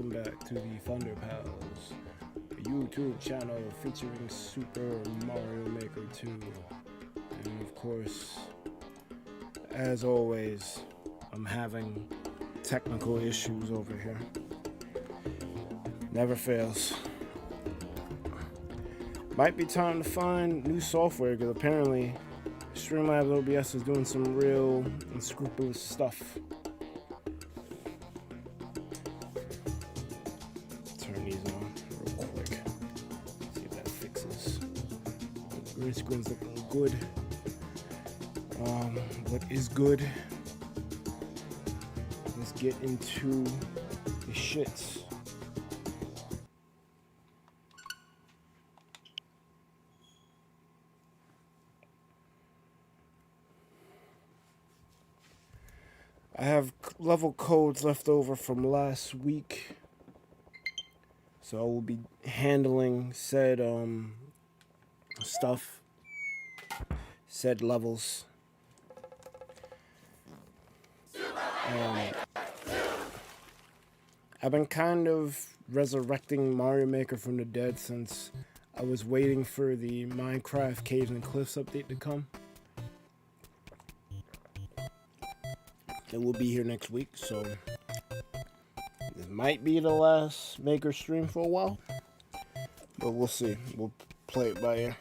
welcome back to the Thunder Pals, a YouTube channel featuring Super Mario Maker 2. And of course, as always, I'm having technical issues over here. Never fails. Might be time to find new software because apparently Streamlabs OBS is doing some real unscrupulous stuff. Turn these on real quick. See if that fixes. Green screen's looking good. What is good? Let's get into the shits. I have level codes left over from last week, so I will be handling said stuff, said levels. I've been kind of resurrecting Mario Maker from the dead since I was waiting for the Minecraft Caves and Cliffs update to come. It will be here next week, so this might be the last Maker stream for a while, but we'll see. We'll play it by ear.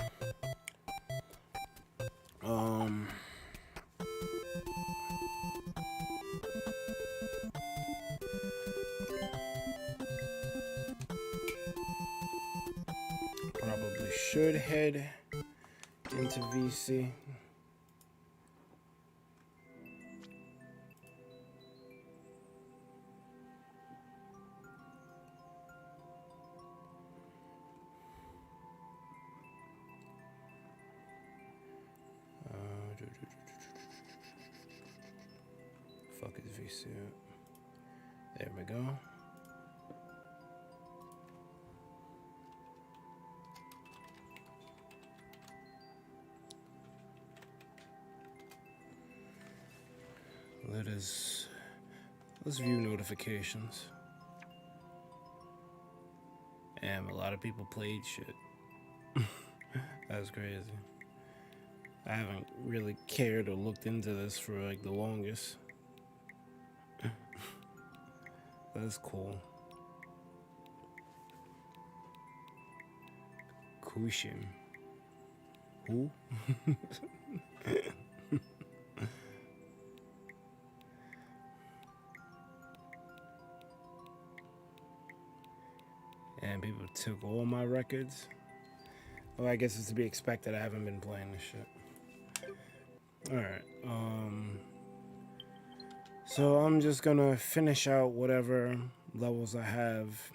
Probably should head into VC. Fuck is VC at? There we go. Let's view notifications. Damn, a lot of people played shit. That's crazy. I haven't really cared or looked into this for like the longest. That's cool. Kushin. Who? And people took all my records. Well, I guess it's to be expected. I haven't been playing this shit. Alright, so I'm just gonna finish out whatever levels I have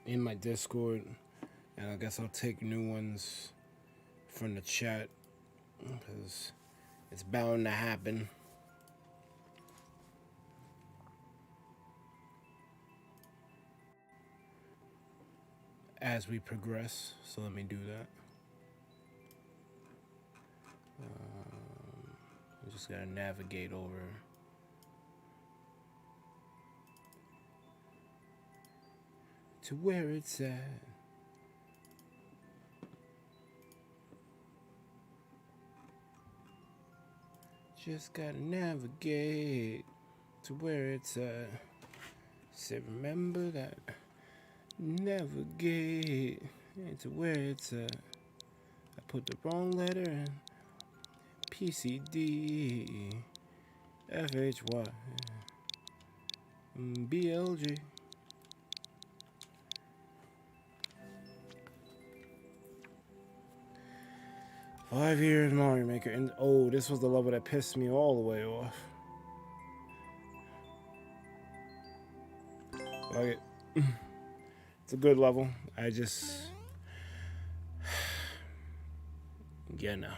in my Discord, and I guess I'll take new ones from the chat, because it's bound to happen. As we progress, so let me do that. I just gotta navigate over to where it's at. Just gotta navigate to where it's at. Say, remember that. Navigate to where it's at. I put the wrong letter in. PCD FHY BLG. Five years Mario Maker, and oh, this was the level that pissed me all the way off. Like it. It's a good level. I just, yeah, no.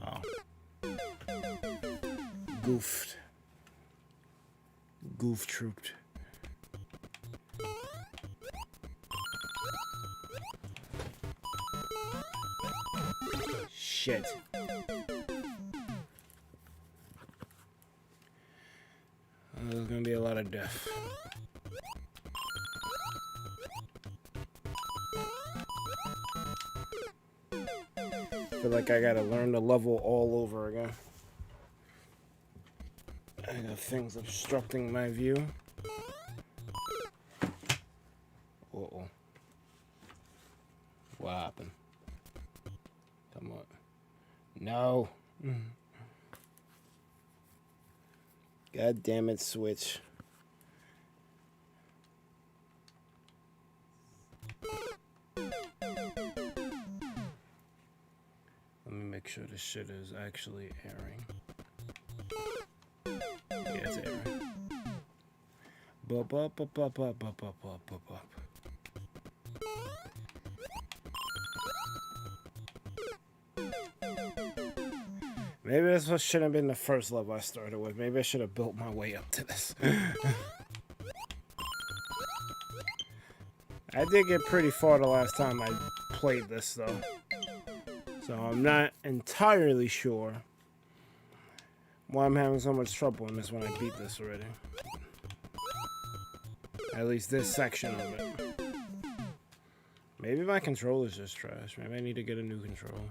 Oh. Goofed. Goof trooped. Shit. gonna be a lot of death. I feel like I gotta learn the level all over again. I got things obstructing my view. Uh-oh. What happened? Come on. No. God damn it, Switch. Let me make sure this shit is actually airing. Yeah, it's airing. Bup, up, up, up, up, up, up, up, up, up. Maybe this shouldn't have been the first level I started with. Maybe I should have built my way up to this. I did get pretty far the last time I played this, though. So I'm not entirely sure why I'm having so much trouble in this when I beat this already. At least this section of it. Maybe my controller's just trash. Maybe I need to get a new controller.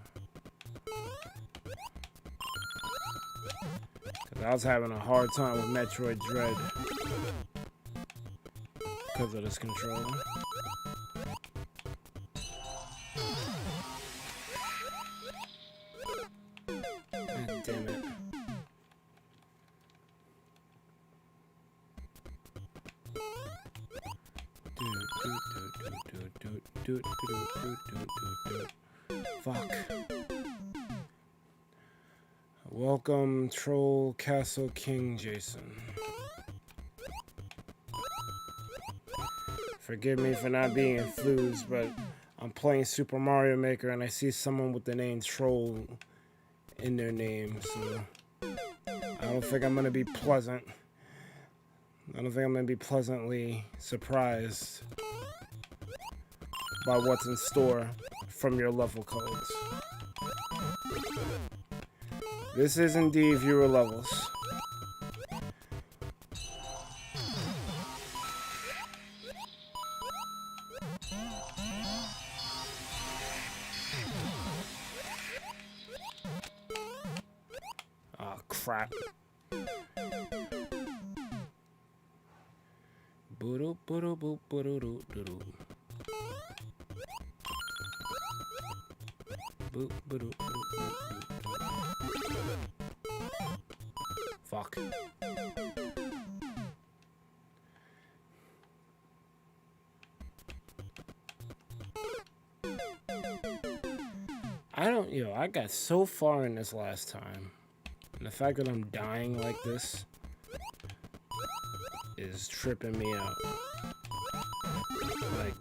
Because I was having a hard time with Metroid Dread because of this controller. God damn it. Fuck. Welcome, Troll Castle King Jason. Forgive me for not being enthused, but I'm playing Super Mario Maker and I see someone with the name Troll in their name, so I don't think I'm gonna be pleasant. I don't think I'm gonna be pleasantly surprised by what's in store from your level codes. This is indeed viewer levels. Oh, crap. Boop boop boop boop boop. Fuck. I got so far in this last time. And the fact that I'm dying like this is tripping me out. Like,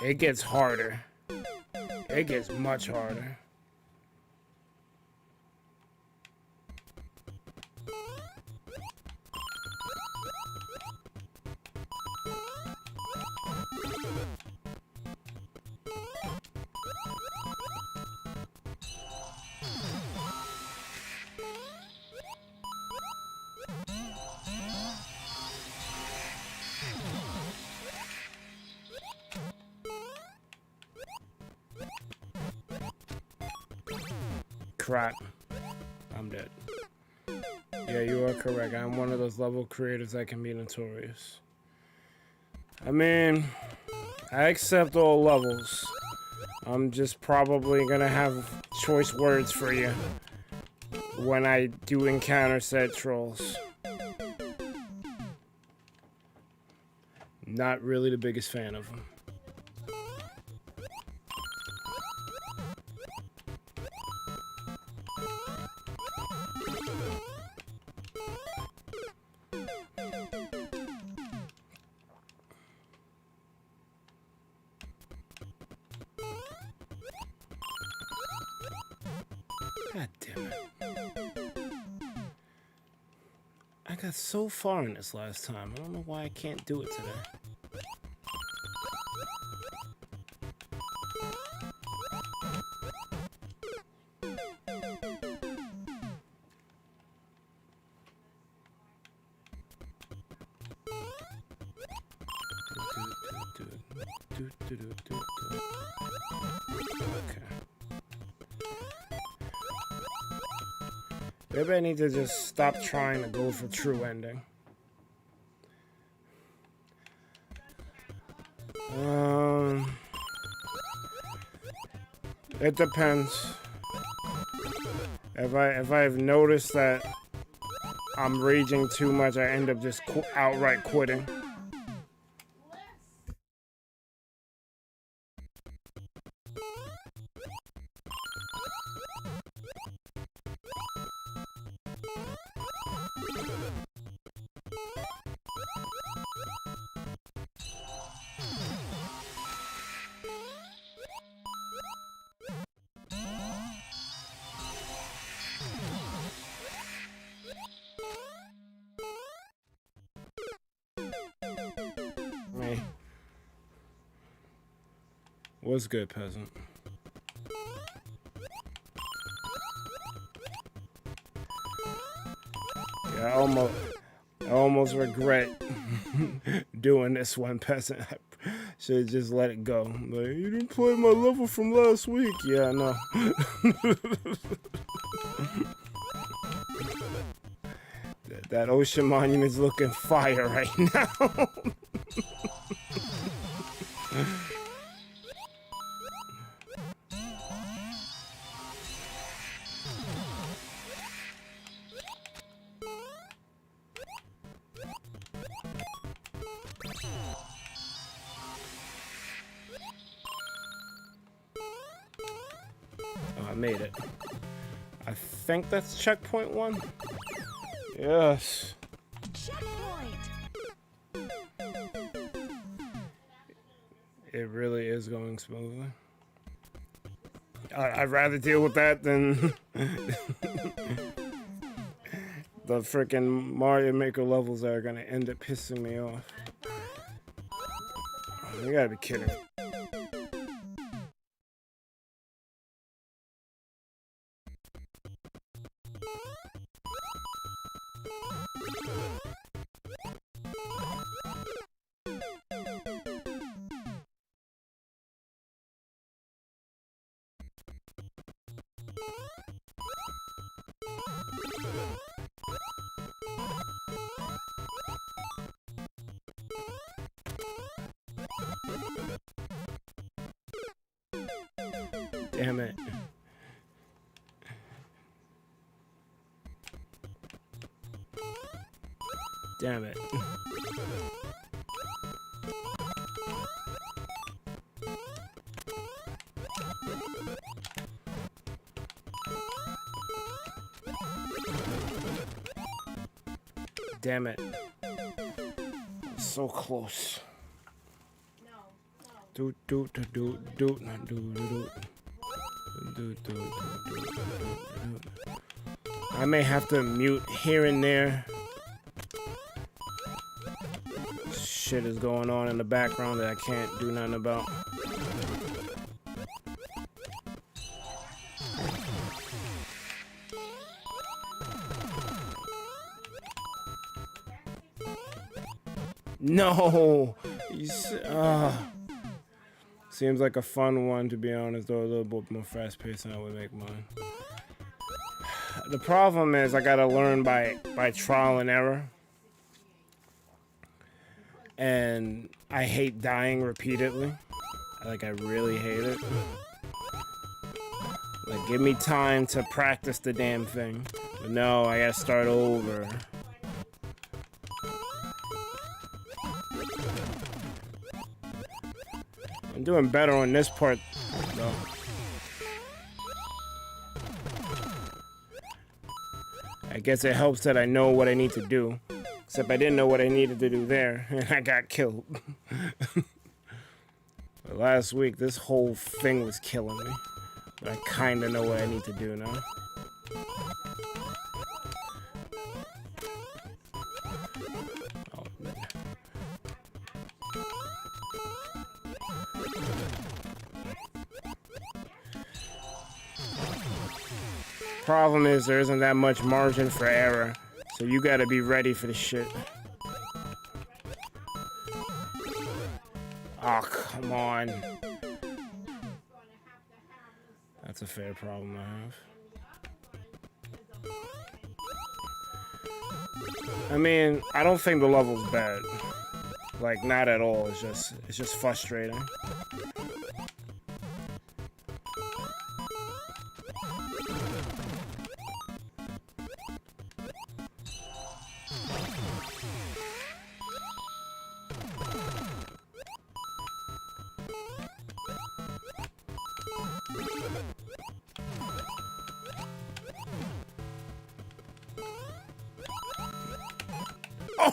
it gets harder. It gets much harder. Crap. I'm dead. Yeah, you are correct. I'm one of those level creators that can be notorious. I mean, I accept all levels. I'm just probably gonna have choice words for you when I do encounter said trolls. Not really the biggest fan of them. God damn it. I got so far in this last time. I don't know why I can't do it today. Okay. Maybe I need to just stop trying to go for true ending. It depends. If I've noticed that I'm raging too much, I end up just outright quitting. Me. What's good, peasant? Yeah, I almost regret doing this one, peasant. I should just let it go. Like, you didn't play my level from last week. Yeah, I know. That ocean monument's looking fire right now. I made it. I think that's checkpoint 1. Yes. Checkpoint. It really is going smoothly. I'd rather deal with that than the freaking Mario Maker levels that are gonna end up pissing me off. You gotta be kidding. Damn it. Damn it. Damn it. So close. Do do do do do do do. I may have to mute here and there. Shit is going on in the background that I can't do nothing about. No! Seems like a fun one, to be honest, though a little bit more fast-paced than I would make mine. The problem is I gotta learn by trial and error. And I hate dying repeatedly. I really hate it. Like, give me time to practice the damn thing. But no, I gotta start over. I'm doing better on this part, though. I guess it helps that I know what I need to do. Except I didn't know what I needed to do there, and I got killed. But last week, this whole thing was killing me. But I kind of know what I need to do now. Problem is, there isn't that much margin for error, so you gotta be ready for the shit. Oh, come on. That's a fair problem to have. I mean, I don't think the level's bad. Like, not at all. It's just frustrating.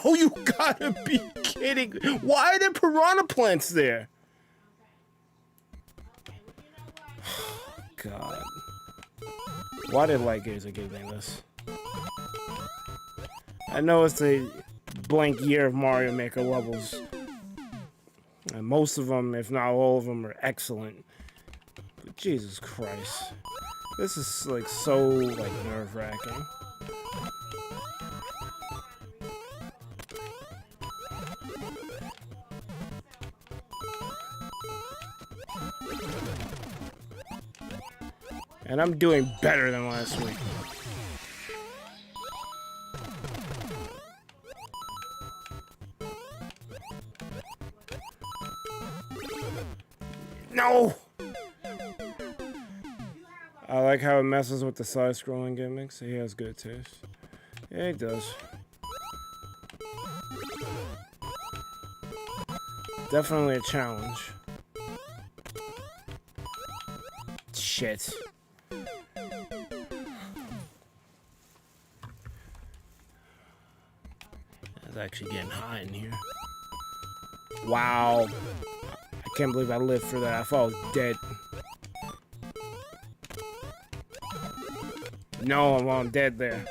Oh, you gotta be kidding. Why are there piranha plants there? God. Why did Light Gazer give me this? I know it's a blank year of Mario Maker levels. And most of them, if not all of them, are excellent. But Jesus Christ. This is like so like nerve-wracking. And I'm doing better than last week. No! I like how it messes with the side-scrolling gimmicks. He has good taste. Yeah, he does. Definitely a challenge. Shit. It's actually getting hot in here. Wow. I can't believe I lived through that. I thought I was dead. No, I'm dead there.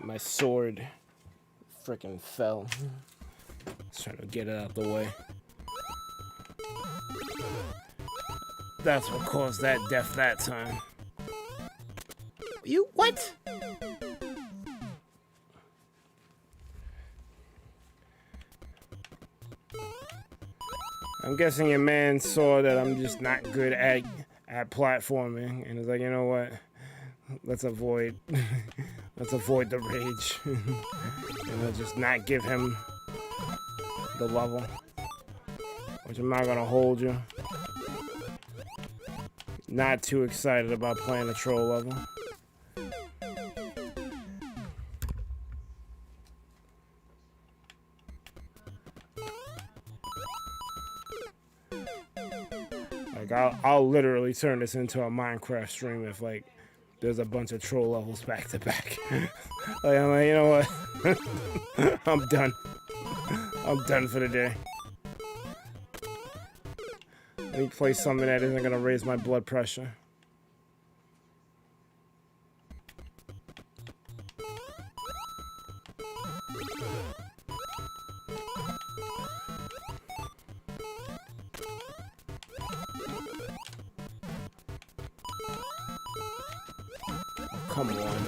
My sword freaking fell. Let's try to get it out the way. That's what caused that death that time. You what? I'm guessing your man saw that I'm just not good at platforming and is like, you know what? Let's avoid the rage. And I'll just not give him the level. Which I'm not gonna hold you. Not too excited about playing the troll level. Like I'll literally turn this into a Minecraft stream if like there's a bunch of troll levels back to back. Like, I'm like, you know what? I'm done. I'm done for the day. Let me play something that isn't gonna raise my blood pressure. Come on.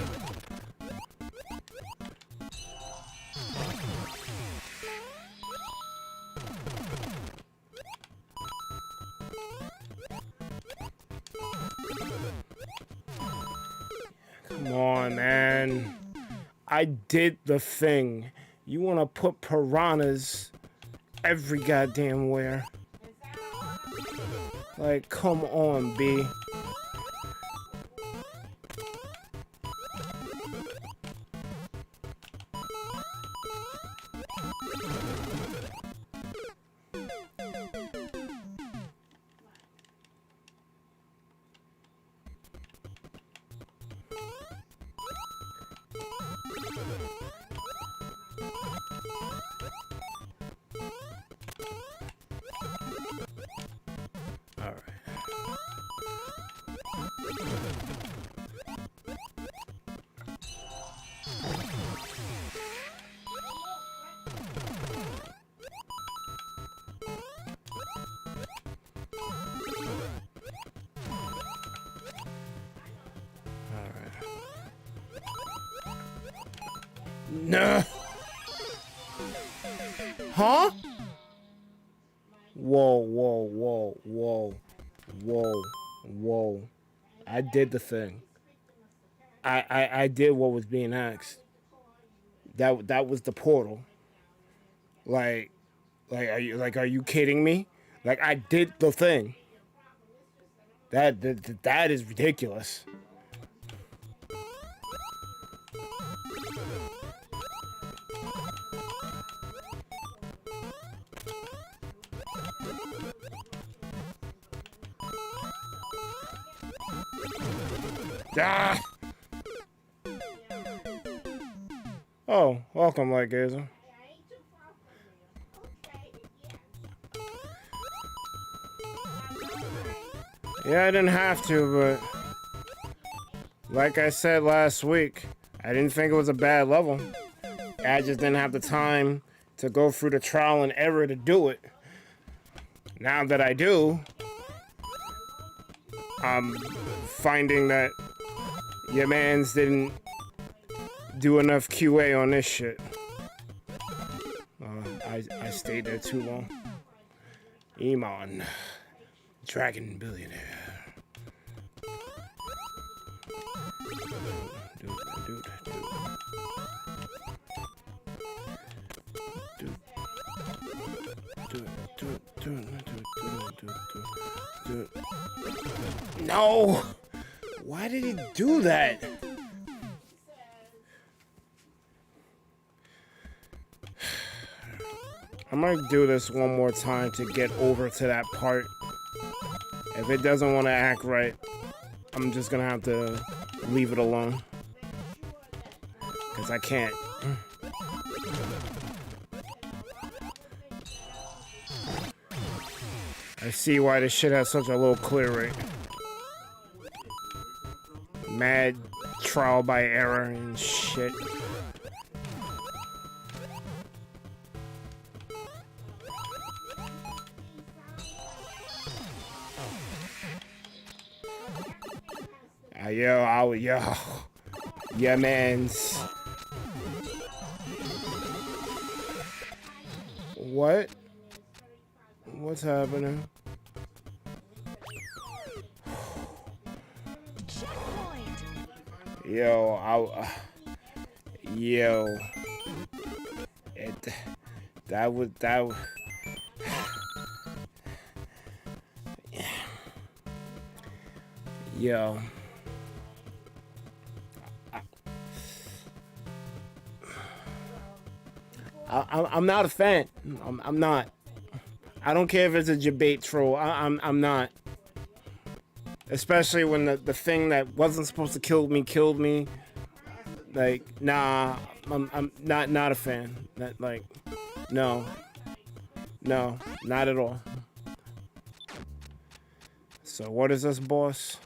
Come on, man. I did the thing. You want to put piranhas every goddamn where. Like, come on, B. No. Huh? Whoa, whoa, whoa, whoa, whoa, whoa. I did the thing. I did what was being asked. That was the portal. Like are you kidding me? Like I did the thing. That is ridiculous. Ah! Oh, welcome, Light Gazer. Yeah, I didn't have to, but like I said last week, I didn't think it was a bad level. I just didn't have the time to go through the trial and error to do it. Now that I do, I'm finding that your mans didn't do enough QA on this shit. I stayed there too long. Emon, Dragon Billionaire. No! Why did he do that? I'm gonna do this one more time to get over to that part. If it doesn't want to act right, I'm just gonna have to leave it alone. Because I can't. I see why this shit has such a low clear rate. Mad trial by error and shit. Yo, yeah, mans. What? What's happening? Yo, yo. That was. Yo. I'm not a fan. I'm not. I don't care if it's a debate troll. I'm not. Especially when the thing that wasn't supposed to kill me killed me. Like, nah, I'm not a fan. Like, no, not at all. So what is this, boss?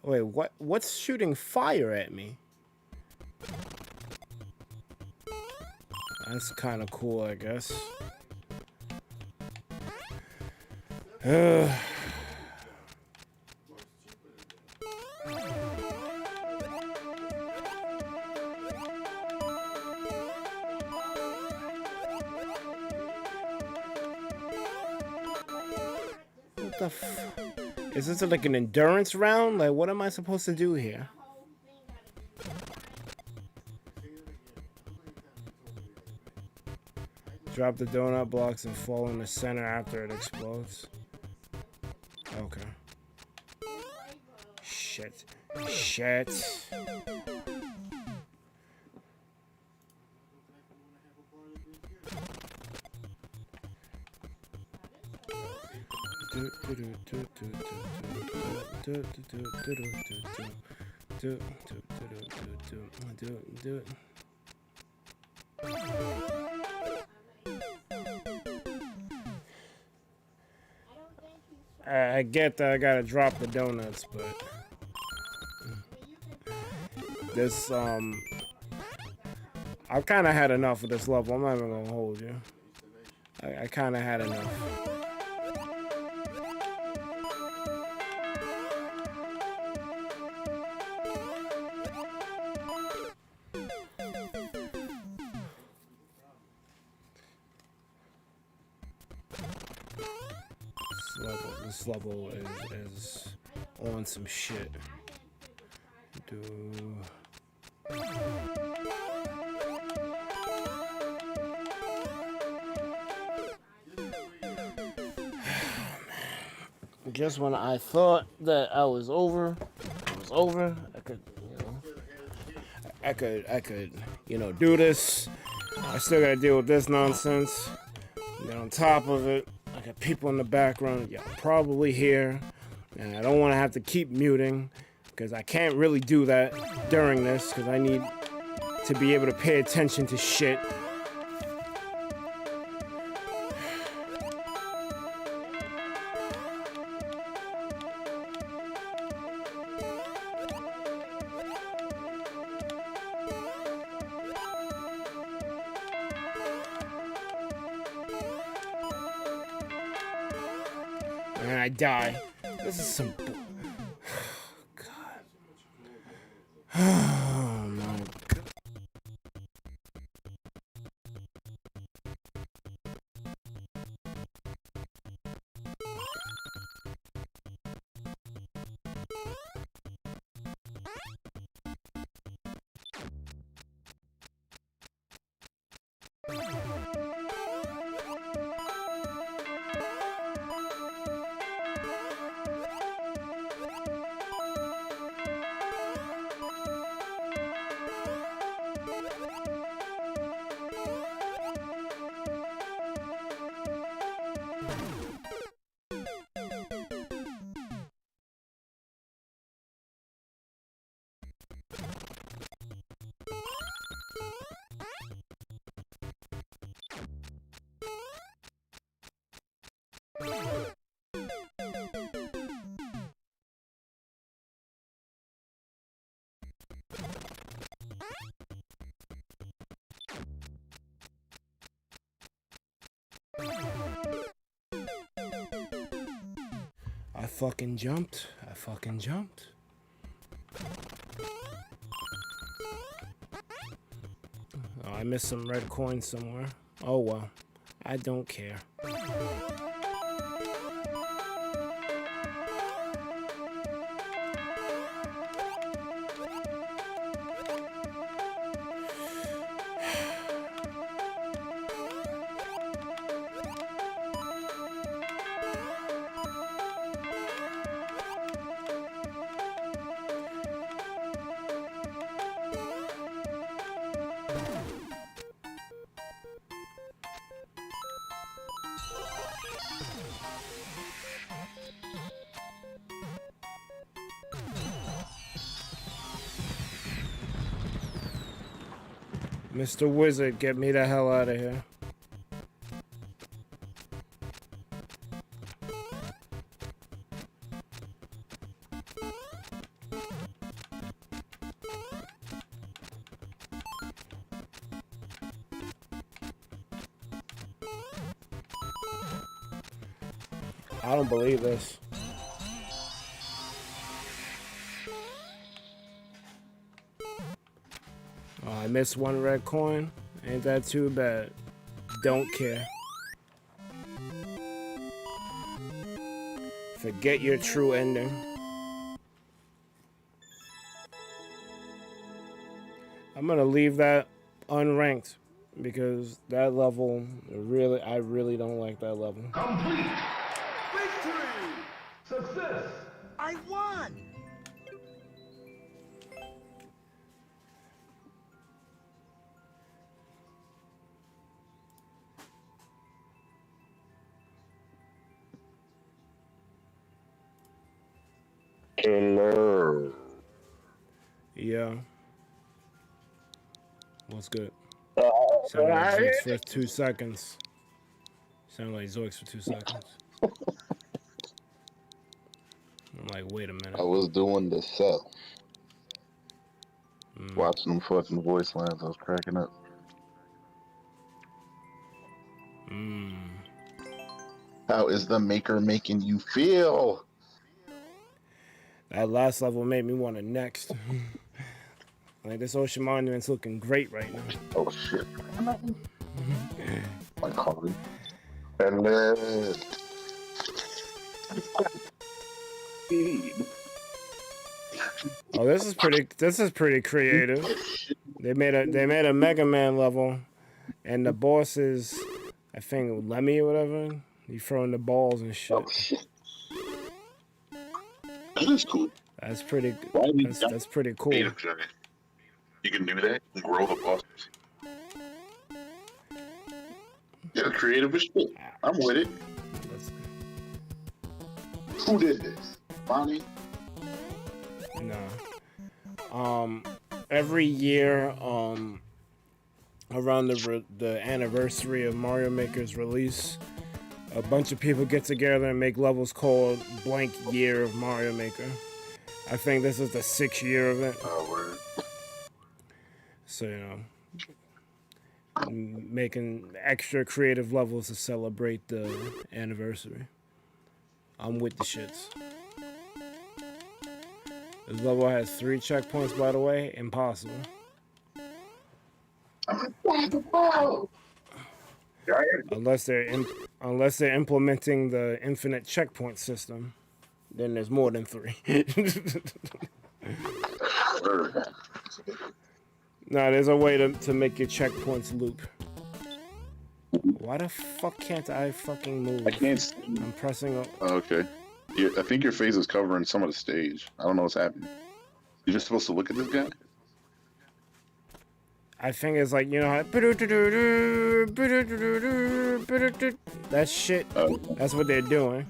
Wait, what? What's shooting fire at me? That's kind of cool, I guess. What the f... Is this like an endurance round? Like, what am I supposed to do here? Drop the donut blocks and fall in the center after it explodes. Okay. Shit. I get that I gotta drop the donuts, but this I've kind of had enough of this level. I'm not even gonna hold you. I kind of had enough. This level is on some shit. Just when I thought that I was over, it was over. I could, do this. I still gotta deal with this nonsense. And then on top of it, I got people in the background. Y'all probably here, and I don't want to have to keep muting because I can't really do that during this because I need to be able to pay attention to shit. And I die. This is some. God. Oh my God. I fucking jumped. Oh, I missed some red coins somewhere. Oh well. I don't care. Mr. Wizard, get me the hell out of here. I don't believe this. Oh, I missed one red coin. Ain't that too bad? Don't care. Forget your true ending. I'm gonna leave that unranked because that level I really don't like that level. Complete! Victory! Success! I won! Hello. Yeah. What's good? All Sound like right. Zoiks for 2 seconds. Sound like Zoiks for 2 seconds. I'm like, wait a minute. I was doing the set. Watching them fucking voice lines, I was cracking up. How is the maker making you feel? That last level made me want to next. Like, this ocean monument's looking great right now. Oh shit. My calling. Hello. Oh, this is pretty. This is pretty creative. They made a Mega Man level, and the boss is, I think, Lemmy or whatever. He throwing the balls and shit. Oh shit. That is cool. That's pretty. Why we That's pretty cool. creative giant? You can do that and grow the bosses. Yeah, creative as shit. I'm with it. That's, Who did this? Bonnie? no. Every year, around the anniversary of Mario Maker's release, a bunch of people get together and make levels called Blank Year of Mario Maker. I think this is the 6th year of it. Oh, word. So, you know, making extra creative levels to celebrate the anniversary. I'm with the shits. This level has 3 checkpoints, by the way. Impossible. Unless they're implementing the infinite checkpoint system, then there's more than 3. No, there's a way to make your checkpoints loop. Why the fuck can't I fucking move? I can't see. I'm pressing. Oh, okay. I think your face is covering some of the stage. I don't know what's happening. You're just supposed to look at this guy? I think it's like, you know how that shit. Oh. That's what they're doing.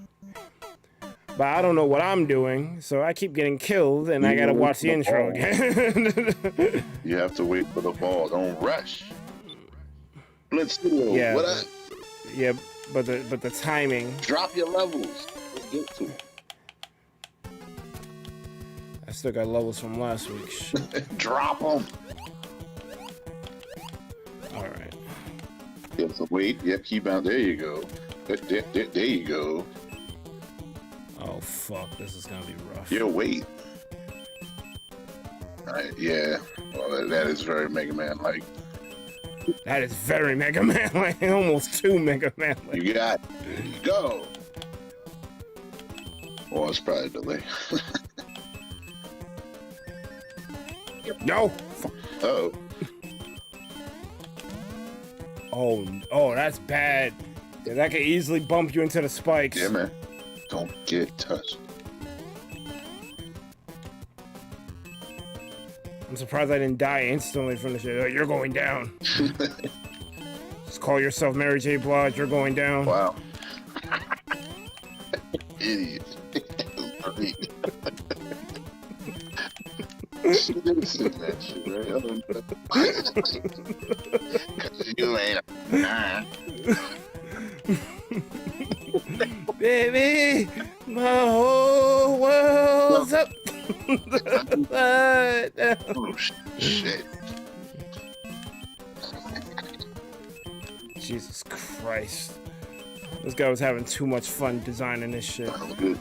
But I don't know what I'm doing, so I keep getting killed, and I gotta watch the intro again. You have to wait for the ball. Don't rush. Let's do it. Yeah. What up? Yeah, but the timing. Drop your levels. Let's get to it. I still got levels from last week. Shit. Drop them. All right. Yeah, so wait. Yep, keep out. There you go. There you go. Oh fuck, this is gonna be rough. Yeah, wait. Alright, yeah. Well, that is very Mega Man like. That is very Mega Man like, almost too Mega Man like. You got it. There you go. Well, it's probably a delay. No. Oh. Oh, that's bad. Yeah, that could easily bump you into the spikes. Yeah, man. Don't get touched. I'm surprised I didn't die instantly from the shit. Oh, you're going down. Just call yourself Mary J. Blige. You're going down. Wow. Idiot. Great. She didn't say that shit, right? You ain't Baby, my whole world's up. Oh, shit. Jesus Christ. This guy was having too much fun designing this shit. Good.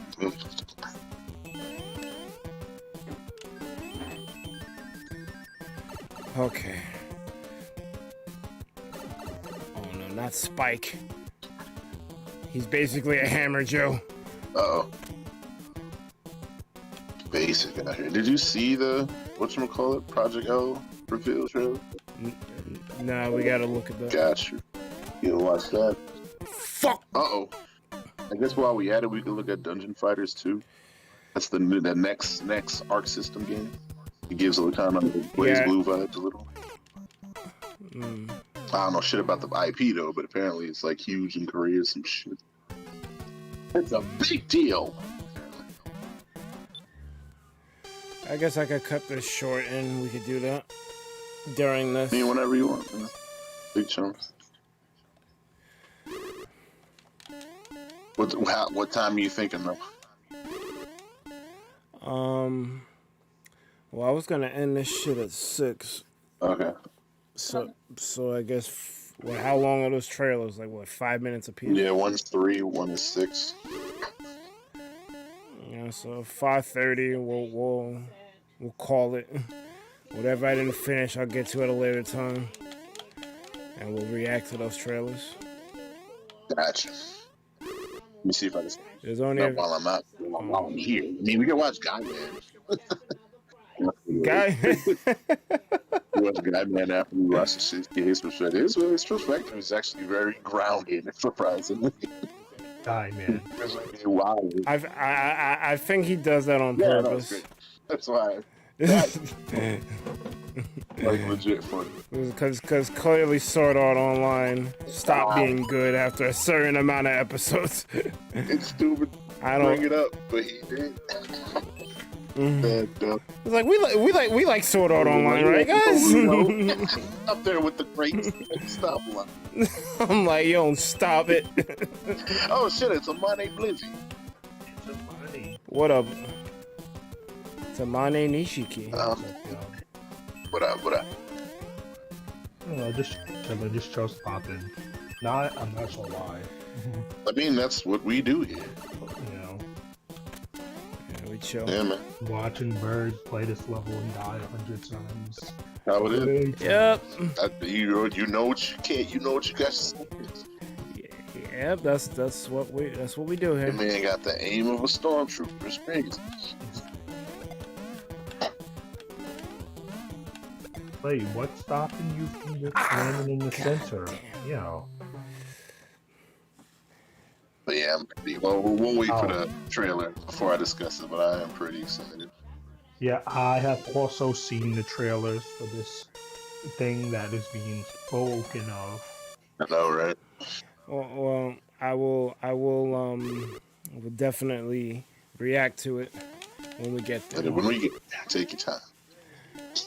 Okay. Oh no, not Spike. He's basically a Hammer Joe. Uh-oh. Basic out here. Did you see the, whatchamacallit, Project L reveal trailer? Nah, we gotta look at that. Got you. You watch that? Fuck! Uh-oh. I guess while we at it, we can look at Dungeon Fighters 2. That's the next Arc System game. It gives a kind of Blaze Blue vibes a little. I don't know shit about the IP though, but apparently it's like huge in Korea, some shit. It's a big deal. I guess I could cut this short and we could do that during this. I mean, whenever you want. Man. Big chunks. What time are you thinking though? Well, I was gonna end this shit at 6. Okay. So I guess, well, how long are those trailers? Like what, 5 minutes apiece? Yeah, one's 3, one is 6. Yeah, so 5:30. We'll call it. Whatever I didn't finish, I'll get to at a later time, and we'll react to those trailers. Gotcha. me see if I can. There's only Not while I'm out. While I'm here. I mean, we can watch Guy Man. guy. We watch Guy Man after we watch the shit. His perspective. His perspective is actually very grounded, surprisingly. Die, man. Wow. I think he does that on Yeah, that's purpose. great. That's why. That's like legit funny. Because clearly Sword Art Online stopped being good after a certain amount of episodes. It's stupid. I don't bring it up, but he did. It's like we like Sword Art Online, right, guys? Up there with the greats. Stop one. I'm like, yo, stop it. Oh shit! It's a Money Blizzy. What up? It's a Mane Nishiki. What up? What up? Just chilling, just chill popping. I'm not sure why. I mean, that's what we do here. You know, Yeah, we chill. Yeah, man. watching birds play this level and die 100 times. How it is. Yep. You know what you can't. You know what you got. Yep. That's what we do The here. man got the aim of a stormtrooper. It's crazy. Wait, what's stopping you from just landing in the center? You know. But yeah, I'm pretty. Well, we'll wait for the trailer before I discuss it. But I am pretty excited. Yeah, I have also seen the trailers for this thing that is being spoken of. I know, right? Well, I will definitely react to it when we get there. And when we get, take your time.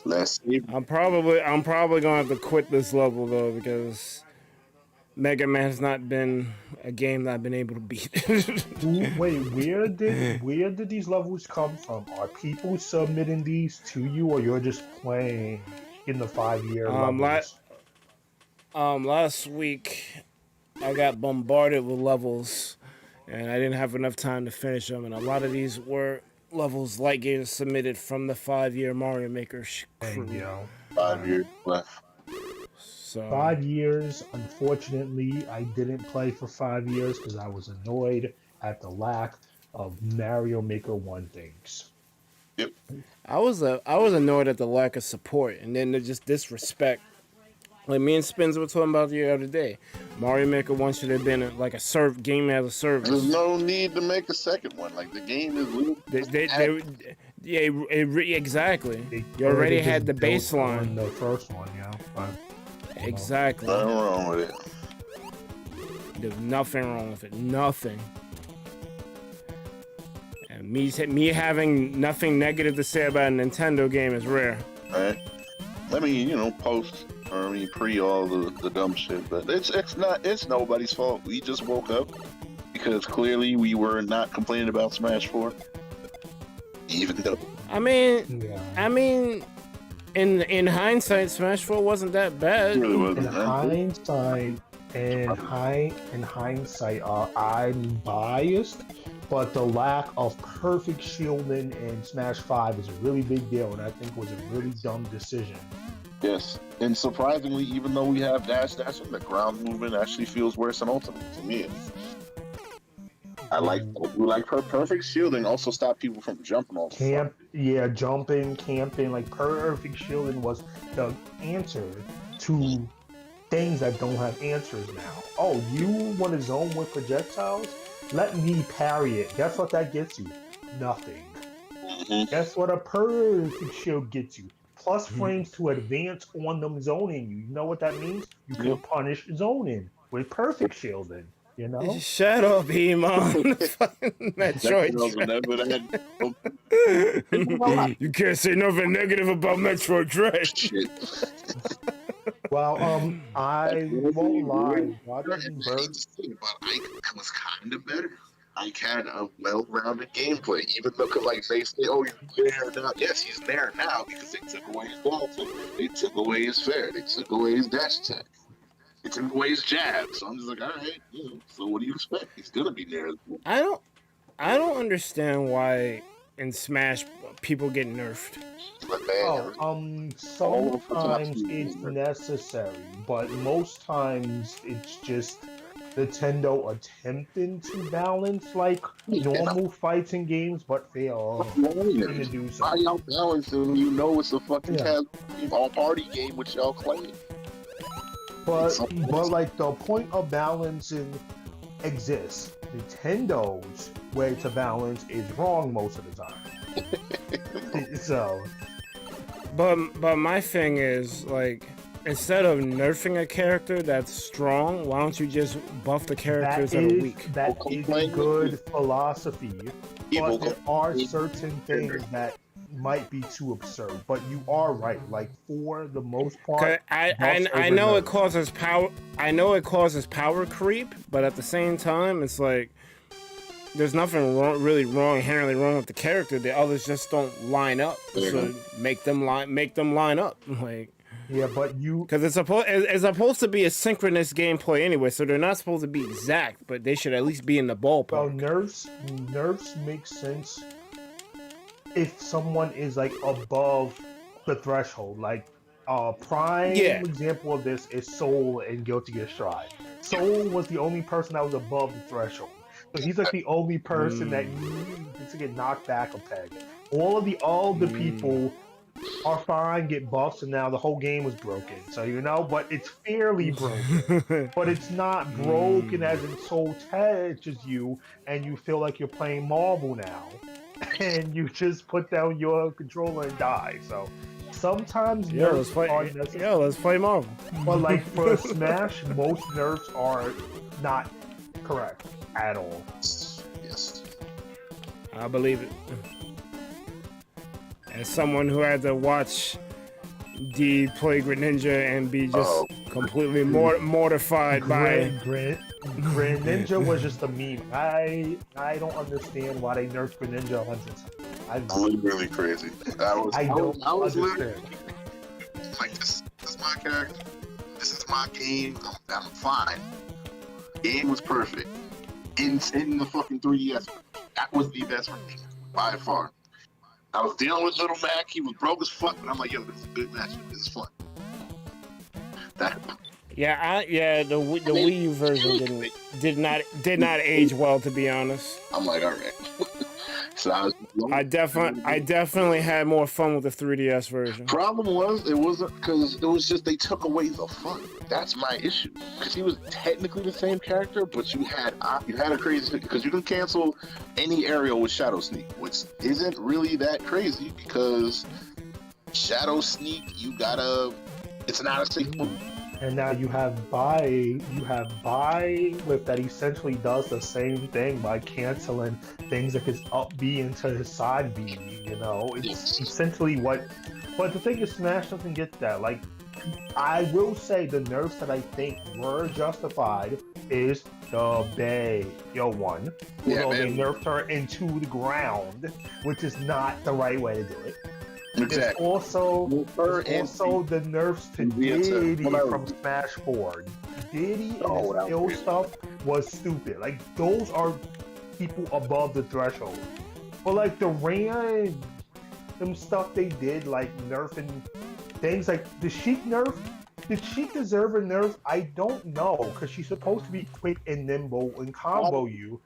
Let's see. I'm probably gonna have to quit this level though because Mega Man has not been a game that I've been able to beat. Wait, where did these levels come from? Are people submitting these to you, or you're just playing in the 5-year levels? Last week I got bombarded with levels, and I didn't have enough time to finish them. And a lot of these were levels like getting submitted from the 5-year Mario Maker crew. You know, 5 years left. So 5 years. Unfortunately, I didn't play for 5 years because I was annoyed at the lack of Mario Maker 1 things. Yep. I was annoyed at the lack of support, and then the just disrespect. Like me and Spins were talking about the other day. Mario Maker 1 should have been like a game as a service. There's no need to make a second one. Like the game is. Exactly. You already had the baseline. On the first one, yeah. But, exactly. Nothing wrong with it. There's nothing wrong with it. Nothing. And me having nothing negative to say about a Nintendo game is rare. Right. I mean, post. Or pre all the dumb shit, but it's nobody's fault. We just woke up because clearly we were not complaining about Smash 4, even though. I mean, in hindsight, Smash 4 wasn't that bad. It really wasn't. In hindsight, I'm biased, but the lack of perfect shielding in Smash 5 is a really big deal, and I think was a really dumb decision. Yes, and surprisingly, even though we have dash, the ground movement actually feels worse than Ultimate to me. I like perfect shielding. Also, stop people from jumping off. Jumping, camping. Like perfect shielding was the answer to things that don't have answers now. Oh, you want to zone with projectiles? Let me parry it. Guess what that gets you? Nothing. Mm-hmm. Guess what a perfect shield gets you? Plus frames to advance on them zoning you. You know what that means? You can punish zoning with perfect shielding. You know? Shut up, Emon. Metroid. You can't say nothing negative about Metroid Dread. Well, I won't lie. Watching birds. But Ike was kind of better. Ike had a well-rounded gameplay, even though, like, they say, oh, he's there now. Yes, he's there now because they took away his ball tip. They took away his fair. They took away his dash attack. They took away his jab. So I'm just like, all right, so what do you expect? He's going to be there. I don't understand why in Smash people get nerfed. Sometimes it's necessary, but most times it's just Nintendo attempting to balance like normal fighting games, but fail to do so. Why y'all balancing? You know it's a fucking Yeah. casual all party game, which y'all claim. But like the point of balancing exists. Nintendo's way to balance is wrong most of the time. So, But my thing is, like, instead of nerfing a character that's strong, why don't you just buff the characters that are weak? That is good philosophy. But there are certain things that might be too absurd. But you are right. Like for the most part, I know it causes power. I know it causes power creep, but at the same time, it's like there's nothing inherently wrong with the character. The others just don't line up. So make them line up. Like, yeah, but because it's supposed to be a synchronous gameplay anyway, so they're not supposed to be exact, but they should at least be in the ballpark. Well, nerfs make sense if someone is like above the threshold. Like prime example of this is Soul in Guilty Gear Strive. Soul was the only person that was above the threshold. So he's like the only person that needs to get knocked back a peg. All of the other people are fine, get buffs, and now the whole game was broken. So but it's fairly broken. But it's not broken as in Soul touches you and you feel like you're playing Marvel now. And you just put down your controller and die. So sometimes nerfs are necessary. Yeah, let's play Marvel. But like for Smash, most nerfs are not correct at all. Yes. I believe it. As someone who had to watch D play Greninja and be just completely mortified by Greninja was just a meme. I don't understand why they nerfed Greninja 100 times. Really crazy. I was understand. Like this is my character. This is my game. I'm fine. Game was perfect. In the fucking 3DS, that was the best thing by far. I was dealing with Little Mac. He was broke as fuck, but I'm like, yo, this is a good match. This is fun. The Wii U version did not age well, to be honest. I'm like, all right. So I definitely had more fun with the 3DS version. Problem was, it wasn't because it was just they took away the fun. That's my issue. Because he was technically the same character, but you had a crazy because you can cancel any aerial with Shadow Sneak, which isn't really that crazy because Shadow Sneak it's not a safe move. And now you have Bai with that essentially does the same thing by canceling things like his up B into his side B, It's essentially but the thing is Smash doesn't get that. Like, I will say the nerfs that I think were justified is the Bayo one. Although they nerfed her into the ground, which is not the right way to do it. Exactly. There's also the nerfs to Diddy from Smash 4. Diddy and his skill stuff was stupid. Like, those are people above the threshold. But like the random stuff they did, like nerfing things like the Sheik nerf. Did Sheik deserve a nerf? I don't know, because she's supposed to be quick and nimble and combo you.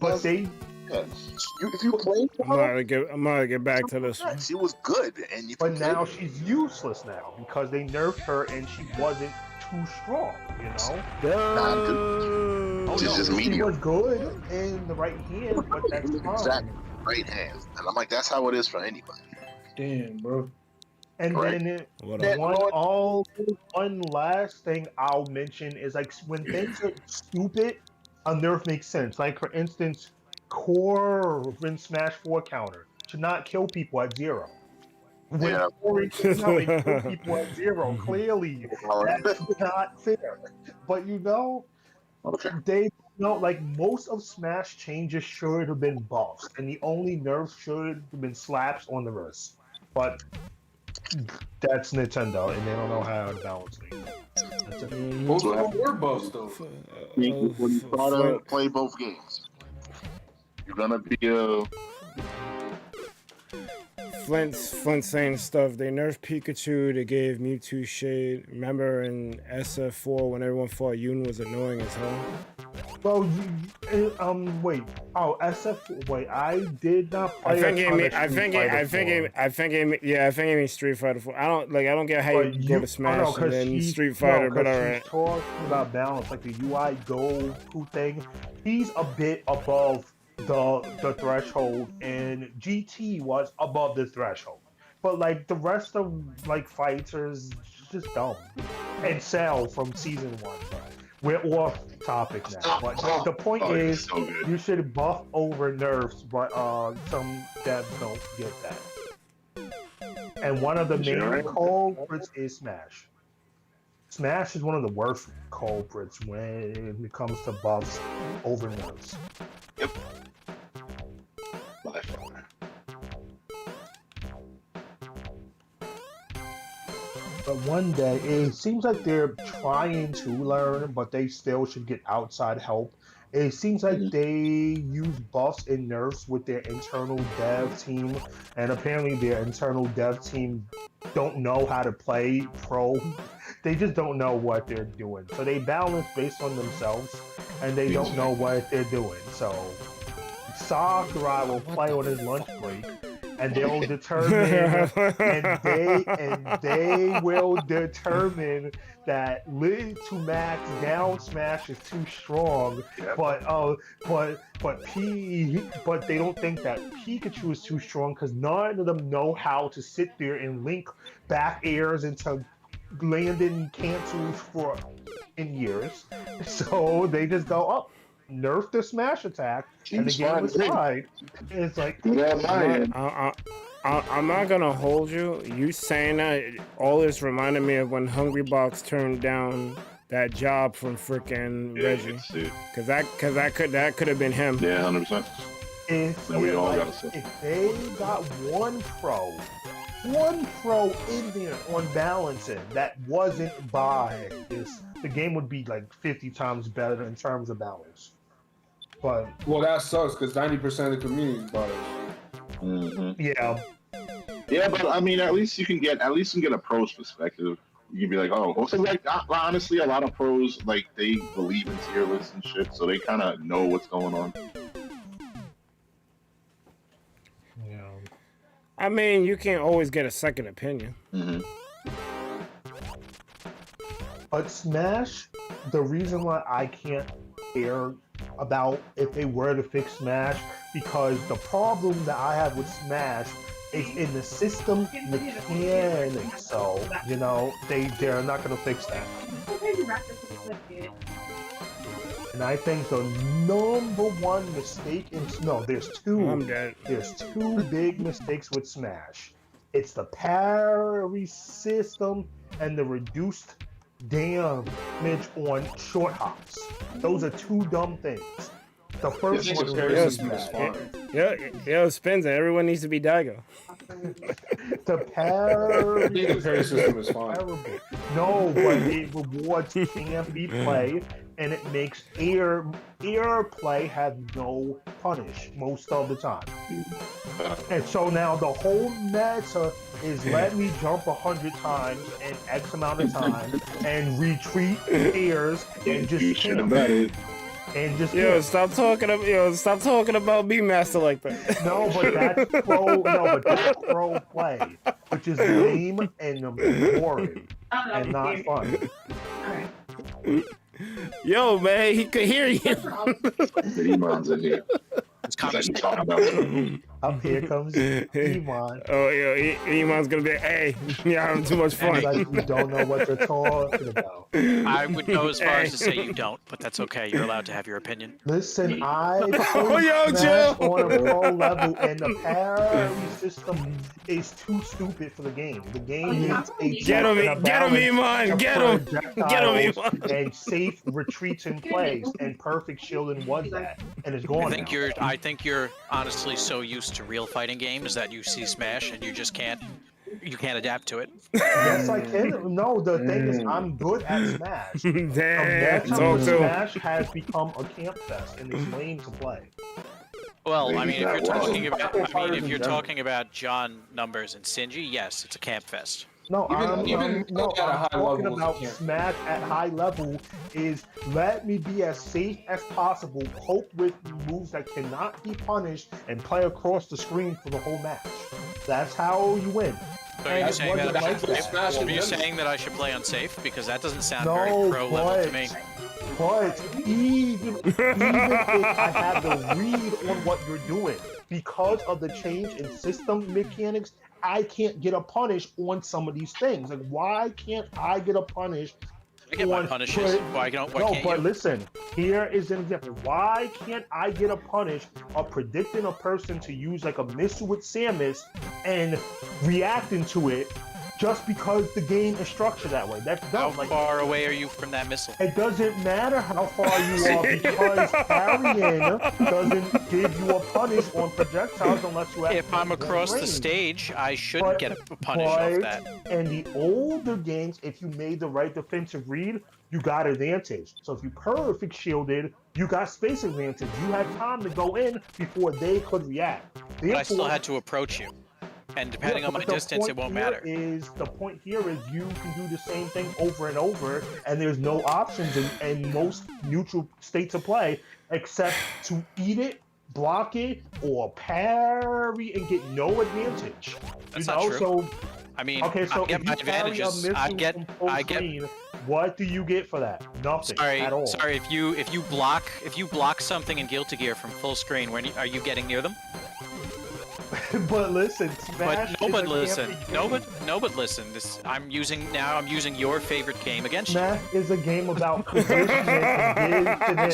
But they... If you play, I'm gonna get back to this one. She was good, but now she's useless now because they nerfed her and she wasn't too strong. She was good in the right hand, but that's fine. Exactly, right hand, and I'm like, that's how it is for anybody. Damn, bro. And then one last thing I'll mention is like when things are stupid, a nerf makes sense. Like for instance, Corvin Smash 4 counter should not kill people at 0. When Corey came out, they kill people at 0. Clearly, that's not fair. But like most of Smash changes should have been buffs, and the only nerfs should have been slaps on the wrist. But that's Nintendo, and they don't know how to balance things. Most of them were buffs, though. When you try to play both games, you're gonna be Flint's saying stuff. They nerfed Pikachu. They gave Mewtwo Shade. Remember in SF4 when everyone thought Yoon was annoying as hell? Well, wait. Oh, SF. Wait, I did not play. I think it means Street Fighter 4. I don't get how you go to Smash and then Street Fighter, but alright. He's talking about balance, like the UI Goku thing. He's a bit above the threshold, and GT was above the threshold. But like the rest of like fighters, just dumb. And Cell from season 1. We're off topic now, but the point is, so you should buff over nerfs, but some devs don't get that. And one of the main culprits is Smash. Smash is one of the worst culprits when it comes to buffs over nerfs. Yep. By far. But one day, it seems like they're trying to learn, but they still should get outside help. It seems like they use buffs and nerfs with their internal dev team, and apparently their internal dev team don't know how to play pro. They just don't know what they're doing. So they balance based on themselves, and they don't know what they're doing. So Sakurai will play on his lunch break, and they'll determine, and they will determine that lit to max down smash is too strong, but they don't think that Pikachu is too strong because none of them know how to sit there and link back airs into landing cancels in years. So they just go up. Nerf the smash attack, and the game was tied. It's like, I'm not gonna hold you. You saying that all this reminded me of when Hungry Box turned down that job from frickin' Reggie, because that could have been him. Yeah, 100%. If they got one pro in there on balancing that wasn't biased, the game would be like 50 times better in terms of balance. But that sucks because 90% of the community is biased. Mm-hmm. Yeah, but I mean, at least you can get a pro's perspective. You can be like, oh, also like honestly, a lot of pros like they believe in tier lists and shit, so they kind of know what's going on. yeah. I mean, you can't always get a second opinion. Mm-hmm. But Smash, the reason why I can't care about if they were to fix Smash, because the problem that I have with Smash is in the system mechanics. So, they're not going to fix that. And I think the number one mistake there's two big mistakes with Smash. It's the parry system and the reduced damage on short hops. Those are two dumb things. The first one is bad. Yeah, spins it. Everyone needs to be Daigo. The parry system is fine. Terrible. No, but it rewards campy play, and it makes air play have no punish most of the time. And so now the whole meta is let me jump 100 times in X amount of time and retreat airs and just hit them. And just stop talking about B-Master like that. No, but that's pro play, which is lame and boring and not fun. Yo, man, he could hear you. The Iman's in here. Up here comes Iman. Oh, yeah, Iman's gonna be like, hey, you're having too much fun. Like you don't know what you're talking about. I would go as far as to say you don't, but that's okay. You're allowed to have your opinion. Listen, I played Smash on a pro level, and the parry system is too stupid for the game. The game needs a get him, Iman, get him, Iman. And safe retreats and plays, and perfect shielding was that, and it's gone. I think you're honestly so used to real fighting games that you see Smash and you just can't adapt to it. Yes, I can. No, the thing is, I'm good at Smash. Damn, Smash has become a camp fest, and it's lame to play. Well, I He's mean, if not you're wrong. talking about, I mean, if in you're general. talking about John Numbers and Sinji, yes, it's a camp fest. No, Even no, at a I'm high talking level, about you can't. Smash at high level is let me be as safe as possible, cope with moves that cannot be punished, and play across the screen for the whole match. That's how you win. So are you And saying wasn't that I like should, that. Smash are and you Nemesis. saying that I should play unsafe? Because that doesn't sound very No, pro level to me. but even if I had the read on what you're doing, because of the change in system mechanics, I can't get a punish on some of these things. Like, why can't I get a punish I get my on? punishes. Why don't? Why No, can't but you? listen, here is an example. Why can't I get a punish of predicting a person to use like a missile with Samus and reacting to it just because the game is structured that way? That's How dumb. Like, far away are you from that missile? it doesn't matter how far you are because parrying doesn't give you a punish on projectiles unless you have. If I'm across the range. stage, I shouldn't But- get a punish off that. In the older games, if you made the right defensive read, you got advantage. So if you perfect shielded, you got space advantage. You had time to go in before they could react. But I still Therefore, had to approach you. And depending on my but the distance, it point won't here matter. the point here is you can do the same thing over and over, and there's no options in most neutral states of play except to eat it, block it, or parry and get no advantage. That's not true. So I mean, okay, so I get if my you parry a advantages. missile I get. from full I get. screen, what do you get for that? Nothing at all. Sorry. If you block something in Guilty Gear from full screen, are you getting near them? But listen, Smash But is a listen. campy game. Listen. I'm using your favorite game against you. Smash is a game about positioning and getting.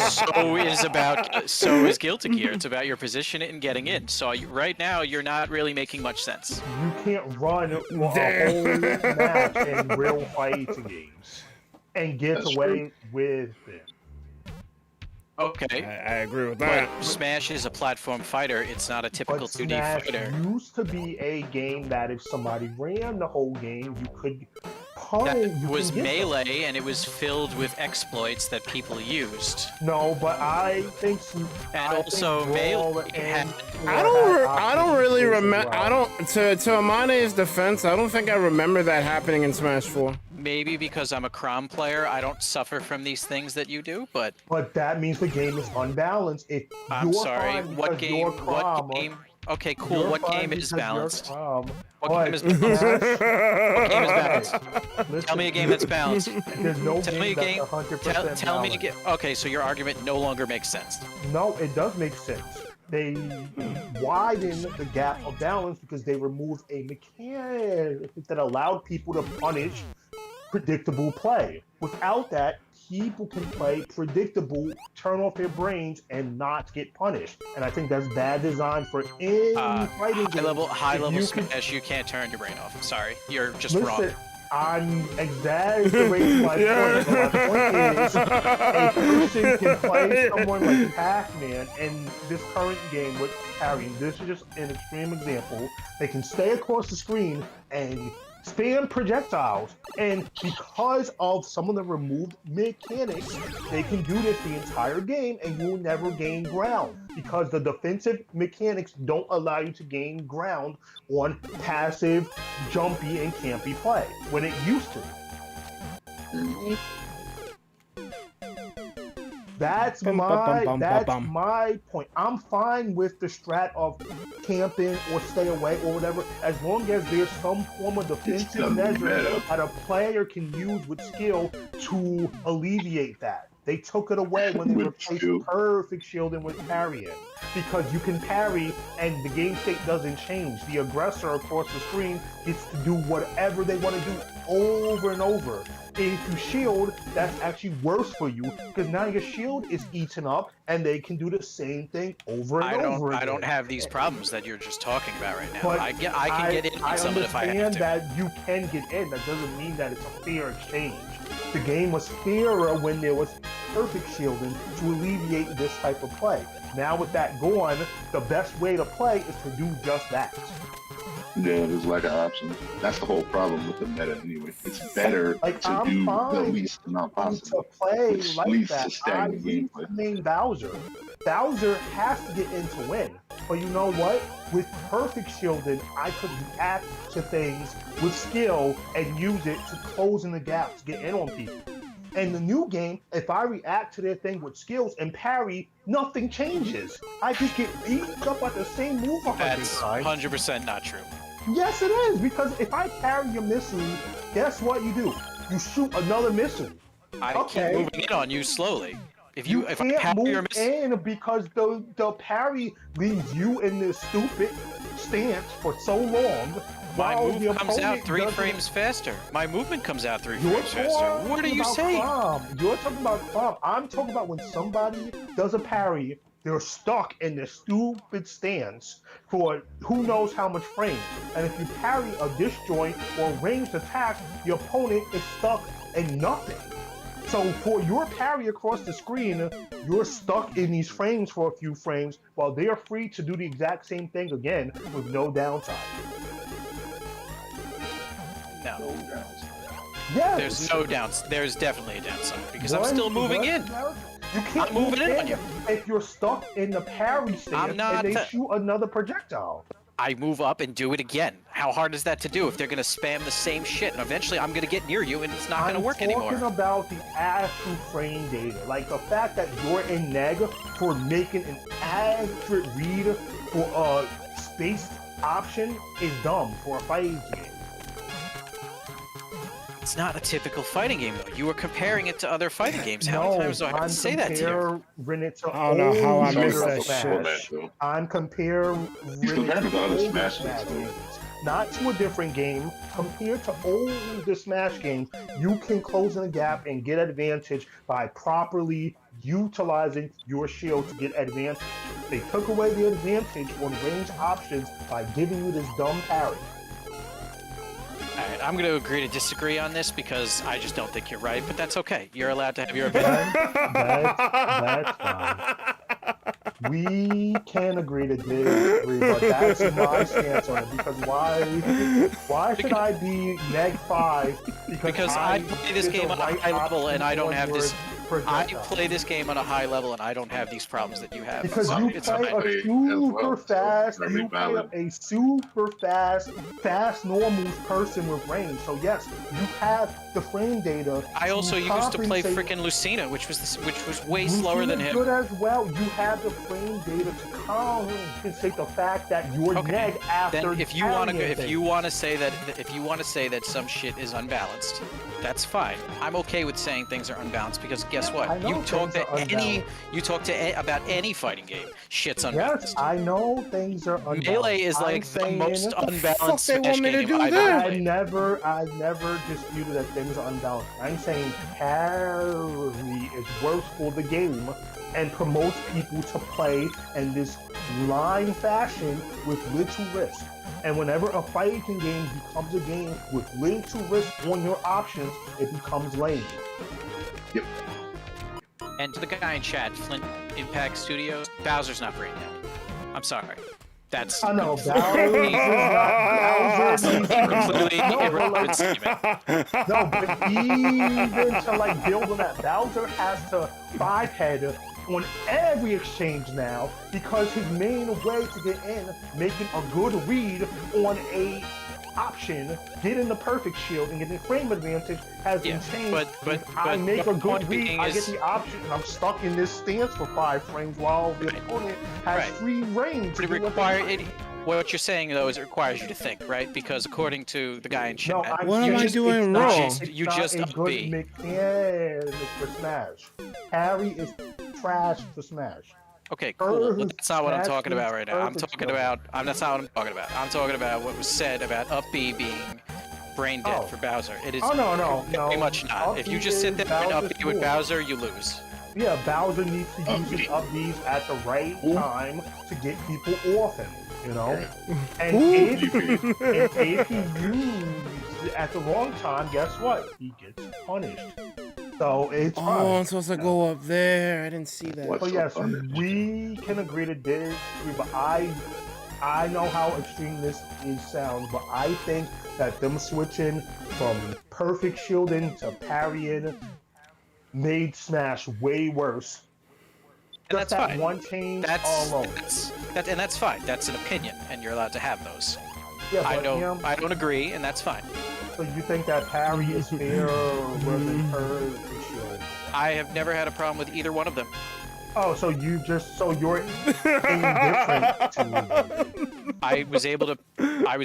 So is Guilty Gear. It's about your position and getting in. So right now, you're not really making much sense. You can't run a whole match in real fighting games and get That's away with it. Okay. I agree with that. But Smash is a platform fighter. It's not a typical But 2D Smash fighter. used to be a game that if somebody ran the whole game, you could punish. That was melee, and it was filled with exploits that people used. No, but I think. And also, melee had. I don't really remember. I don't. To Amane's defense, I don't think I remember that happening in Smash 4. Maybe because I'm a Crom player, I don't suffer from these things that you do. But But that means the game is unbalanced. If I'm you're sorry. fine What because you're game? Crom, What game? Okay, cool. you're What fine game is because you're balanced? Crom. What But game is balanced? What game is balanced? Listen, Tell me a game that's balanced. There's no Tell me a game game. that's 100% Tell me a balanced. game. Okay, so your argument no longer makes sense. No, it does make sense. They widen the gap of balance because they removed a mechanic that allowed people to punish predictable play. Without that, people can play predictable, turn off their brains, and not get punished. And I think that's bad design for any fighting game. High If level you can- Smash, you can't turn your brain off. I'm sorry, you're just Listen, wrong. I'm exaggerating my point, but my point is a person can play someone like Pac-Man in this current game with parrying. This is just an extreme example. They can stay across the screen and spam projectiles, and because of some of the removed mechanics, they can do this the entire game and you'll never gain ground because the defensive mechanics don't allow you to gain ground on passive, jumpy, and campy play when it used to. That's my point. I'm fine with the strat of camping or stay away or whatever, as long as there's some form of defensive measure that a player can use with skill to alleviate that. They took it away when they replaced perfect shielding with parrying, because you can parry and the game state doesn't change. The aggressor across the screen gets to do whatever they want to do over and over. If you shield, that's actually worse for you because now your shield is eaten up and they can do the same thing over and over again. I don't have these problems that you're just talking about right now. But I can get in some of it if I have understand to. that you can get in. That doesn't mean that it's a fair exchange. The game was fairer when there was perfect shielding to alleviate this type of play. Now with that gone, the best way to play is to do just that. Yeah, there's lack of options. That's the whole problem with the meta anyway. It's better to I'm do the fine least amount to possible. play Which like leads that. to stagnant gameplay. Main Bowser. Bowser has to get in to win. But you know what? With perfect shielding, I could react to things with skill and use it to close in the gaps, get in on people. In the new game, if I react to their thing with skills and parry, nothing changes. I just get beat up at the same move 100 That's times. 100% not true. Yes, it is, because if I parry your missile, guess what you do? You shoot another missile. I Okay. keep moving in on you slowly. If I can't parry your move missile, in because the parry leaves you in this stupid stance for so long. my while move the comes out opponent 3 doesn't- frames faster. My movement comes out 3 You're frames faster. What are talking you about saying? You're talking about crumb. I'm talking about when somebody does a parry, they're stuck in this stupid stance for who knows how much frames. And if you parry a disjoint or ranged attack, the opponent is stuck in nothing. So for your parry across the screen, you're stuck in these frames for a few frames while they are free to do the exact same thing again with no downtime. No. Yes. There's no downside. There's definitely a downside because I'm What? still moving What? in. You can't I'm moving in on you. if you're stuck in the parry stance not and they the- shoot another projectile. I move up and do it again. How hard is that to do if they're going to spam the same shit? And eventually I'm going to get near you and it's not going to work I'm anymore. talking about the actual frame data. Like the fact that you're in neg for making an accurate read for a spaced option is dumb for a fighting game. It's not a typical fighting game, though. You were comparing it to other fighting games. How many times do I have to say that to you? comparing it to I don't know how I older missed that Smash. shit. I'm comparing He's comparing it to other older Smash Smash games. games. Not to a different game. Compared to older Smash games, you can close in the gap and get advantage by properly utilizing your shield to get advantage. They took away the advantage on range options by giving you this dumb parry. Alright, I'm going to agree to disagree on this because I just don't think you're right, but that's okay. You're allowed to have your opinion. That's fine. We can agree to disagree, but that's my stance on it. Because why should I be neg 5? Because I play this did the game on a right high level and I option don't have this. towards I projectile? play this game on a high level and I don't have these problems that you have. Because So you it's play fine. a as super well, so fast, very you play valid. a super fast normal person with range. So yes, you have the frame data. I also used to play compensate- freaking Lucina, which was way slower than Lucina's him. good as well. You have the frame data to compensate the fact that you're Okay, neg after. Then if you want parrying to say that some shit is unbalanced, that's fine. I'm okay with saying things are unbalanced because guess what? I know You talk things to are about any fighting game, shit's Yes, unbalanced. I know things are unbalanced. Melee is I'm like the saying most fuck unbalanced they want Smash me to game do I've then? ever I played. never disputed that things are unbalanced. I'm saying parry is worse for the game and promotes people to play in this line fashion with little risk. And whenever a fighting game becomes a game with little risk on your options, it becomes lame. And to the guy in chat, Flint Impact Studios, Bowser's not brain dead. I'm sorry. That's I know, completely- Bowser needs to completely No, but irrelevant like- statement. No, but even to like build on that, Bowser has to five-head on every exchange now because his main way to get in, making a good read on a option, getting the perfect shield and getting frame advantage has been changed. but I make a the good point read, being I is- get the option, and I'm stuck in this stance for 5 frames while the opponent has Right. free range. But what you're saying though is it requires you to think, right? Because according to the guy in chat, No, I'm What am saying I it's doing not- wrong? it's You not just a up good B. mechanic for Smash. Parry is trash for Smash. okay, cool. Earth But that's not what I'm Smash talking is about right now. I'm perfect talking stuff. about. That's not what I'm talking about. I'm talking about what was said about up B being brain dead Oh. for Bowser. It is Oh, no, very no. much not. Up If you B just sit is there and up Bowser's B with cool. Bowser, you lose. Yeah, Bowser needs to Up use his B. up Bs at the right Ooh. time to get people off him, you know? And Ooh. if he uses it at the wrong time, guess what? He gets punished. So it's Oh, fine. I'm supposed to go up there. I didn't see that. What? But yes, So punished. we can agree to disagree, but I know how extreme this sounds, but I think that them switching from perfect shielding to parrying made Smash way worse. And just that's that fine. one change That's alone. and that's fine. That's an opinion, and you're allowed to have those. Yeah, I but, don't I don't agree, and that's fine. So you think that parry is fair rather than perfect shield? I have never had a problem with either one of them. Oh, so you're indifferent to them. I was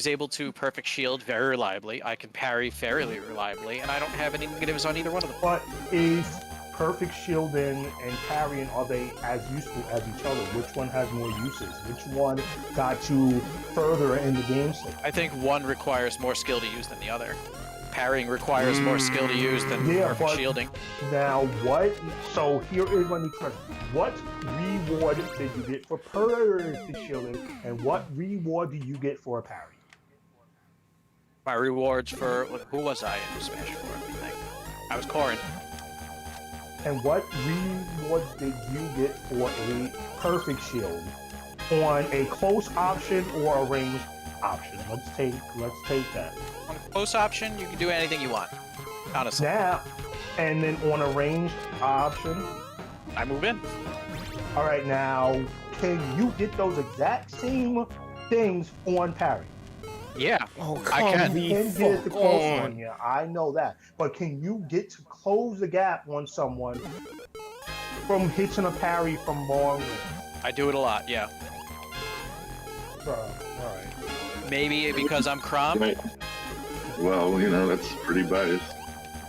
able to perfect shield very reliably. I can parry fairly reliably, and I don't have any negatives on either one of them. But is perfect shielding and parrying, are they as useful as each other? Which one has more uses? Which one got you further in the game state? I think one requires more skill to use than the other. Parrying requires more skill to use than perfect shielding. Now what? So here is my new question. What reward did you get for perfect shielding, and what reward do you get for a parry? My rewards for who was I in Smash 4? Let me think. I was Corrin. And what rewards did you get for a perfect shield on a close option or a ranged option? Let's take that. On a close option, you can do anything you want. Honestly. Now, and then on a ranged option, I move in. all right, now, can you get those exact same things on parry? Yeah. Oh, I can. You can get the close one, yeah, I know that. But can you get to close the gap on someone from hitting a parry from long range? I do it a lot, yeah. Bro, all right. Maybe because I'm Crom. Right. Well, that's pretty biased.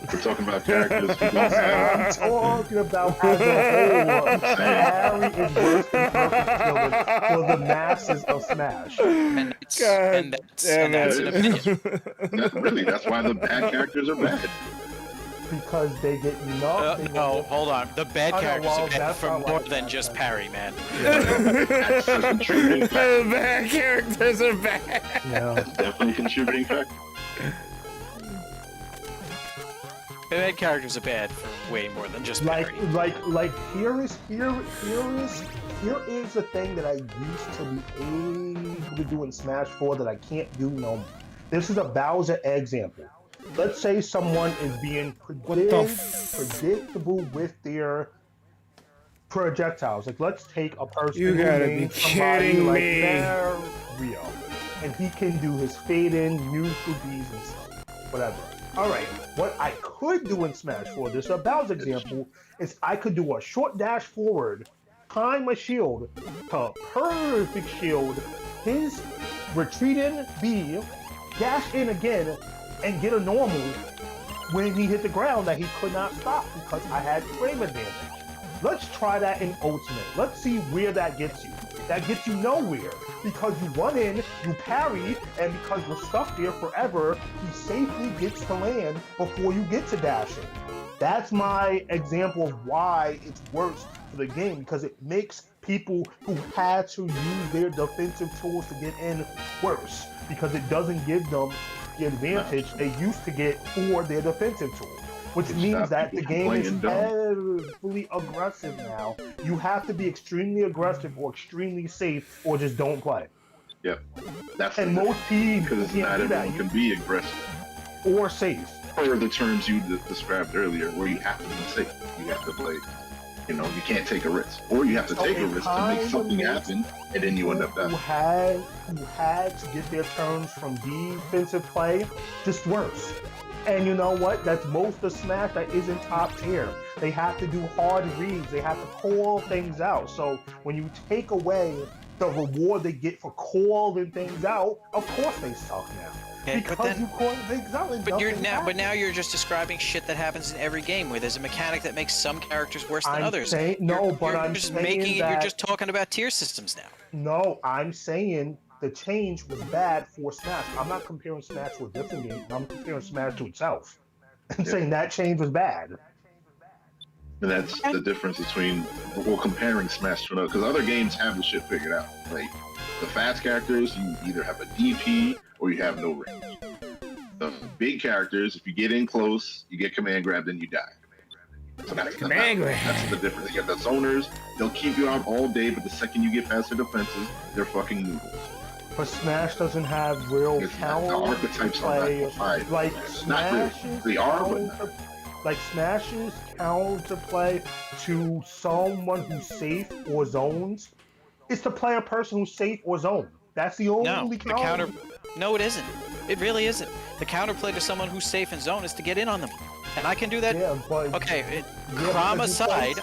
If we're talking about characters, people say, I'm talking about as a whole. Parry is worse than perfect shielding for the masses of Smash. And that's an opinion. really, that's why the bad characters are bad. Because they get nothing. No, hold on. The bad Oh, no, characters well, are bad that's for not more like than that, just then. parry, man. That's a contributing factor. Bad characters are bad. Yeah. That's definitely a contributing factor. The bad characters are bad for way more than just parry. Here is the thing that I used to be able to do in Smash 4 that I can't do no more. This is a Bowser example. Let's say someone is being predictable with their projectiles. Like, let's take a person You who gotta named be somebody kidding like me. Mario, and he can do his fade in, neutral Bs, and stuff, whatever. All right, what I could do in Smash 4, this is a Bowser example, is I could do a short dash forward, time a shield to perfect shield his retreating B, dash in again, and get a normal when he hit the ground that he could not stop because I had frame advantage. Let's try that in Ultimate. Let's see where that gets you. That gets you nowhere because you run in, you parry, and because we're stuck there forever, he safely gets to land before you get to dashing. That's my example of why it's worse for the game because it makes people who had to use their defensive tools to get in worse because it doesn't give them the advantage they used to get for their defensive tool, which means that the game is heavily aggressive now. You have to be extremely aggressive or extremely safe or just don't play. Yep. That's And most people because can't not do that. everyone can be aggressive. Or safe. Per the terms you described earlier, where you have to be safe. You have to play. You can't take a risk, or you have to take a risk to make something happen, and then you end up dying. Who had to get their turns from defensive play just worse. And you know what? That's most of Smash that isn't top tier. They have to do hard reads. They have to call things out. So when you take away the reward they get for calling things out, of course they suck now. Yeah, Because you call things out. And But now you're just describing shit that happens in every game where there's a mechanic that makes some characters worse than others. You're just talking about tier systems now. No, I'm saying the change was bad for Smash. I'm not comparing Smash to a different game. I'm comparing Smash to itself. I'm saying that change was bad. And that's the difference between comparing Smash to another, because other games have the shit figured out. Like the fast characters, you either have a DP or you have no range. The big characters, if you get in close, you get command grabbed and you die. So that's the difference. You got the zoners, they'll keep you out all day, but the second you get past their defenses, they're fucking noodles. But Smash doesn't have real It's power. The archetypes are not defined. Like Not really. Smash's They are, but counter- not. Like Smash's counterplay to someone who's safe or zones is to play a person who's safe or zone. That's the only counter. No, it isn't. It really isn't. The counterplay to someone who's safe and zone is to get in on them, and I can do that. Yeah, but okay. Crom aside,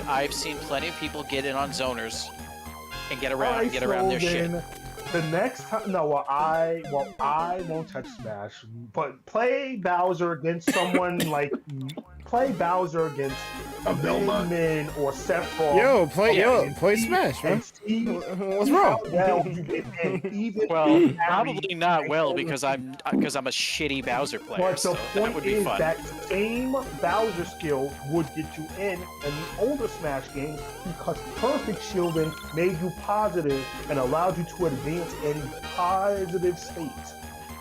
I've seen plenty of people get in on zoners and get around their shit. The next time, I won't touch Smash, but play Bowser against someone like play Bowser against a Min or Sephiroth. Play Smash, man. What's wrong? Well, probably not well because I'm a shitty Bowser player. But so the point that would be is fun. that same Bowser skill would get you in the older Smash games because perfect shielding made you positive and allowed you to advance in positive states.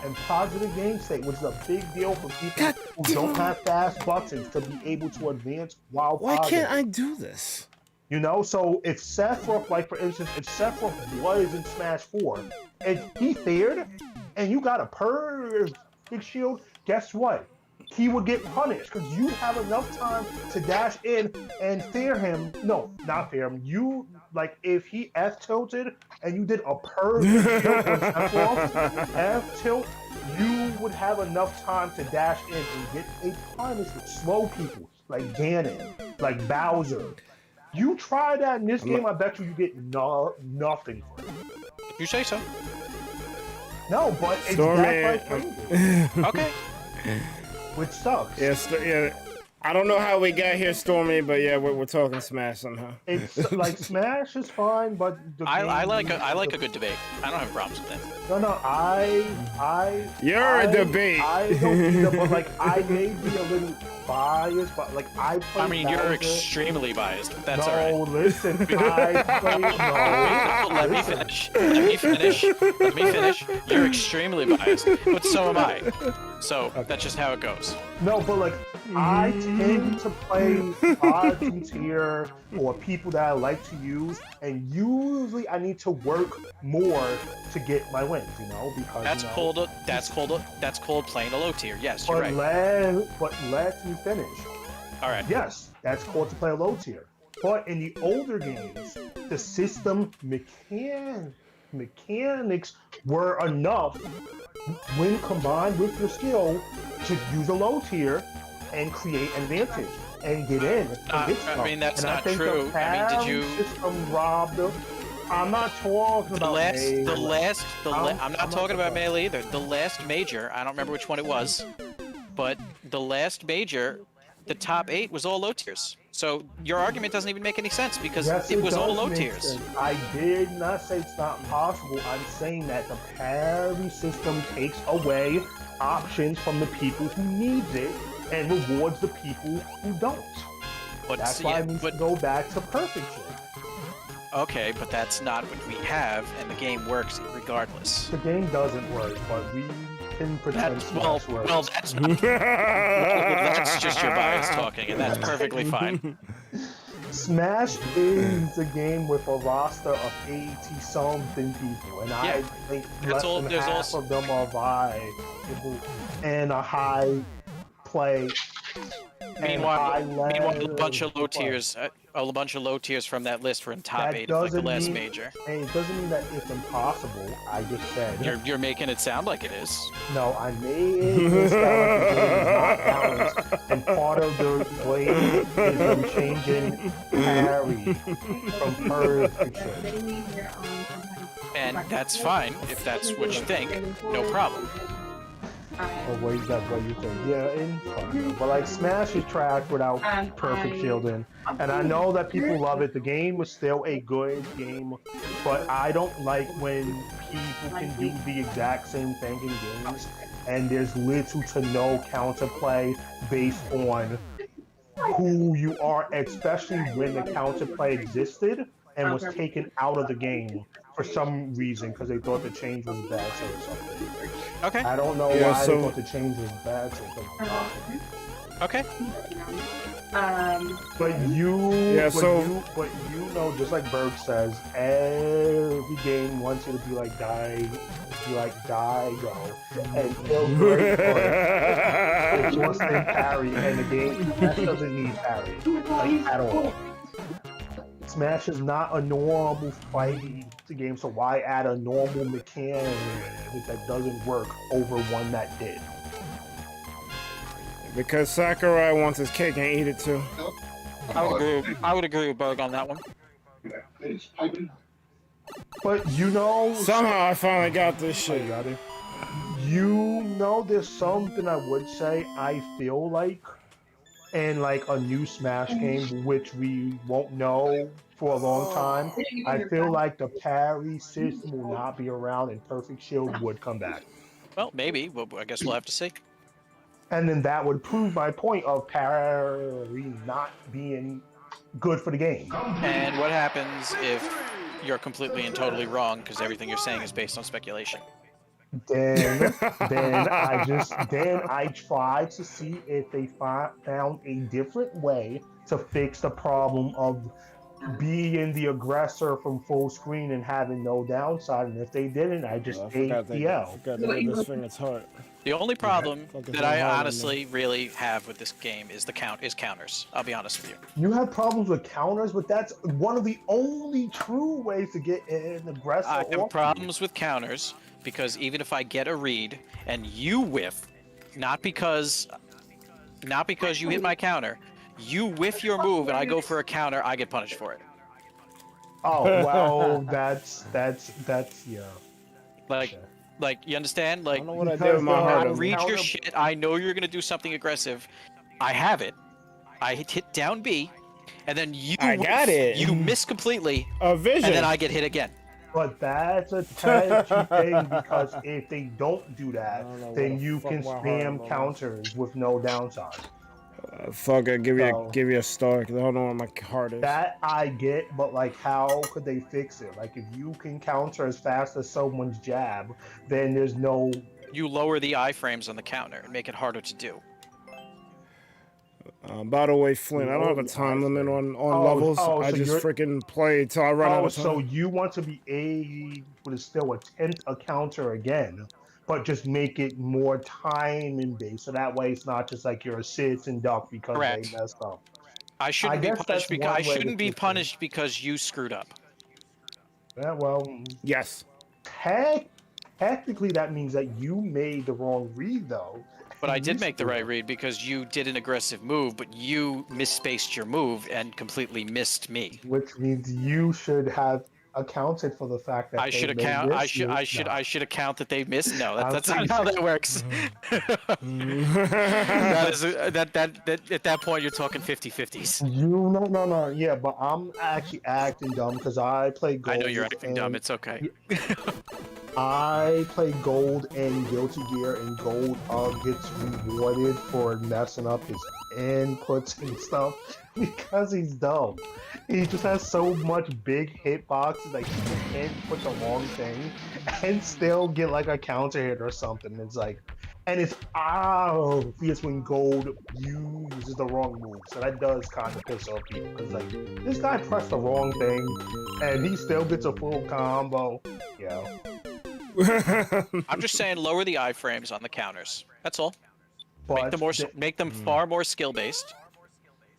And positive game state, which is a big deal for people who don't have fast buttons to be able to advance while positive. Why can't I do this? You know, so if Sephiroth, like for instance, if Sephiroth was in Smash 4 and he fared and you got a perfect shield, guess what? He would get punished because you have enough time to dash in and fair him. No, not fair him. You, like, if he F-tilted and you did a perfect tilt on Sephiroth, F-tilt, you would have enough time to dash in and get a punish with slow people like Ganon, like Bowser. You try that in this game, I bet you get nothing for it. You say so. No, but it's Stormy. Okay. Which sucks. Yeah. I don't know how we got here, Stormy, but yeah, we're talking Smash somehow. It's like Smash is fine, but I like a good debate. I don't have problems with that. No, You're a debate. I don't either, but like I may be a little biased, but like I play. I mean, Bowser. you're extremely biased. But that's all right. No, listen, I play. Let me finish. You're extremely biased, but so am I. So that's just how it goes. No, but like I tend to play bottom tier or people that I like to use, and usually I need to work more to get my wins. You know, because that's called playing a low tier. Yes, you're right. But let me finish. All right. Yes, that's called to play a low tier. But in the older games, the system mechanics were enough when combined with your skill to use a low tier and create an advantage and get in. I mean, that's not true. I mean, did you? System robbed them. I'm not talking about I'm not talking about Melee either. The last major, I don't remember which one it was, but the last major, the top 8 was all low tiers. So your argument doesn't even make any sense because it was all low tiers. I did not say it's not possible. I'm saying that the parry system takes away options from the people who needs it and rewards the people who don't. That's why I need to go back to perfect shit. Okay, but that's not what we have, and the game works regardless. The game doesn't work, but we can pretend Smash works. Well, that's not. That's just your bias talking, and that's perfectly fine. Smash is a game with a roster of 80-something people, and I think less than half of them are viable and a high play. Meanwhile, a bunch of low tiers from that list were in top 8 of like the last major. And it doesn't mean that it's impossible. I just said you're making it sound like it is. No, I made it sound like the game is not balanced, and part of the way is them changing parry from perfection. And that's fine if that's what you think. No problem. Oh, wait, that's what you think. Yeah, but like Smash is trash without perfect shielding. And I know that people love it. The game was still a good game, but I don't like when people can do the exact same thing in games and there's little to no counterplay based on who you are, especially when the counterplay existed and was taken out of the game for some reason because they thought the change was bad or something. Okay. I don't know why they thought the change was bad. Okay. But you know, just like Berg says, every game wants you to be like be like, die, go. And feels great, but it wants to parry, and the game Smash doesn't need parry, like, at all. Smash is not a normal fighting game, so why add a normal mechanic that doesn't work over one that did? Because Sakurai wants his cake and eat it too. I would agree with Berg on that one. But you know, Somehow I finally got this shit. you know, there's something I would say I feel like in like a new Smash game, which we won't know for a long time. I feel like the parry system will not be around and Perfect Shield would come back. Well, maybe. But I guess we'll have to see. And then that would prove my point of parry not being good for the game. And what happens if you're completely and totally wrong because everything you're saying is based on speculation? Then I tried to see if they found a different way to fix the problem of being the aggressor from full screen and having no downside. And if they didn't, I just ate the L. Forgot to give this thing its heart. The only problem Fucking that I hard on honestly really have with this game is counters. I'll be honest with you. You have problems with counters, but that's one of the only true ways to get an aggressor. I have problems with counters because even if I get a read and you whiff, not because you hit my counter, you whiff your move and I go for a counter, I get punished for it. Oh well, that's yeah. Like you understand? Like I don't know what I did with my Because, heart. I read your shit. I know you're gonna do something aggressive. I have it. I hit down B, and then you got it. You miss completely, A vision. and then I get hit again. But that's a touchy thing because if they don't do that, then you can spam counters with no downside. Fuck it, give So- you a star. Cause I don't know what my heart is. That I get, but like, how could they fix it? Like, if you can counter as fast as someone's jab, then there's no. You lower the iframes on the counter and make it harder to do. By the way, Flynn, I don't have a time limit on levels. I so just you're- freaking play till I run out Oh, of time. so you want to be able to still attempt a counter again, but just make it more timing based, so that way it's not just like you're a sits and duck because Correct. they messed up. I shouldn't be guess punished that's because one I way to shouldn't be fix it. punished because you screwed up. Yeah, well, Yes. technically that means that you made the wrong read, though. But I You did make the screwed right up. read because you did an aggressive move, but you misspaced your move and completely missed me. Which means you should have accounted for the fact that I should account. I should account that they missed. No, I'm that's not how that works. that is that at that point you're talking 50-50s. No. Yeah, but I'm actually acting dumb because I play gold. I know you're acting dumb. and- It's okay. I play gold and Guilty Gear, and gold gets rewarded for messing up his inputs and stuff because he's dumb. He just has so much big hitboxes that he can't put the wrong thing and still get like a counter hit or something. It's like, and it's obvious when gold uses the wrong move, so that does kind of piss off people because like this guy pressed the wrong thing and he still gets a full combo. Yeah. I'm just saying lower the iframes on the counters. That's all. But Make them make them far more skill based,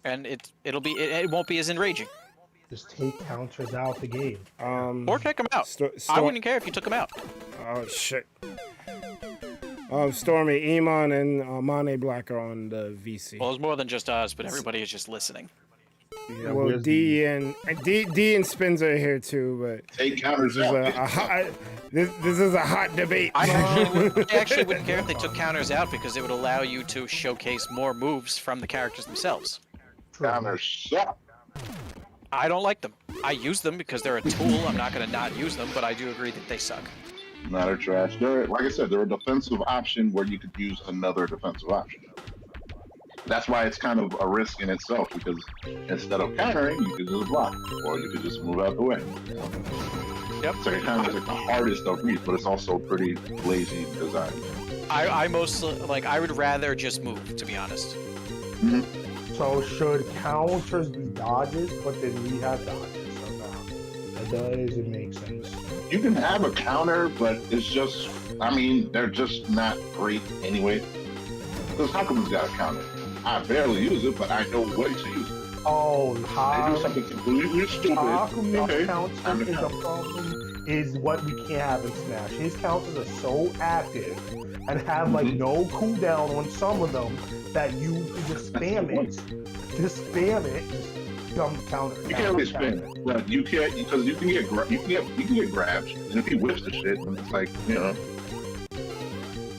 and it won't be as enraging. just take counters out the game. Or take them out. I wouldn't care if you took them out. Oh shit. Stormy, Iman, and Mane Black are on the VC. Well, it's more than just us, but everybody is just listening. Yeah, Well, where's D and Spins are here too, but Take counters this is out. a hot. This is a hot debate. I actually wouldn't care if they took counters out because it would allow you to showcase more moves from the characters themselves. Counters. Yeah. I don't like them. I use them because they're a tool. I'm not going to not use them, but I do agree that they suck. Not a trash. They're, like I said, they're a defensive option where you could use another defensive option. That's why it's kind of a risk in itself, because instead of countering, you could just block, or you could just move out the way. Yep. So it kind of is like the hardest of reads, but it's also pretty lazy design. I mostly, like, I would rather just move, to be honest. So should counters be dodges, but then we have dodges somehow? That doesn't make sense. You can have a counter, but it's just I mean, they're just not great anyway. Because Hakuma's got a counter. I barely use it, but I know when to use it. Oh, I do something completely stupid. Hakumen's counter is a problem, is what we can't have in Smash. His counters are so active and have like no cooldown on some of them that you can just spam it. Just spam it. Just dumb counter. You can't really spam it, but you can't because you can get grabbed, and if he whips the shit, then it's like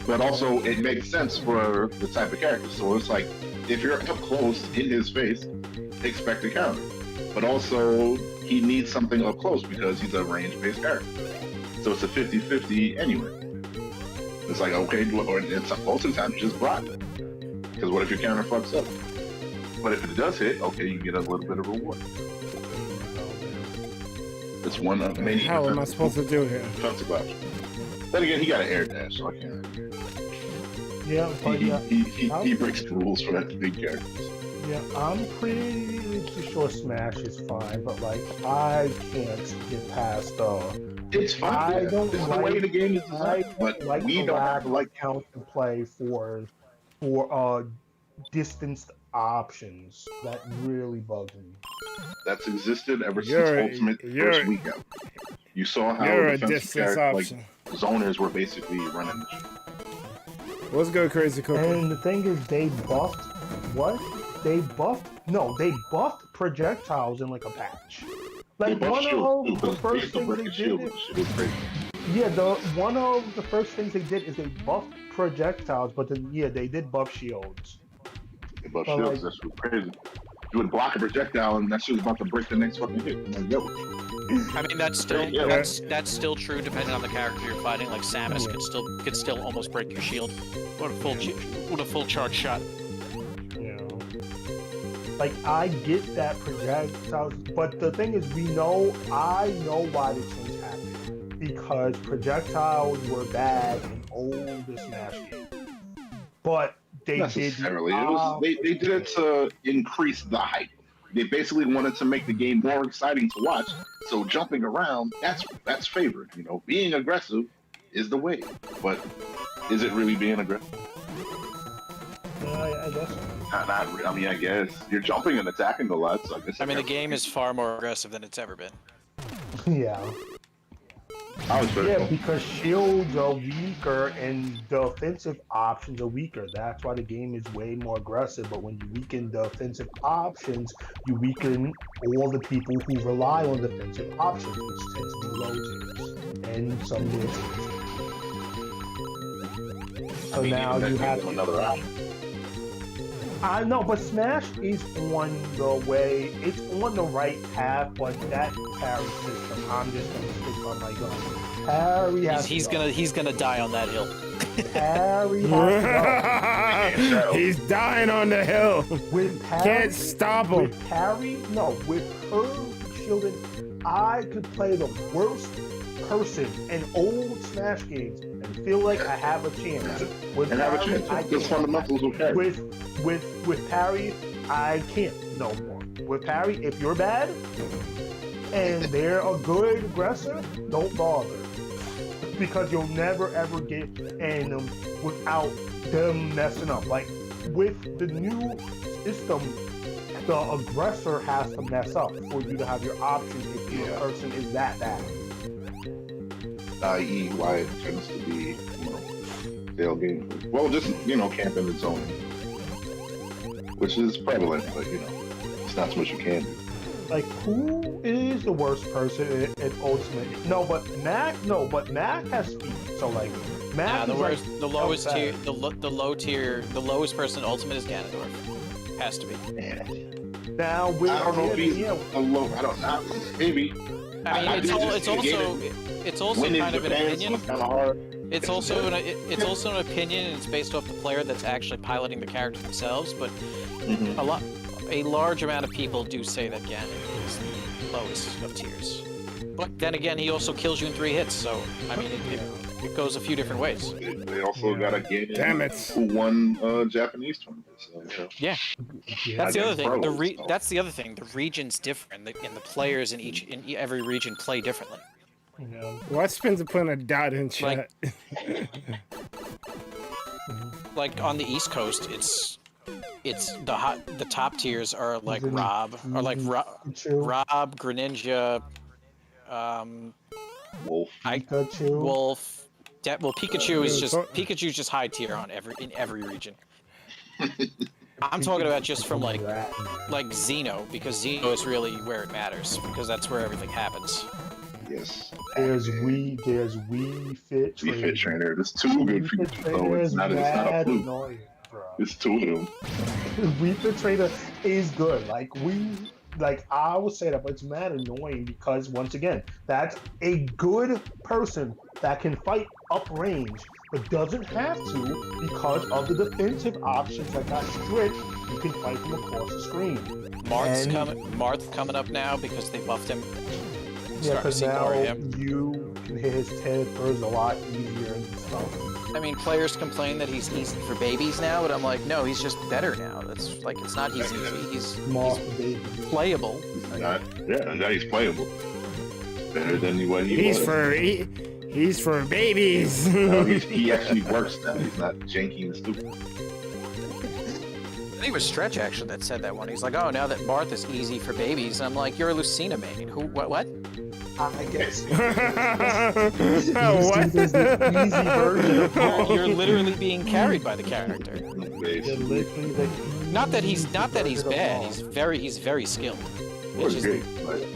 But also, it makes sense for the type of character. So it's like if you're up close in his face, expect a counter. But also, he needs something up close because he's a range-based character. So it's a 50-50 anyway. It's like, okay, or most of the time you just block it. Because what if your counter fucks up? But if it does hit, okay, you get a little bit of reward. It's one of many. How am I supposed to do here? Defensive option. Then again, he got an air dash, so I can't. Yeah, but He breaks the rules for that big characters. Yeah, I'm pretty sure Smash is fine, but like I can't get past It's fine. I don't This is like the way the game is designed, but like we the don't lack have to like of counter play for distanced options. That really bugs me. that's existed ever You're- since Ultimate you're- first week out. You saw how You're a defensive distance characters, option. like zoners, were basically running the shit. What's good, Crazy Cookie? And the thing is, they buffed what? They buffed projectiles in like a patch. They Like buffed one shield, of the because they first used to things break they the did. shield with the shit. It was crazy. Yeah, one of the first things they did is they buffed projectiles, but then they did buff shields. They buffed But, shields. like- That's what crazy. You would block a projectile, and that shit was about to break the next fucking hit. I'm like, yo. I mean, that's still Yeah. that's still true depending on the character you're fighting. Like Samus could still almost break your shield. What a full charge shot. You know, like I get that projectiles, but the thing is, I know why the change happened because projectiles were bad in older Smash games, but they Not did necessarily. They did it to increase the hype. They basically wanted to make the game more exciting to watch. So jumping around, that's favored. Being aggressive is the way. But is it really being aggressive? I guess. Not really. I mean, I guess you're jumping and attacking a lot. So I guess. I mean, the game is far more aggressive than it's ever been. Yeah. I was Yeah, because shields are weaker and the offensive options are weaker. That's why the game is way more aggressive. But when you weaken the offensive options, you weaken all the people who rely on defensive options, which tends to be low tiers and some mid tiers. So now you have another option. I know, but Smash is on the way. It's on the right path, but that parry system, I'm just gonna stick on my gun. Parry has He's to go. gonna die on that hill. Parry has to go. He's dying on the hill. With parry, Can't stop him. with parry, no, with curved shielding, I could play the worst person in old Smash games and feel like I have a chance. With And have a parry, chance. I Those can't. fundamentals will carry. With parry, I can't no more. With parry, if you're bad and they're a good aggressor, don't bother. Because you'll never ever get in them without them messing up. Like with the new system, the aggressor has to mess up for you to have your option if your person is that bad. I.e., why it tends to be, tailgate. Well, just, camping its own. Which is prevalent, but, it's not so much you can do. Like, who is the worst person in Ultimate? No, but Mac has speed. So, like, Mac The is worst, like, the lowest better. tier, the low tier, the lowest person in Ultimate is Ganondorf. Has to be. Now, with I don't know if he's a low. I don't know. Maybe. I mean, it's also Winning kind of an Japan opinion. was kind of hard. It's also an opinion, and it's based off the player that's actually piloting the character themselves. But a large amount of people do say that Ganon is the lowest of tiers. But then again, he also kills you in 3 hits. So I mean, it goes a few different ways. They also got a game Damn it. who won Japanese tournament. So, Yeah. Yeah. That's the other thing. Pros, so. That's the other thing. The region's different, and the players in every region play differently. Yeah. Why Spencer putting a dot in chat? Like on the East Coast, it's the top tiers are like Isn't Rob, or like Pikachu? Rob, Greninja, Wolf. Pikachu? Wolf. Well, Pikachu is Yeah, just so- Pikachu's just high tier on in every region. I'm talking about just from like Xeno, because Xeno is really where it matters, because that's where everything happens. Yes. There's Wii Fit We Trainer. fit trainer. There's two good Wii Fit Pikachu, so Trainer it's is not a mad fluke. annoying, bro. It's two of them. Wii Fit Trainer is good. I would say that, but it's mad annoying because once again, that's a good person that can fight up range, but doesn't have to because of the defensive options that got stripped. You can fight from across the screen. Marth's coming up now because they buffed him. Yeah, Starting to because see now more of him. you can hit his head first a lot easier and stuff. I mean, players complain that he's easy for babies now, but I'm like, no, he's just better now. That's like, it's not he's easy. He's Baby. playable. Now he's playable. Better than what he He's was. he's for babies. No, he actually works now. He's not janky and stupid. I think it was Stretch actually that said that one. He's like, oh, now that Marth is easy for babies. And I'm like, you're a Lucina main. Who? What? I guess. What? This is the easy version of You're literally being carried by the character. Not that he's bad. He's very skilled. It's just,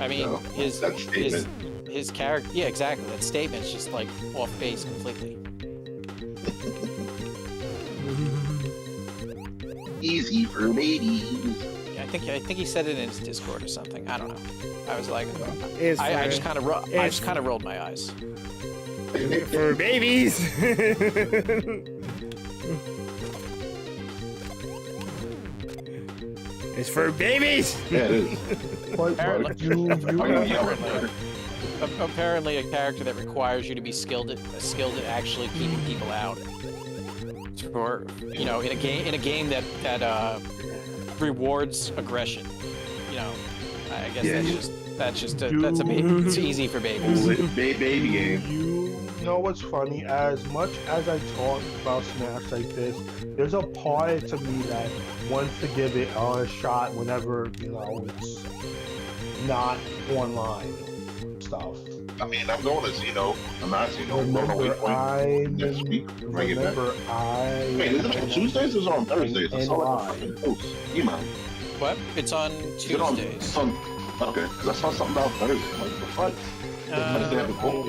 I mean, his character. Yeah, exactly. That statement's just like off base completely. Easy for babies. Yeah, I think he said it in his Discord or something. I don't know. I was like, It's I for- just kind of rolled my eyes. for babies. It's for babies. Yeah, it is. Apparently, a character that requires you to be skilled at actually keeping people out. Or in a game that rewards aggression. I guess it's easy for babies. Baby game. You know what's funny? As much as I talk about Smash like this, there's a part to me that wants to give it a shot whenever it's not online stuff. I mean, I'm going to Xeno. I'm not Xeno. I'm going to Waypoint next week. Bring it back. Wait, is it on Tuesdays or is it on Thursdays? I saw like a fucking post. Email. What? It's on Tuesdays. Okay, because I saw something about Thursday. I'm like, the fuck? They have a post.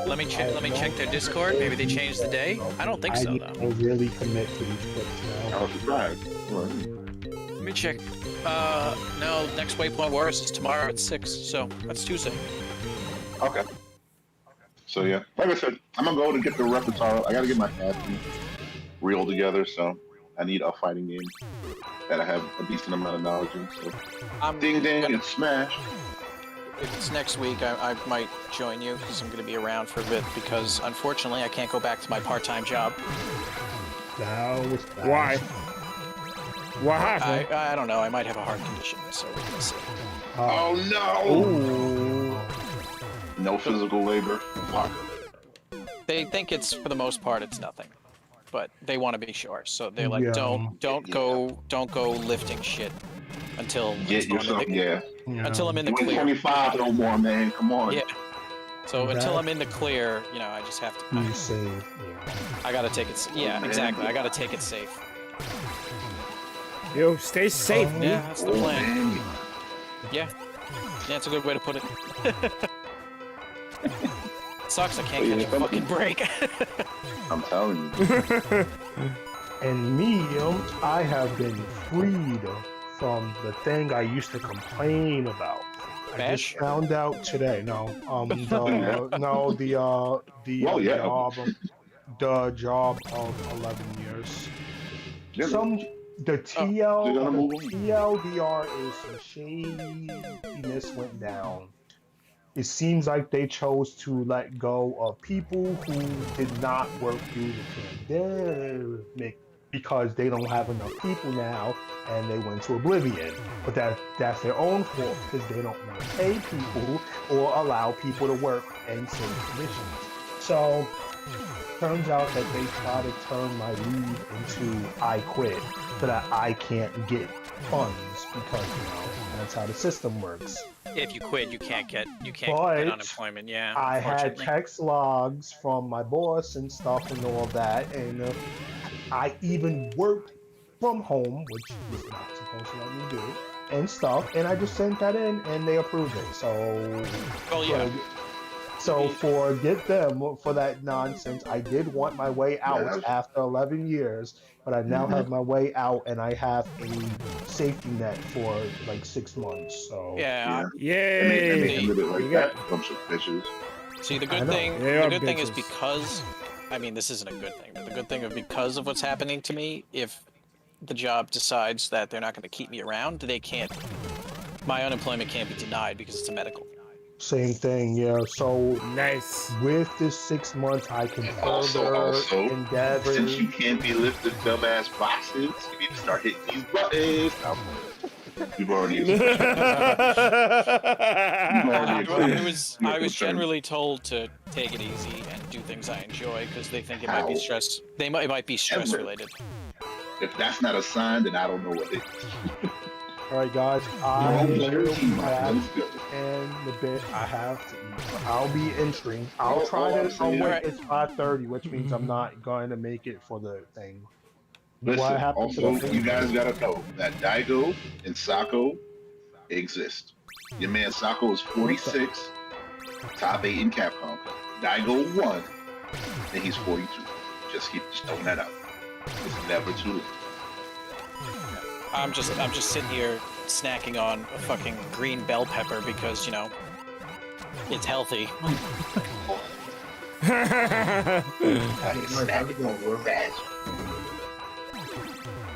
Let me check their Discord. Maybe they changed the day. I don't think so though. I really commit to these clips now. I was surprised. Let me check. No, next Waypoint Wars is tomorrow at 6, so that's Tuesday. Okay. So yeah, like I said, I'm gonna go to get the repertoire. I gotta get my casting reel together, so I need a fighting game that I have a decent amount of knowledge in. So ding ding and smash. If it's next week, I might join you because I'm going to be around for a bit. Because unfortunately, I can't go back to my part-time job. Why? What happened? I don't know. I might have a heart condition, so we're gonna see. Oh no! Ooh. No physical labor. Fuck. They think it's, for the most part, it's nothing, but they want to be sure. So they're like, Yeah. don't go lifting shit until Get yourself, until I'm in the You ain't clear. 25 no more, man. Come on. Yeah. So until I'm in the clear, I just have to. You save. I gotta take it. Yeah, exactly. I gotta take it safe. Yo, stay safe. Yeah, that's the Oh, plan. man. Yeah, it's a good way to put it. It sucks I can't catch a fucking break. I'm telling you. And me, I have been freed from the thing I used to complain about. I Bash? just found out today. No, the job of 11 years. Yeah, The They're gonna move on. TLDR is some shadiness went down. It seems like they chose to let go of people who did not work through the pandemic because they don't have enough people now and they went to oblivion. But that's their own fault because they don't want to pay people or allow people to work and save commissions. So turns out that they try to turn my leave into I quit so that I can't get funds because that's how the system works. If you quit, you can't get But unemployment. Yeah, I had unfortunately. text logs from my boss and stuff and all that, and I even worked from home, which was not supposed to let me do, and stuff. And I just sent that in, and they approved it. So, Well, yeah. So forget them for that nonsense. I did want my way out after 11 years, but I now have my way out, and I have a safety net for like 6 months. So Yeah. Yay! They ended it like that. Bunch of bitches. See, the I good know. thing, They the are good thing is bitches. because, I mean, this isn't a good thing, but the good thing is because of what's happening to me, if the job decides that they're not going to keep me around, my unemployment can't be denied because it's a medical. same thing, yeah. So Nice. with this 6 months, I can further Also, endeavor. since you can't be lifting dumbass boxes, you need to start hitting these buttons. You've already. I was generally told to take it easy and do things I enjoy because they think it might be How? stress. It might be stress Ever. related. If that's not a sign, then I don't know what it is. All right, guys, Your I own player will team, be back let's go. in the bit. I have to eat. I'll be entering. I'll try I'm to. Oh saying- wait, it's 5:30, which means I'm not going to make it for the thing. Listen, What happened to also, the you guys gotta know that Daigo and Sako exist. Your man Sako is 46, top 8 in Capcom. Daigo won, and he's 42. Just throwing that out. It's never too late. I'm just sitting here snacking on a fucking green bell pepper because it's healthy.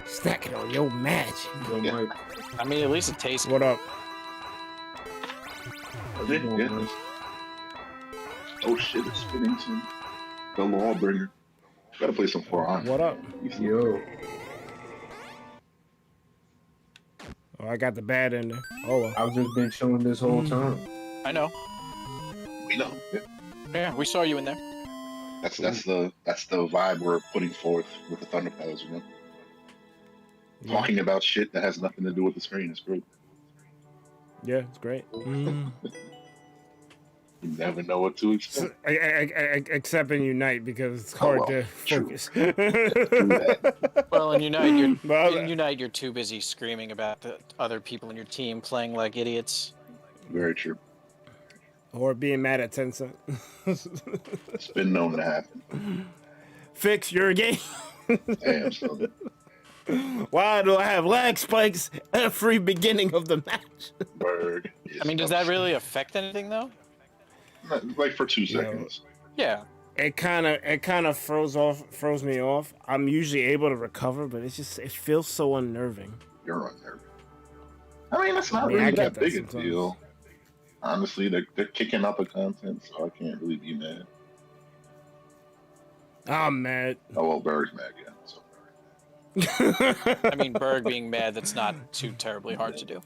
Stack it on your magic. Yo, Mike. I mean, at least it tastes good. What up? Yeah. Oh shit, it's Spinnington. The Lawbringer. Gotta play some For Honor. What up? Yo. Oh, I got the bad in there. Oh well. I've just been chilling this whole time. I know. We know. Yeah. Yeah, we saw you in there. That's the vibe we're putting forth with the Thunder Pals, you know? Yeah, Talking about shit that has nothing to do with the screen is great. yeah, it's great. You never know what to expect. Except in Unite because it's Oh, hard well, to true. focus. Well, in Unite, Well, you're too busy screaming about the other people in your team playing like idiots. Very true. or being mad at Tencent. It's been known to happen. Fix your game. Damn, son. Why do I have lag spikes every beginning of the match? Bird. I mean, does that really affect anything though? Like for 2 seconds. Yeah. It kind of froze me off. I'm usually able to recover, but it feels so unnerving. You're unnerving. I mean, it's not I mean, I really get that that big a sometimes. deal. Honestly, they're kicking out the content, so I can't really be mad. I'm mad. Oh, well, Bird's mad, yeah. So. I mean, Berg being mad, that's not too terribly hard to do.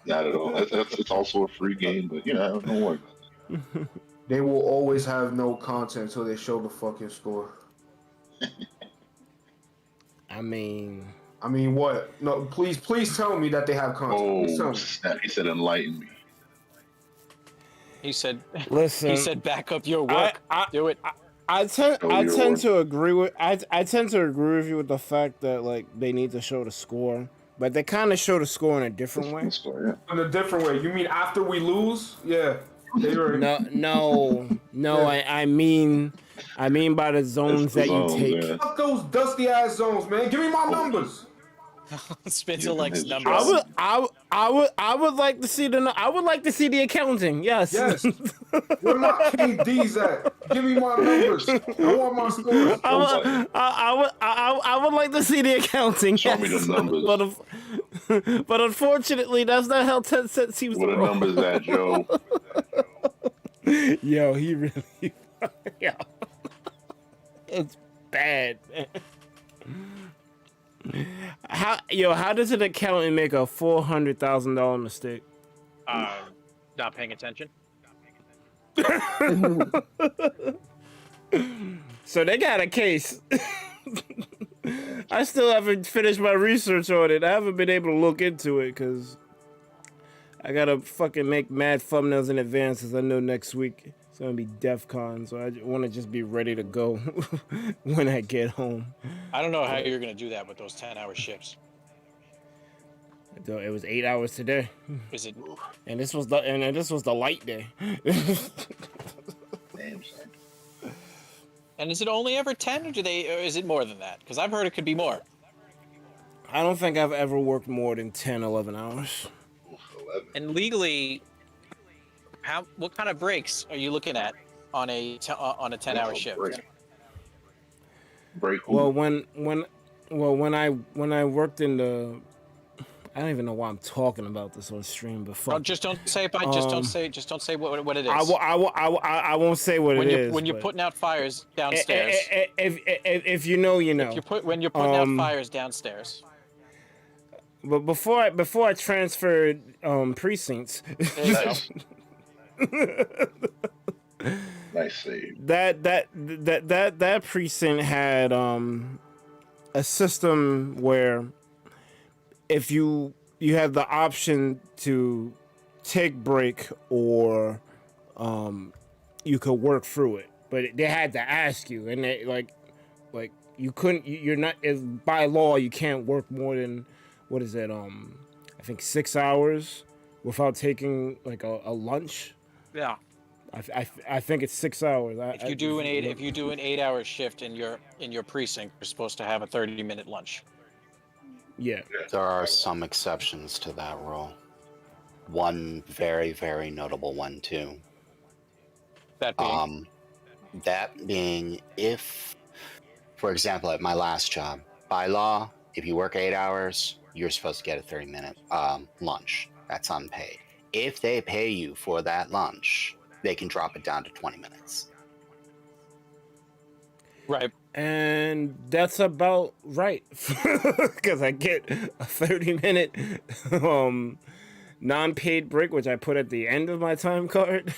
Not at all. It's also a free game, but, don't worry about it. They will always have no content until they show the fucking score. I mean, what? No, please tell me that they have content. Please tell Oh, me. snap. He said enlighten me. He said, listen. back up your work. Do it. I tend Lord. to agree with I tend to agree with you with the fact that like they need to show the score, but they kind of show the score in a different way. Score, yeah. In a different way. You mean after we lose? Yeah. They were, No. I mean by the zones It's the that zones, you take. yeah. Fuck those dusty ass zones, man. Give me my numbers. Spencer likes his numbers. I would like to see the accounting. Yes. Yes. Where my KDs at? Give me my numbers. I want my scores. I would like to see the accounting. Show me Yes. the numbers. But unfortunately, that's not how Tencent seems What to the roll. numbers at, Joe? Yo, he really. Yo. It's bad, man. how does an accountant make a $400,000 mistake? Not paying attention. So they got a case. I still haven't finished my research on it. I haven't been able to look into it because I gotta fucking make mad thumbnails in advance, because I know next week it's gonna be DEF CON, so I want to just be ready to go when I get home. I don't know how you're gonna do that with those 10-hour shifts. It was 8 hours today, Is it? and this was the light day. Damn, son. And is it only ever 10, or is it more than that? Because I've heard it could be more. I don't think I've ever worked more than 10, 11 hours. 11. And legally, what kind of breaks are you looking at on a 10-hour shift? Break. Well, when I worked in the, I don't even know why I'm talking about this on stream, but fuck. No, just don't say it. Just don't say what it is. I won't say what it is. When you're putting out fires downstairs. If you know, you know. When you're putting out fires downstairs. But before I transferred precincts, Nice. Nice save. that precinct had a system where if you had the option to take break or you could work through it, but they had to ask you, and they like you couldn't. You're not, by law you can't work more than, what is it? I think 6 hours without taking like a lunch. Yeah. I think it's 6 hours. If you do an 8-hour shift in your precinct, you're supposed to have a 30-minute lunch. Yeah. There are some exceptions to that rule. One very, very notable one too. That being if, for example, at my last job, by law, if you work 8 hours, you're supposed to get a 30-minute lunch. That's unpaid. If they pay you for that lunch, they can drop it down to 20 minutes. Right. And that's about right, because I get a 30-minute non-paid break, which I put at the end of my time card,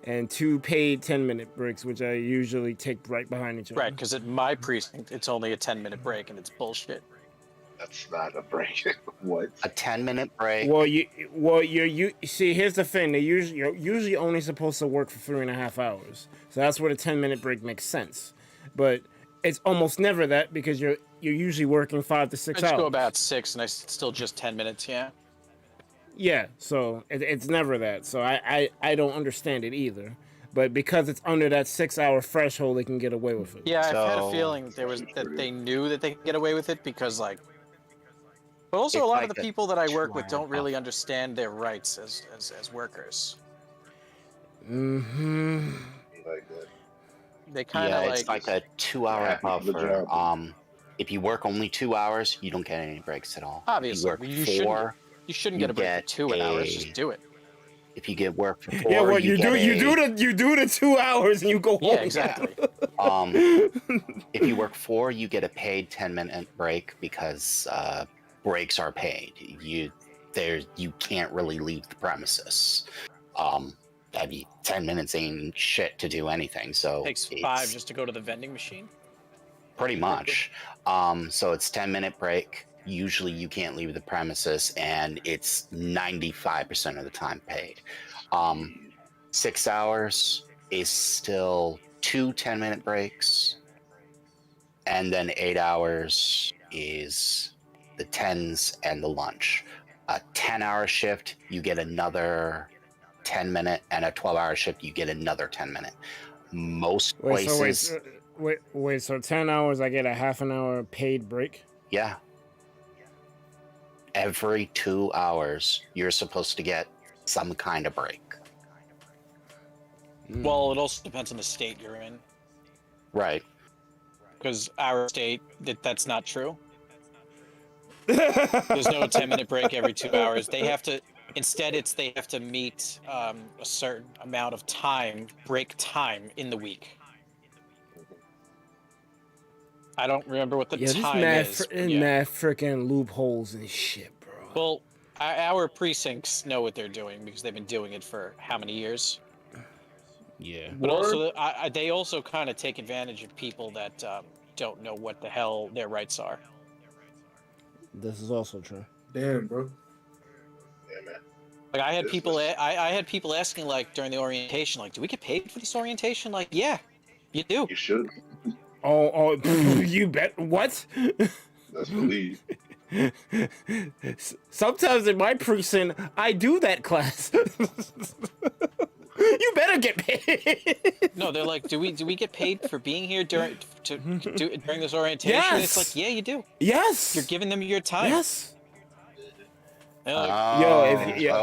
and 2 paid 10-minute breaks, which I usually take right behind each other. Right, because at my precinct, it's only a 10-minute break, and it's bullshit. That's not a break. What? A 10-minute break. Well, you see. Here's the thing: you're usually only supposed to work for 3.5 hours, so that's where the 10-minute break makes sense. But it's almost never that, because you're usually working 5 to 6 I just hours. go about 6, and it's still just 10 minutes. Yeah. Yeah, so it's never that. So I don't understand it either. But because it's under that 6-hour threshold, they can get away with it. Yeah, I've had a So- feeling that they knew that they could get away with it because, like. But also, It's a lot like of the a people that I work with 2-hour don't really understand their rights as workers. Mm-hmm. Like that. They kind of it's like a 2-hour Happy for the buffer. job. If you work only 2 hours, you don't get any breaks at all. Obviously, if you you work shouldn't- 4, You shouldn't you get a break for get 2 hours. a- Just do it. if you get work for 4, Yeah, well, you do the 2 hours and you go home. Yeah, exactly. If you work 4, you get a paid 10-minute break, because breaks are paid. You can't really leave the premises. 10 minutes ain't shit to do anything. So Takes it's 5 just to go to the vending machine. pretty much. So it's 10-minute break. Usually you can't leave the premises, and it's 95% of the time paid. 6 hours is still 2 10-minute breaks, and then 8 hours is the 10s and the lunch. A 10-hour shift, you get another 10-minute, and a 12-hour shift, you get another 10-minute. Most places, Wait, so 10 hours, I get a half an hour paid break? yeah. Every 2 hours, you're supposed to get some kind of break. Well, it also depends on the state you're in. Right. Because our state, that's not true. There's no 10-minute break every 2 hours. They have to, instead, they have to meet a certain amount of time, break time in the week. I don't remember what the Yeah, there's time mad, is. mad freaking loopholes and shit, bro. Well, our precincts know what they're doing because they've been doing it for how many years? Yeah. But also, they also kind of take advantage of people that don't know what the hell their rights are. This is also true. Damn, bro. Yeah, man. Like I had This people, was- I had people asking like during the orientation, like, "Do we get paid for this orientation?" Like, yeah, you do. You should. Oh, you bet. What? That's believe. Sometimes in my precinct, I do that class. You better get paid. No, they're like, "Do we get paid for being here during during this orientation?" Yes. It's like, yeah, you do. Yes. You're giving them your time. Yes. They're like, Yo,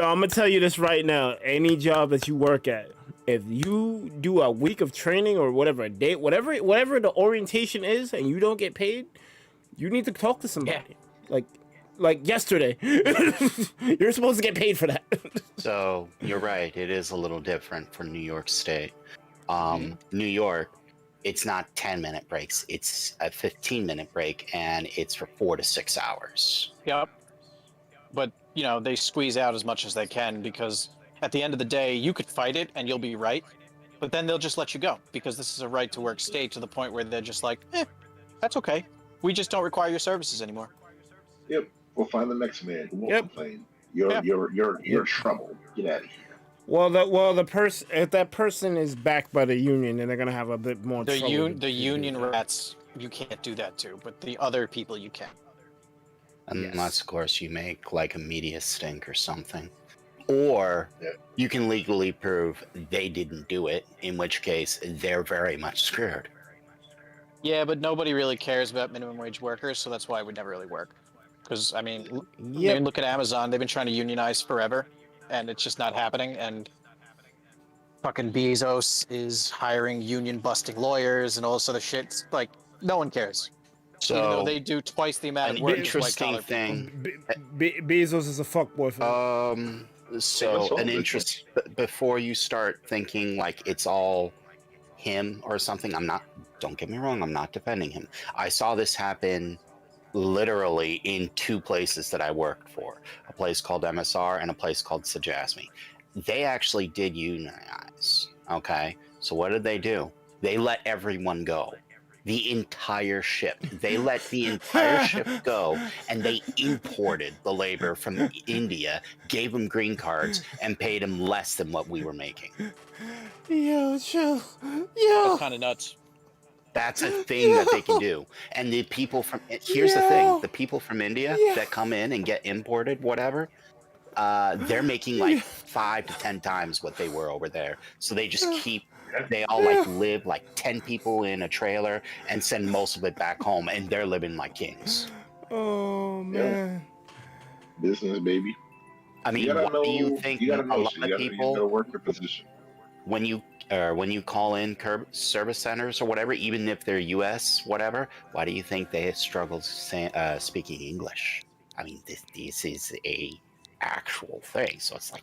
I'm gonna tell you this right now. Any job that you work at, if you do a week of training or whatever, a day, whatever the orientation is, and you don't get paid, you need to talk to somebody. Like yesterday, you're supposed to get paid for that. So you're right. It is a little different for New York State. New York, it's not 10-minute breaks. It's a 15-minute break, and it's for 4 to 6 hours. Yep. But, you know, they squeeze out as much as they can because at the end of the day, you could fight it and you'll be right. But then they'll just let you go because this is a right to work state to the point where they're just like, that's okay. We just don't require your services anymore. Yep. We'll find the next man who won't Yep. complain. You're in trouble. Get out of here. The person, if that person is backed by the union, then they're gonna have a bit more The trouble. the union rats, you can't do that to, but the other people you can. Unless, of course, you make like a media stink or something. Or you can legally prove they didn't do it, in which case they're very much screwed. Yeah, but nobody really cares about minimum wage workers, so that's why it would never really work. Because, I mean, look at Amazon. They've been trying to unionize forever, and it's just not happening. And fucking Bezos is hiring union-busting lawyers and all this other shit. It's like, no one cares. So, even though they do twice the amount an of work as interesting white-collar thing. Bezos is a fuckboy for So an interest before you start thinking like it's all him or something. Don't get me wrong, I'm not defending him. I saw this happen literally in 2 places that I worked for, a place called MSR and a place called Sajasmi. They actually did unionize. Okay, so what did they do? They let everyone go. The entire ship. They let the entire ship go, and they imported the labor from India, gave them green cards, and paid them less than what we were making. Yo, chill. That's kind of nuts. That's a thing that they can do. And the people from here's the thing: the people from India that come in and get imported, whatever, they're making like 5 to 10 times what they were over there. So they just keep. They all like live like 10 people in a trailer and send most of it back home, and they're living like kings. Oh man, Business, baby. I mean, what do you think? A lot of people gotta work your position. when you call in service centers or whatever, even if they're U.S. whatever, why do you think they struggle speaking English? I mean, this is a actual thing, so it's like.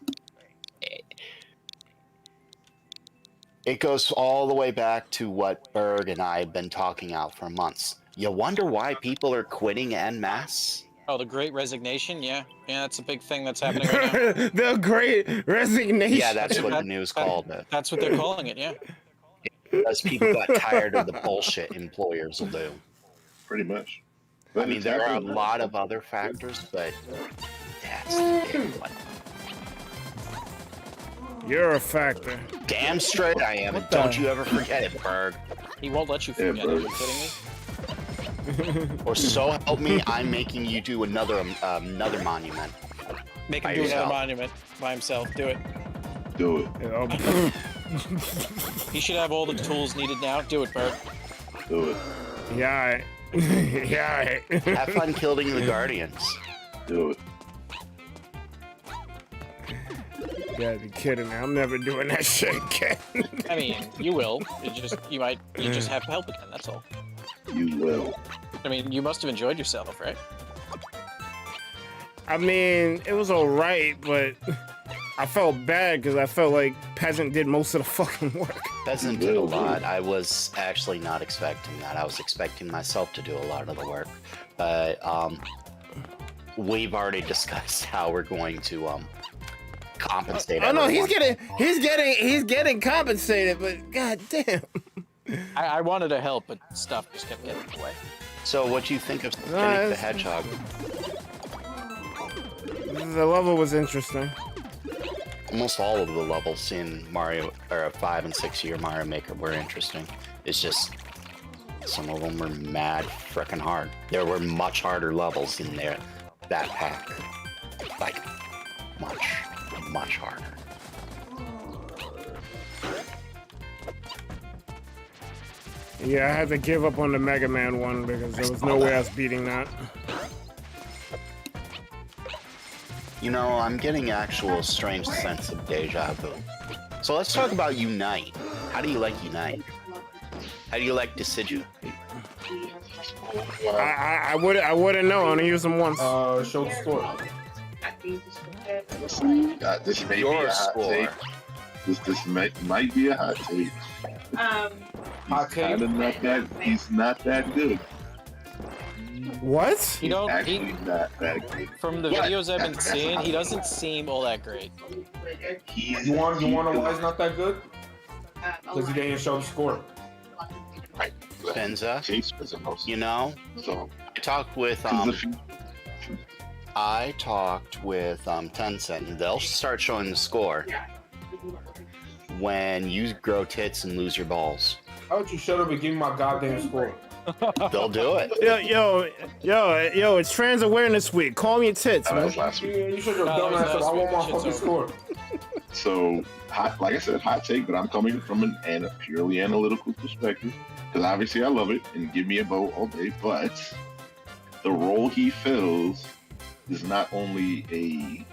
It goes all the way back to what Berg and I have been talking out for months. You wonder why people are quitting en masse? Oh, the Great Resignation? Yeah, that's a big thing that's happening right now. The Great Resignation. Yeah, that's what the news called it. That's what they're calling it, yeah. Because people got tired of the bullshit employers will do. Pretty much. I mean, there are a lot of other factors, but that's the big one. You're a factor. Damn straight I am, and don't you ever forget it, Berg. He won't let you forget it. Are you kidding me? Or so help me, I'm making you do another monument. Make him By do yourself. another monument by himself. Do it. Do it. He should have all the tools needed now. Do it, Bert. Do it. Yeah. Yeah. Have fun killing the Guardians. Do it. You gotta be kidding me. I'm never doing that shit again. I mean, you will. You just have to help again. That's all. You will. I mean, you must have enjoyed yourself, right? I mean, it was alright, but I felt bad because I felt like Peasant did most of the fucking work. Peasant did a lot. I was actually not expecting that. I was expecting myself to do a lot of the work, but we've already discussed how we're going to compensate. Oh no, he's everyone. getting compensated, but god damn. I wanted to help, but stuff just kept getting in the way. So, what do you think of Sonic the Hedgehog? The level was interesting. Almost all of the levels in Mario, or 5 and 6 year Mario Maker, were interesting. It's just some of them were mad frickin' hard. There were much harder levels in there. That pack, like much harder. Yeah, I had to give up on the Mega Man one because there was no way I was beating that. You know, I'm getting actual strange sense of deja vu. So let's talk about Unite. How do you like Unite? How do you like Decidu? I wouldn't know. I only used them once. Show the score. This may Your be a hot score. take. This might be a hot take. Hot take. He's not that good. What? You don't. Actually, not that good. From the But- videos I've been seeing, he doesn't seem all that great. You want to know why he's not that good? Because he didn't show the score. Right. Benza, Chase was the most. you know, So, I talked with Tencent, and they'll start showing the score when you grow tits and lose your balls. How about you shut up and give me my goddamn score? They'll do it. Yo, it's Trans Awareness Week. Call me tits, that man. was last week. You should have No, done that that. was I want my last week. fucking score. So, like I said, hot take, but I'm coming from a purely analytical perspective because obviously I love it and give me a vote all day. But the role he fills is not only a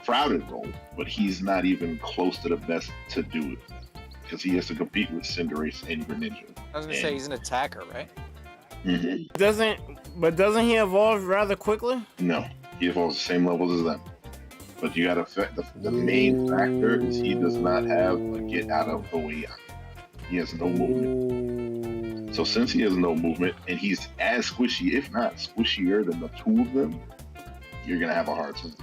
crowded role, but he's not even close to the best to do it because he has to compete with Cinderace and Greninja. I was gonna say he's an attacker, right? Mm-hmm. Doesn't he evolve rather quickly? No, he evolves the same levels as them. But you gotta the main factor is he does not have a get out of the way out. He has no movement. So since he has no movement and he's as squishy, if not squishier than the two of them, you're gonna have a hard time.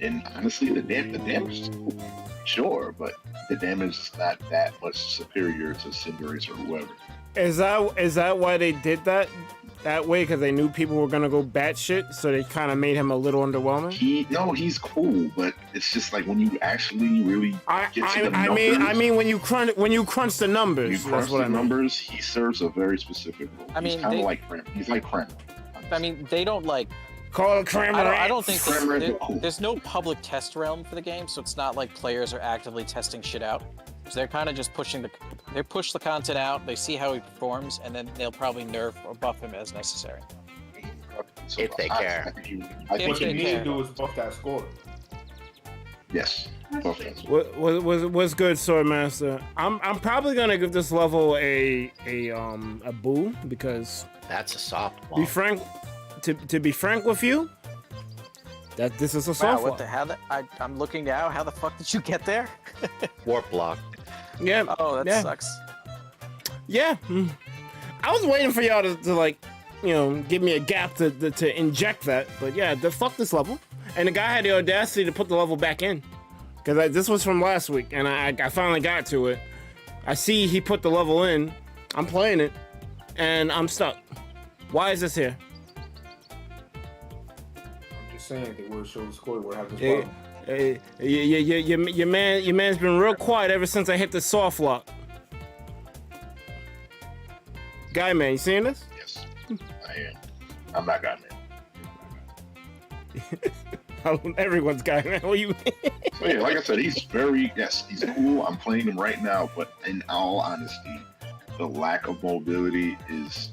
And honestly, the damage is cool, sure, but the damage is not that much superior to Cinderace or whoever. Is that why they did that way? Because they knew people were gonna go batshit, so they kind of made him a little underwhelming. He's cool, but it's just like when you actually really get to the numbers. I mean, when you crunch the numbers, You crunch the numbers, he serves a very specific role. I mean, he's kind of they- like Kramer. He's like Kramer. I mean, they don't like. Call it Kramer. I don't think Kramer is cool. there's no public test realm for the game, so it's not like players are actively testing shit out. So they're kind of just push the content out. They see how he performs, and then they'll probably nerf or buff him as necessary. So If they care. I think If What they you need care. to do is buff that score. yes. Okay. What's good, Swordmaster? I'm probably gonna give this level a boo because That's a soft be one. frank, to be frank with you, that this is a Wow, soft what one. the hell? I'm looking now. How the fuck did you get there? Warp block. Yeah. Oh, that yeah. sucks. Yeah. I was waiting for y'all to like, give me a gap to inject that, but yeah, fuck this level. And the guy had the audacity to put the level back in. Because this was from last week, and I finally got to it. I see he put the level in. I'm playing it, and I'm stuck. Why is this here? I'm just saying they would show the score. We're having Yeah, this problem. your man's been real quiet ever since I hit the soft lock. Guy man, you seeing this? Yes. I am. I'm not God man. Everyone's guy man. What you? So yeah, like I said, he's cool. I'm playing him right now, but in all honesty, the lack of mobility is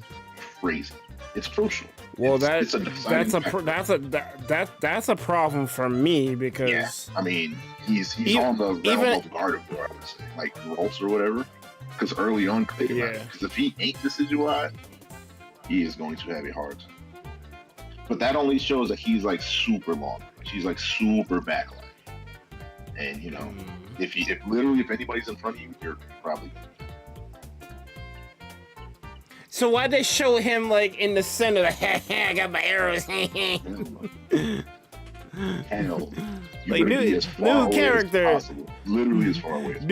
crazy. It's crucial. Well, It's a deciding factor. that's a problem for me because Yeah, I mean, he's on the realm of Gardevoir, I would say, like Rolls or whatever. Because early on, because if he ain't Decidueye, he is going to have a hard time. But that only shows that he's like super long. She's like super backline, and If literally if anybody's in front of you, you're probably. So why'd they show him like in the center? Like, I got my arrows. Hell, Like new character. Literally as far away as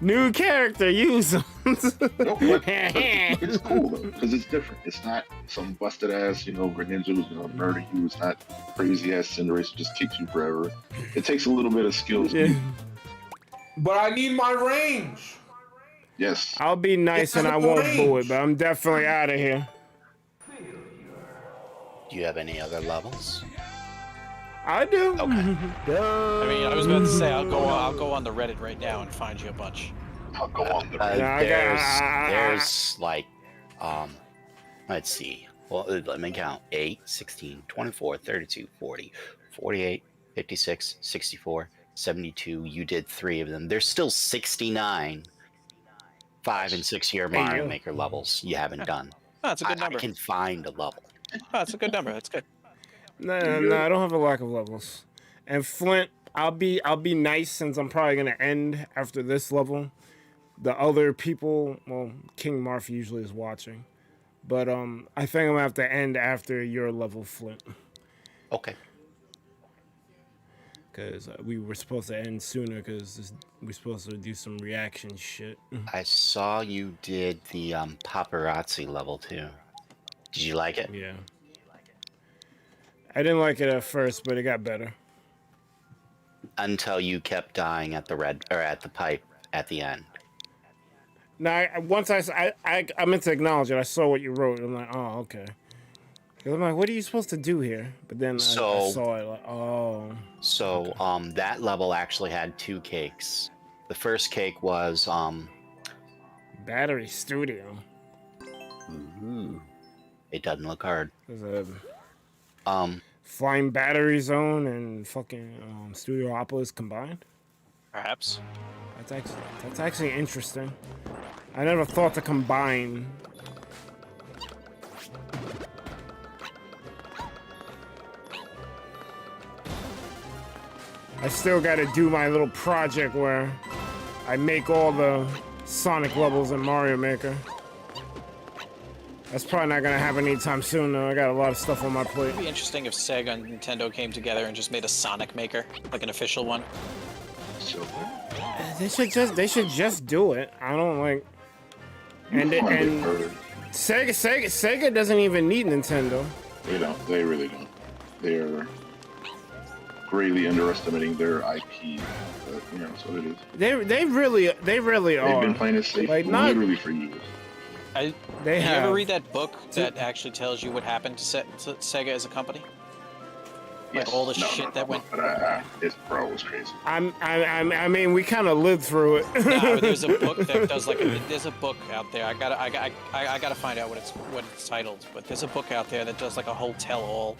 New character. Use them. No, but it's cool though because it's different. It's not some busted ass, Greninja who's gonna murder you. It's not crazy ass Cinderace who just kicks you forever. It takes a little bit of skills. Yeah. But I need my range. Yes. I'll be nice and I won't boo it, but I'm definitely out of here. Do you have any other levels? I do. Okay. I mean, I was about to say I'll go on the Reddit right now and find you a bunch. I'll go on the there's like, let's see. Well, let me count. 8, 16, 24, 32, 40, 48, 56, 64, 72. You did 3 of them. There's still 69 5 and 6 year Mario Maker levels you haven't done. Oh, that's a good number. I can find a level. Oh, that's a good number. That's good. No, I don't have a lack of levels. And Flint, I'll be nice since I'm probably gonna end after this level. The other people, well, King Marth usually is watching, but I think I'm gonna have to end after your level, Flint. Okay. Because we were supposed to end sooner because we're supposed to do some reaction shit. I saw you did the paparazzi level too. Did you like it? Yeah. I didn't like it at first, but it got better. Until you kept dying at the pipe at the end. Now, once I meant to acknowledge it. I saw what you wrote. I'm like, oh, okay. 'Cause I'm like, what are you supposed to do here? But then I saw it, like, oh. So, that level actually had 2 cakes. The first cake was, Battery Studio. Ooh, it doesn't look hard. There's a Flying Battery Zone and fucking Studiopolis combined. Perhaps. That's actually interesting. I never thought to combine. I still got to do my little project where I make all the Sonic levels in Mario Maker. That's probably not gonna happen anytime soon, though. I got a lot of stuff on my plate. It'd be interesting if Sega and Nintendo came together and just made a Sonic Maker, like an official one. They should just do it. I don't like. And Sega doesn't even need Nintendo. They don't. They really don't. They're greatly underestimating their IP. But, that's what it is. They really are. They've been playing it safe literally for years. Did you ever read that book that actually tells you what happened to Sega as a company? Like all the shit that went. But it was crazy. I mean, we kind of lived through it. No, there's a book that does there's a book out there. I gotta find out what it's titled. But there's a book out there that does like a whole tell-all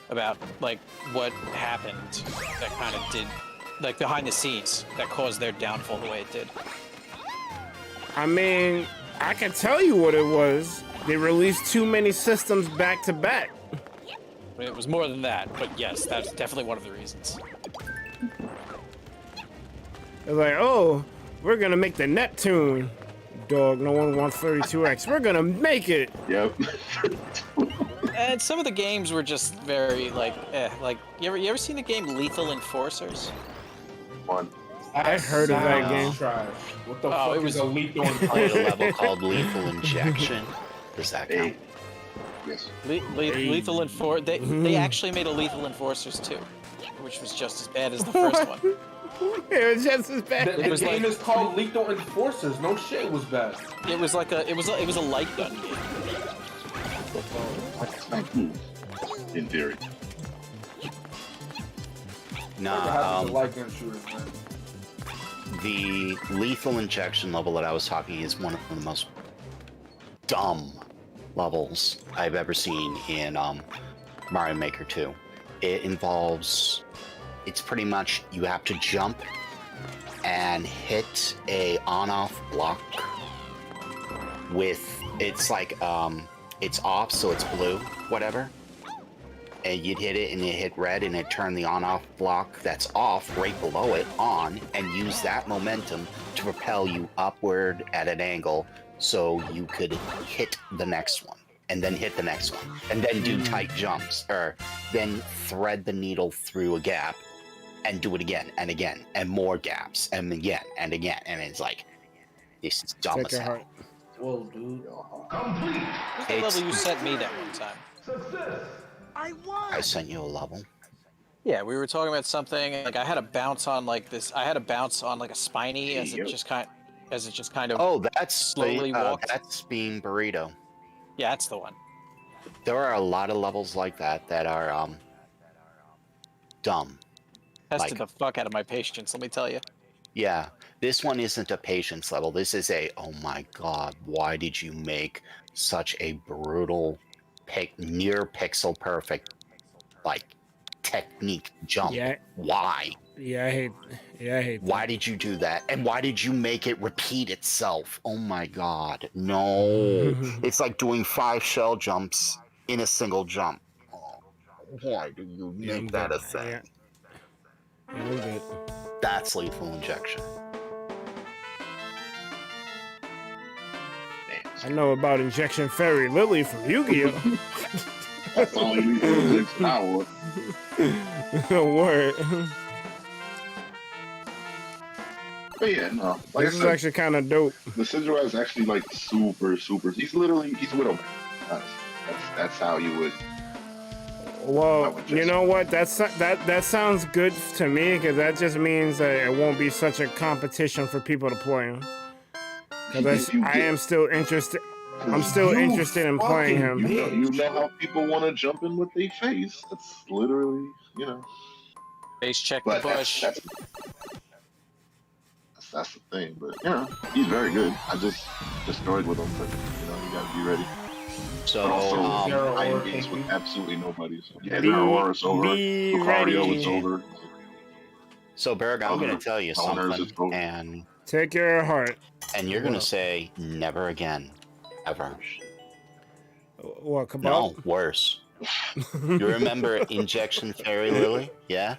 about like what happened that kind of did, like behind the scenes that caused their downfall the way it did. I mean, I can tell you what it was. They released too many systems back to back. It was more than that, but yes, that's definitely one of the reasons. They're like, oh, we're gonna make the Neptune. Dog, no one wants 32X. We're gonna make it. Yep. And some of the games were just very like, like you ever seen the game Lethal Enforcers? One. I heard of that game. Trash. What the fuck is a lethal Played a level called Lethal Injection. Does that count? Yes. Lethal Enforcers. They actually made a Lethal Enforcers 2, which was just as bad as the first one. It was just as bad. The game is called Lethal Enforcers. No shit, it was bad. It was like it was a light gun game. It's not cool. In theory. Nah, light gun shooters, man. the Lethal Injection level that I was talking is one of the most dumb levels I've ever seen in Mario Maker 2. It involves, it's pretty much you have to jump and hit a on-off block with, it's like, it's off, so it's blue, whatever. and you'd hit it and it hit red and it turned the on-off block that's off right below it on, and use that momentum to propel you upward at an angle so you could hit the next one, and then hit the next one, and then do tight jumps, or then thread the needle through a gap and do it again and again, and more gaps, and again and again, and it's like, this is dumb as hell. Whoa, dude. Complete. What's the level you sent me that one time? Success. I sent you a level. Yeah, we were talking about something like I had a bounce on like this. I had a bounce on like a spiny as it just kind of. Oh, that's slowly walked. That's Bean Burrito. Yeah, that's the one. There are a lot of levels like that that are dumb. Tested the fuck out of my patience, let me tell you. Yeah, this one isn't a patience level. This is a, oh my god, why did you make such a brutal, near pixel perfect, like, technique jump? Yeah. Why? Yeah, I hate that. Why did you do that? And why did you make it repeat itself? Oh my god, no. It's like doing 5 shell jumps in a single jump. Oh, why do you make that a thing? Yeah, I'm good. That's lethal injection. I know about Injection Fairy Lily from Yu-Gi-Oh! That's all you need for 6 hours. Word. But yeah, no. Like This is actually kind of dope. The Sidra is actually like super. He's Widowmaker. That's how you would. Well, you know what? That sounds good to me, because that just means that it won't be such a competition for people to play him. Because I am still interested. I'm still interested in playing him. You know how people want to jump in with their face. That's literally, Face check But the bush. that's the thing. But he's very good. I just destroyed with him, but you gotta be ready. So, I engaged with absolutely nobody. So yeah, their aura's over. Lucario is over. So Berg, I'm gonna tell you something, and take your heart. And you're gonna say never again, ever. What? Kabal? No, worse. You remember Injection Fairy Lily? Yeah.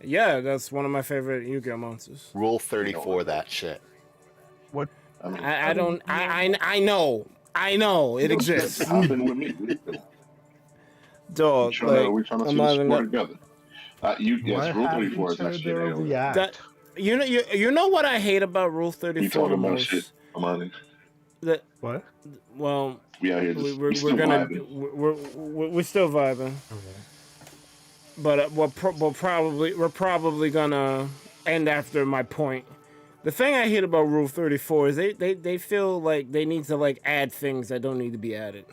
Yeah, that's one of my favorite Yu-Gi-Oh monsters. Rule 34, that shit. What? I don't. I know it exists. Dog, we're trying to see the score together. Yes, Rule 34 is actually you know what I hate about Rule 34 you talking the about most? shit. I'm on it. What? Well, we're still vibing. Okay. But we're probably gonna end after my point. The thing I hate about Rule 34 is they feel like they need to like add things that don't need to be added.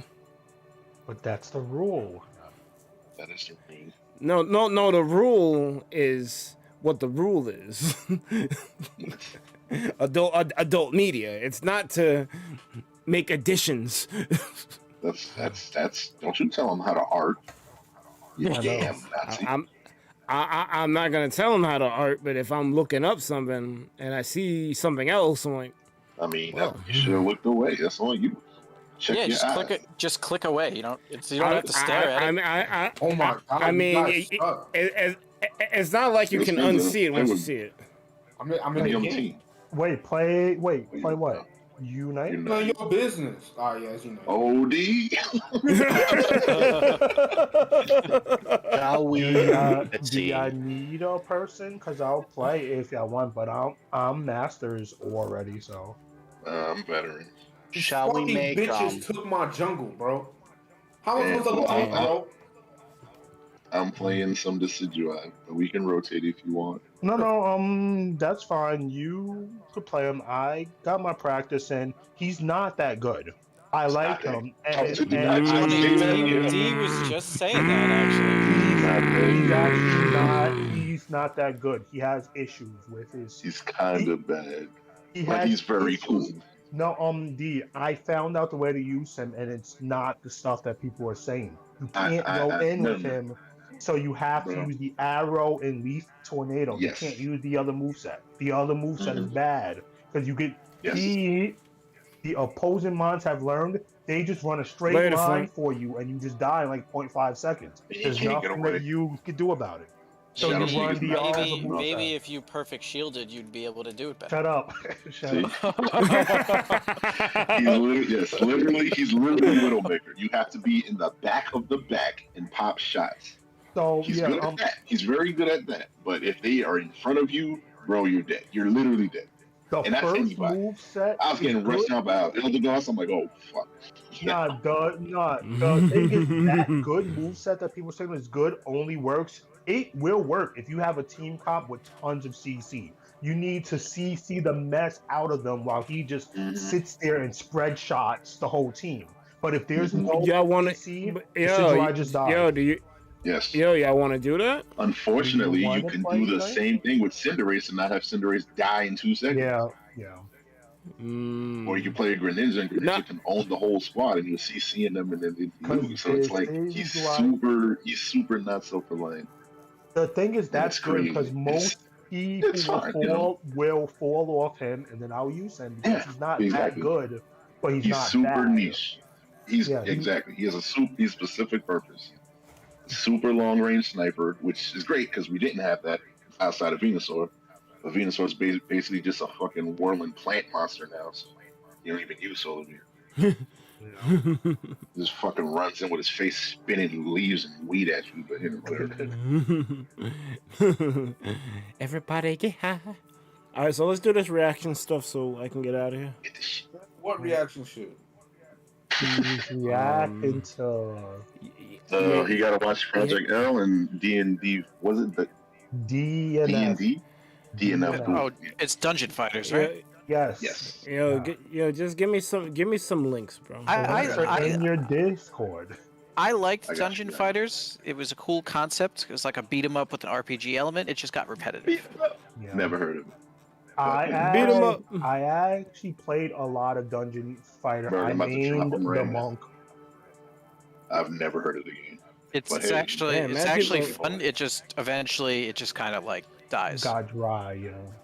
But that's the rule. That is the rule. No. The rule is what the rule is. adult media. It's not to make additions. That's. Don't you tell them how to art. You damn Nazi. I'm not gonna tell them how to art, but if I'm looking up something and I see something else, I'm like, I mean, you should have looked away. That's on you. Check your just eyes. click it. Just click away. You don't have to stare at it. Oh my god! I mean, it's not like you can unsee it once you see it. I'm in the game. Wait, play what? Unite? None your business. Oh, yeah, as you know. OD. Shall we? Do I need a person? Because I'll play if I want, but I'm masters already, so. I'm veteran. Shall we make? Bitches took my jungle, bro. How am I supposed to take, bro? I'm playing some Decidueye, but we can rotate if you want. No, that's fine. You could play him. I got my practice in. He's not that good. I like him. D was just saying that, actually. He's not that good. He has issues with his... He's kind of bad. He's very cool. No, D, I found out the way to use him, and it's not the stuff that people are saying. You can't go in with him. So you have to use the arrow and leaf tornado. Yes. You can't use the other moveset. The other moveset is bad because you get the opposing mons have learned they just run a straight Later, line Flint. for you, and you just die in like 0.5 seconds. And you There's can't get nothing away. that you can do about it. So Shadow you Sneak run is the not other fast Maybe moveset. maybe if you perfect shielded, you'd be able to do it better. Shut up. Shut See? up. He's literally Widowmaker. You have to be in the back of the back and pop shots. So He's yeah, good at that. He's very good at that. But if they are in front of you, bro, you're dead. You're literally dead. the And that's first anybody. move set I was is getting good. rushed out by Eldegoss. I'm like, oh fuck. The thing is that good move set that people say is good only works. It will work if you have a team comp with tons of CC. You need to CC the mess out of them while he just Mhm. sits there and spread shots the whole team. But if there's Mhm. no Y'all want CC, to? the Sigil just dies. Yo, do you? Yes. Yo, y'all want to do that? Unfortunately, Do you you wanna can play do the tonight? same thing with Cinderace and not have Cinderace die in 2 seconds. Yeah. Or you can play a Greninja and Greninja Nah. can own the whole squad and you're CCing them and then they lose. So it's like this he's is why- super not self-reliant. The thing is And that's it's good because crazy. most people It's fine, you know. will fall off him, and then I'll use him because Yeah, he's not exactly. that good, but he's He's not super bad. niche. He's Yeah, exactly. He has a he's specific purpose. Super long range sniper, which is great because we didn't have that outside of Venusaur. But Venusaur is basically just a fucking whirling plant monster now, so you don't even use Solar Beam. Just fucking runs in with his face spinning leaves and weed at you, but whatever. Everybody get high. All right, so let's do this reaction stuff so I can get out of here. Get this shit. What reaction shoot? he's reacting to He got to watch Project L and D&D. Was it the DNF. D&D? DNF. Oh, it's Dungeon Fighters, right? Yes. Yes. Just give me some links, bro. In your Discord. I liked I got Dungeon you. Fighters. It was a cool concept. It was like a beat 'em up with an RPG element. It just got repetitive. Yeah. Never heard of it. Beat 'em up. I actually played a lot of Dungeon Fighter. Bro, I I'm about to drop named him the right now. monk. I've never heard of the game. It's But hey, actually man, it's mad actually people- fun. It just eventually kind of like dies. Got dry, you know.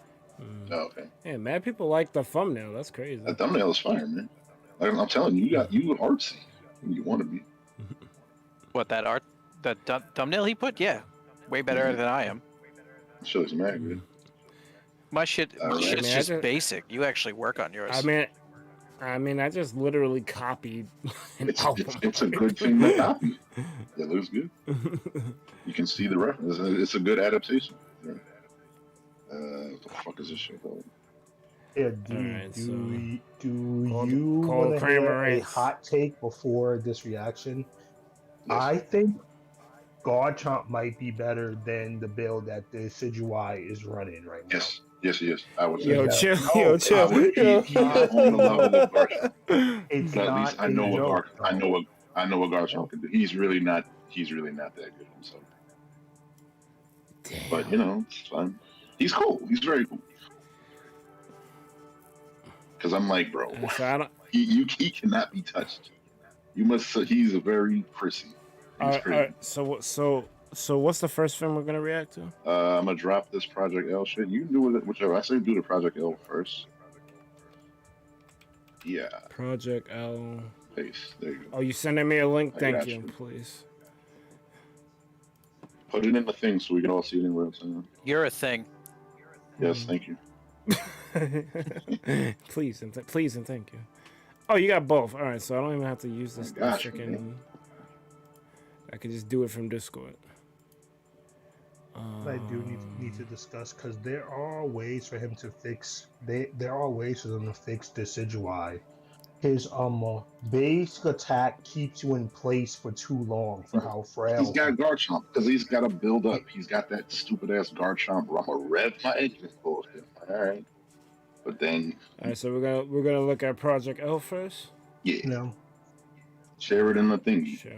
Oh, okay. Yeah, mad people like the thumbnail. That's crazy. That thumbnail is fire, man. Like, I'm telling you, you artsy. You want to be. What that art, that thumbnail he put? Yeah, way better than I am. Shows mad good. My shit's Man, I just just- basic. You actually work on yours. I mean, I just literally copied an album. It's a good thing to copy. It looks good. You can see the reference. It's a good adaptation. What the fuck is this shit called? Yeah, Alright, so- do Call- you call want to Kramer hear a Race. hot take before this reaction? Yes. I think Garchomp might be better than the build that the Decidueye is running right now. Yes. I would say Yo, that. chill. No, Yo, I chill. would Yo. he's on the level of Garchomp. It's But at not least I a know what joke, I know though. what Garchomp can do. He's really not that good himself. Damn. But you know, it's fine. He's cool. He's very cool. Because I'm like, bro, So I don't. he cannot be touched. You must. He's a very prissy. He's crazy. So what's the first film we're gonna react to? I'm gonna drop this Project L shit. You can do it whichever. I say do the Project L first. Yeah, Project L. paste. There you go. Oh, you sending me a link? I Thank got you, you. please. Put it in the thing so we can all see it in real time. You're a thing. Yes, thank you. Please and thank you. Oh, you got both. All right, so I don't even have to use this I got you, freaking. man. I could just do it from Discord. I do need to discuss because there are ways for him to fix. There are ways for them to fix Decidueye. His basic attack keeps you in place for too long for how frail. He's got Garchomp because he's got to build up. He's got that stupid ass Garchomp. I'm gonna rev my engine bullshit. All right, but then All right, so we're gonna look at Project L first. yeah, You know, share it in the thingy. Sure,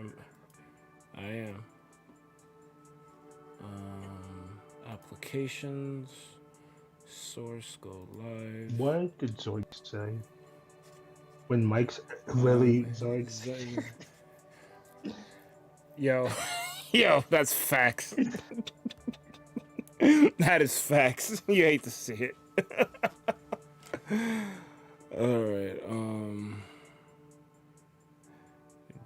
I am. Applications, source, go live. what did Zoid say? When Mike's really Zoid. Yo, that's facts. That is facts. You hate to see it. All right.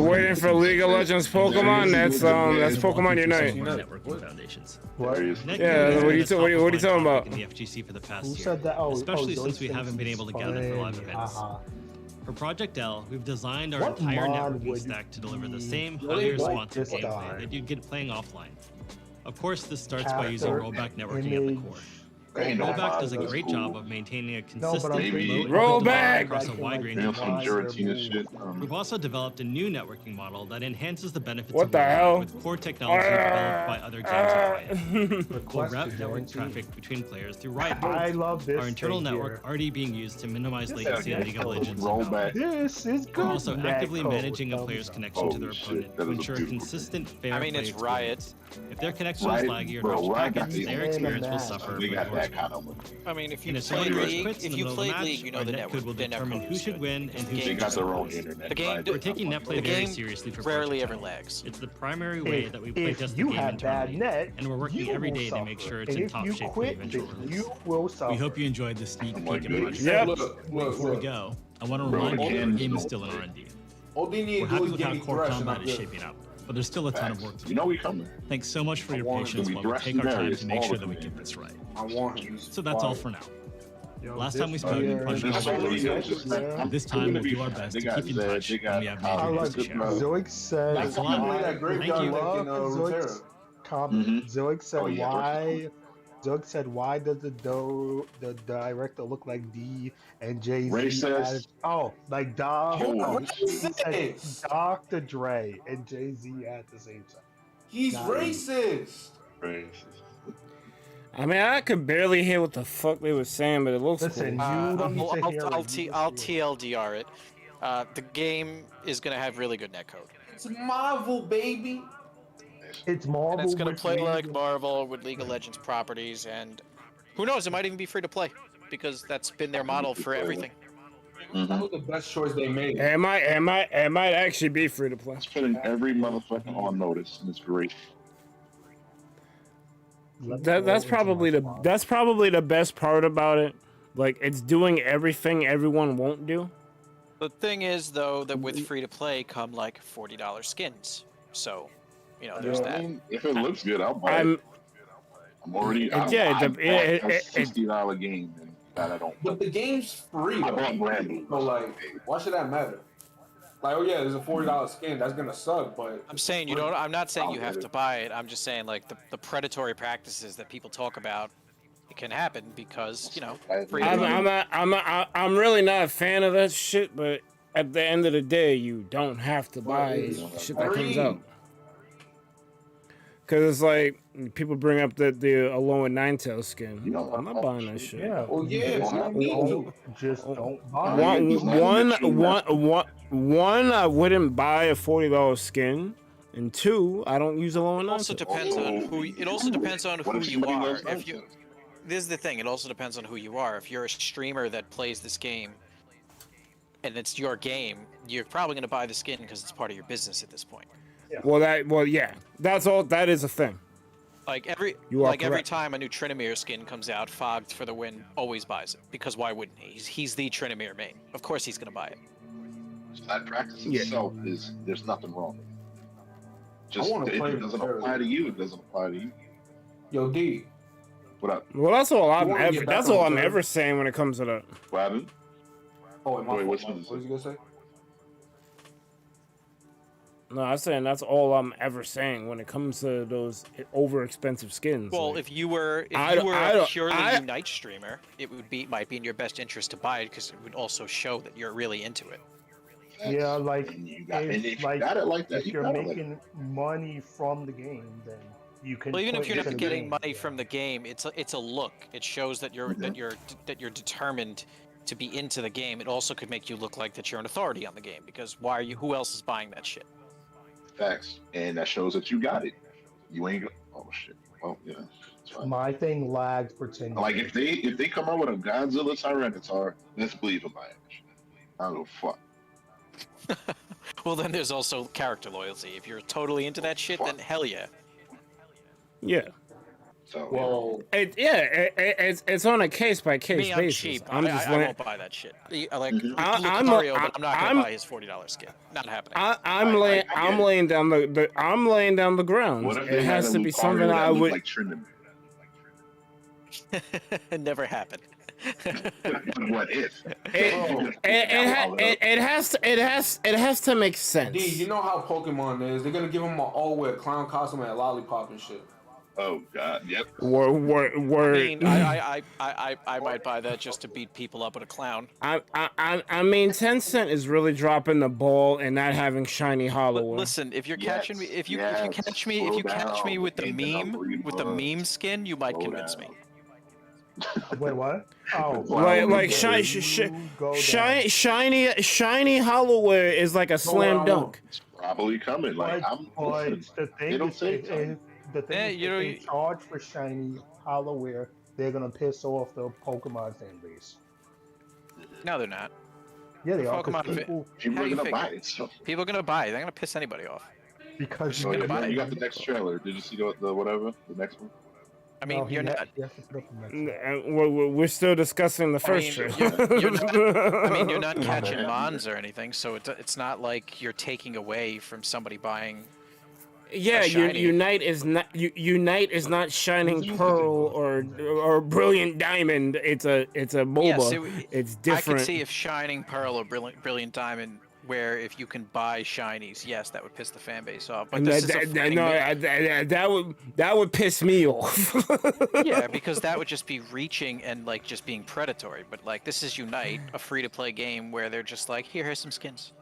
You're waiting for League of Legends Pokemon? That's Pokemon Unite. Networking foundations. What? Yeah, what are you talking about? In the FGC for the past Who year, said that? Oh, especially Zoe since we thinks haven't been he's able to gather for live funny. events. For Project L, we've designed our What entire mod networking would stack to deliver the be same really highly like responsive this gameplay guy? that you'd get playing offline. Of course, this starts by using Character, rollback networking at the core. Ain't no Rollback mod, does a that's great cool. job of maintaining a No, but consistent I'm Maybe- low thinking input Rollback! delay across a wide range Maybe of some Why devices. Giratina remove- shit. We've also developed a new networking model that enhances the benefits What of the rollback hell? with core technology developed by other games at Riot. We'll Request route to network guarantee. traffic between players through Riot I Pods, love this our internal thing network here. already being used to minimize This latency in is League of good. Legends. Rollback. This is good. We're also actively Netcode, managing a thumbs player's up. connection to their Holy shit, opponent that to is a ensure a beautiful consistent, fair I mean, play it's Riot. experience. If their connection Riot- is laggy or bro, drops Riot got packets, the- their and the experience will match. suffer They from got poor that experience. kind of money. I mean, if you And if played someone League, quits in if the you middle of played the match, League, you know our the netcode network. will The determine netcode who is should good. win and who They should got be their own penalized. internet. The game- Riot We're does taking not netplay The very game seriously for rarely Project ever L. lags. It's the primary way that we play If test the you game have bad internally, net, and we're working you every will day to suffer. make sure it's And in if top you shape for the quit, eventual then release. you will suffer. We hope you enjoyed the sneak Oh my peek in goodness. Project Yep. L. Look, Before we look. go, I want to Bro, remind you that our Ken's game is no still in play. R&D. All they need We're to do happy is with give how me core thresh and combat I'm is good. shaping up, but there's still a ton of Facts. work to You do. know we coming. Thanks so much for I your want it to patience be while we Thresh take and our time Darius to make all sure the that we time. get this right. I want him. So that's all for now. Yo, Last this time we spoke, here- Project This L whole was thing released. is just Yeah. This time we'll do our best They to got keep in Zed, touch they when got we have I major Kyle, news like to share. Zoic said. Thanks a lot. Give me that graveyard Thank you. deck in Zoic's Runeterra. comment. Mhm. Zoic said Oh, yeah, why. Zoic said why does the director look like D and Jay Z? Racist. Like Doc. Holy He shit. said Dr. Dre and Jay Z at the same time. He's Nah. racist. Racist. I mean, I could barely hear what the fuck they were saying, but it looks Listen, cool. you don't need to hear I'll it. You I'll just hear it. TLDR it. The game is going to have really good netcode. It's Marvel, baby. It's Marvel. And it's going to with play League like of- Marvel with League of Legends properties, and who knows, it might even be free to play because that's been their model for everything. That was the best choice they made. It might actually be free to play. It's putting every motherfucker on notice, and it's great. Let me That's go into probably my the spot. that's probably the best part about it. Like, it's doing everything everyone won't do. The thing is, though, that with free to play come like $40 skins. So, you know, there's I that. mean, if it looks good, I'll buy I'm it. I'm already. yeah, I it- bought it- a it- $60 game and that I don't. But the game's free. I though. bought brand So like, why should that matter? Like, oh yeah, there's a $40 skin. That's gonna suck, but I'm saying you don't. I'm not saying I'll you get have it. to buy it. I'm just saying like the predatory practices that people talk about, it can happen because you know. Free to play. I'm really not a fan of that shit, but at the end of the day, you don't have to buy it's shit that comes free. out. Cause it's like people bring up the Alone Ninetales skin. You know, I'm not buying that shit. Yeah. oh yeah, it's not me too. Just don't buy One- One, I wouldn't buy a $40 skin, and two, I don't use Alone It also Ninetales. depends on who. It also depends on What who if you somebody are. loves If you, nonsense? this is the thing. It also depends on who you are. If you're a streamer that plays this game, and it's your game, you're probably going to buy the skin because it's part of your business at this point. Well, yeah, that's all. That is a thing. Like every You are every correct. time a new Trinimir skin comes out, Fogged for the win always buys it because why wouldn't he? He's the Trinimir main. Of course he's gonna buy it. That practice Yeah. itself is there's nothing wrong with it. Just wanna if play it doesn't Runeterra. apply to you, it doesn't apply to you. Yo, D. What up? Well, that's all I'm wanna ever. get back That's on all I'm third? ever saying when it comes to that. What happened? Oh, wait, my Wait, fault, what's my- this? what was you gonna say? No, I'm saying that's all I'm ever saying when it comes to those over expensive skins. Well, like, if you were I a don't- purely I- Unite streamer, it might be in your best interest to buy it because it would also show that you're really into it. Yeah, like And you got, and if if you got it like that, if you you're got it like making money from the game, then you can. Well, even put if you're it not in the getting game. money from the game, it's a look. It shows that you're you're determined to be into the game. It also could make you look like that you're an authority on the game because why are you? Who else is buying that shit? facts, and that shows that you got it. You ain't. Oh shit. Oh yeah. It's fine. My thing lagged for 10 Like years. if they come out with a Godzilla Tyranitar, let's believe in it. I don't give a fuck. Well, then there's also character loyalty. If you're totally into that shit, then hell yeah. yeah, So Well, it's on a case by case Me, I'm basis. cheap. I'm I just I letting- won't buy that shit. Like I'm- Lucario, but I'm not I'm- gonna buy his $40 skin. Not happening. I'm laying I I'm get it. laying down I'm laying down the ground. what if It they has had to a be Lucario something that I looked would. like Trinity? It never happened. What if? It has to make sense. D, you know how Pokemon is. They're gonna give him an all-wear clown costume and a lollipop and shit. Oh God, yep. Word. I mean, I might buy that just to beat people up with a clown. I mean, Tencent is really dropping the ball and not having shiny Holloway. Listen, if you're catching me, if you yes. catch me with the meme skin, you might convince me. Wait, what? Oh, Like shiny Holloway is like a slam dunk. It's probably coming. Like listen, the thing they don't is, say it's coming. the thing is, if they charge for shiny Hollowware, they're gonna piss off the Pokemon fan base. No, they're not. Yeah, they are. Pokemon People, People How are you gonna figure? buy it. So. People are gonna buy it. They're gonna piss anybody off. because Oh, gonna yeah, buy man, it. you got the next trailer. Did you see the whatever? The next one? I mean, you're not. We're still discussing the first trailer. You're not catching Mons or anything, so it's not like you're taking away from somebody buying. Yeah, Unite is not Shining Pearl or Brilliant Diamond. It's a MOBA. Yes, it's different. I could see if Shining Pearl or Brilliant Diamond, where if you can buy shinies, yes, that would piss the fan base off. But that would piss me off. Yeah, because that would just be reaching and like just being predatory. But like this is Unite, a free-to-play game where they're just like, here's some skins.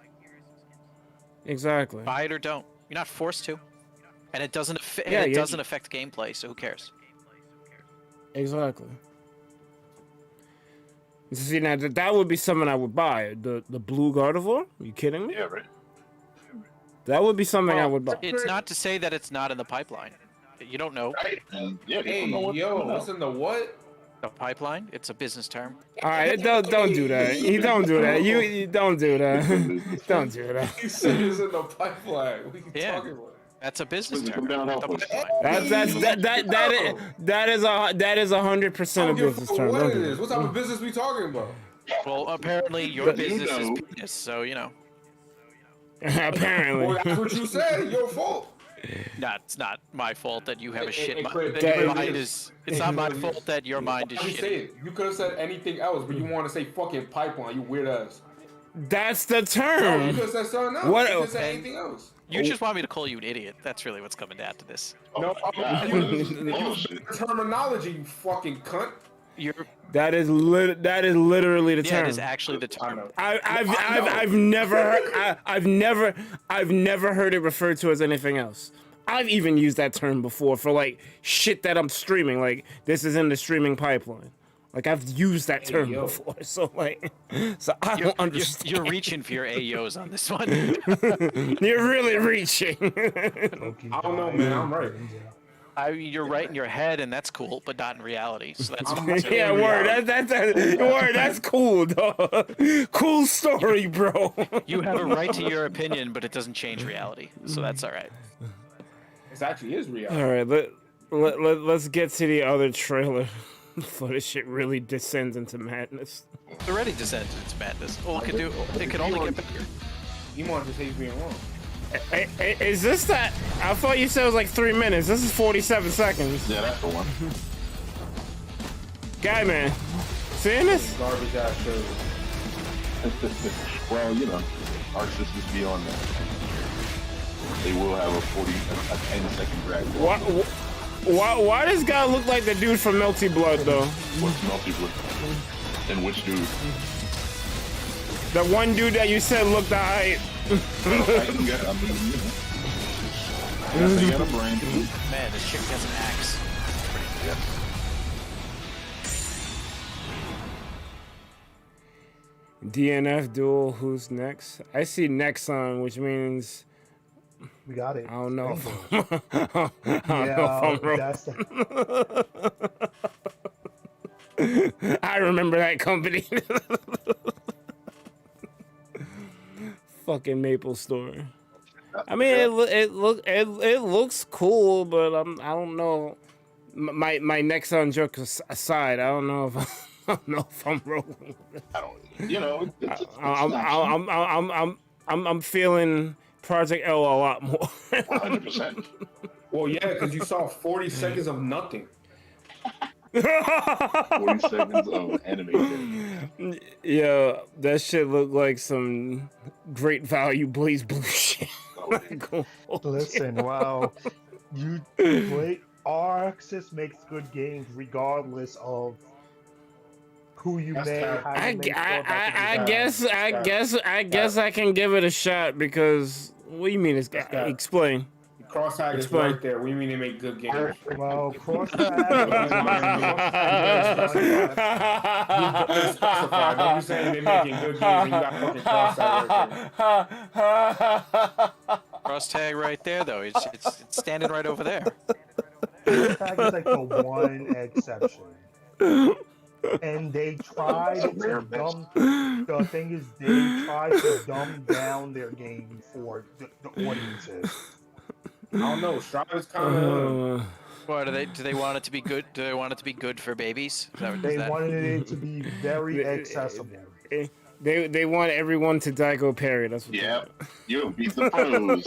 Exactly. Buy it or don't. You're not forced to, and it doesn't doesn't affect gameplay. So who cares? Exactly. See, now that would be something I would buy. The blue Gardevoir? Are you kidding me? Yeah, right. That would be something I would buy. It's not to say that it's not in the pipeline. You don't know. Right. And, yeah, Hey, people know what's yo, coming out. listen to what? The pipeline? It's a business term. All right, don't do that. You don't do that. You don't do that. Don't do that. He said it's in the pipeline. What are you Yeah. talking about? That's a business Come term. down, help The us. pipeline. That is 100% I a don't give a business fuck term. what Don't it do is. that. What type of business we talking about? Well, apparently your business is know. penis, so you know. Apparently. Well, that's what you said. Your fault. No, it's not my fault that you have a shit mind. Chris, That your Chris, mind is. It's not my fault that your mind is I'm shitty. saying, you could have said anything else, but you want to say fucking pipeline. You weird ass. That's the No, you term. could have said something else. What- You could have said anything else. You just want me to call you an idiot. That's really what's coming down to this. No, God, you this is bullshit. terminology, you fucking cunt. You're. That is literally the Yeah, term. it is actually the term. I've never heard it referred to as anything else. I've even used that term before for like shit that I'm streaming. Like this is in the streaming pipeline. Like I've used that term before. So like, I don't understand. You're reaching for your AOs on this one. You're really reaching. I don't know, man. I'm right. You're right in your head, and that's cool, but not in reality. So that's Yeah, word. Word. That's cool, dog. Cool story, bro. you have a right to your opinion, but it doesn't change reality. So that's all right. It actually is real. All right, let's get to the other trailer before this shit really descends into madness. It's already descended into madness. All it can only get better. Emon just hates being wrong. Is this that? I thought you said it was like 3 minutes. This is 47 seconds. Yeah, that's the one. Guy, man, seeing this? Garbage ass show. Well, you know, our sisters be on that. They will have a 10-second drag. Why does guy look like the dude from Melty Blood though? What's Melty Blood? And which dude? The one dude that you said looked alright. I can get, I mean, you know. I guess I got a brain. Man, this chick has an axe. DNF duel. Who's next? I see Nexon, which means we got it. I don't know. I remember that company. Fucking Maple Store. I mean, it looks cool, but I don't know. My Nexon joke aside, I don't know if I'm rolling. I don't. You know, I'm feeling Project L a lot more. 100%. Well, yeah, because you saw 40 seconds of nothing. 40 seconds of anime. Yeah, that shit looked like some great value Blaze Blue shit. Listen, wow, you play Arxis makes good games regardless of who you That's made, cap. how you made. I guess I can give it a shot because what do you mean? It's That's cap. Explain. Cross-tag is Explain. right there. What do you mean they make good games? Well, cross You specify. Don't be saying they making good games and you got fucking cross-tag right there. Cross tag right there, though. It's standing right over there. Tag is like the one exception. And they tried to dumb. The thing is, they tried to dumb down their game for the audiences. I don't know. Strive is kind of. What do they want it to be good? Do they want it to be good for babies? Is that, They wanted it to be very accessible. They want everyone to Daigo parry. That's what. Yeah, you'll beat the pros.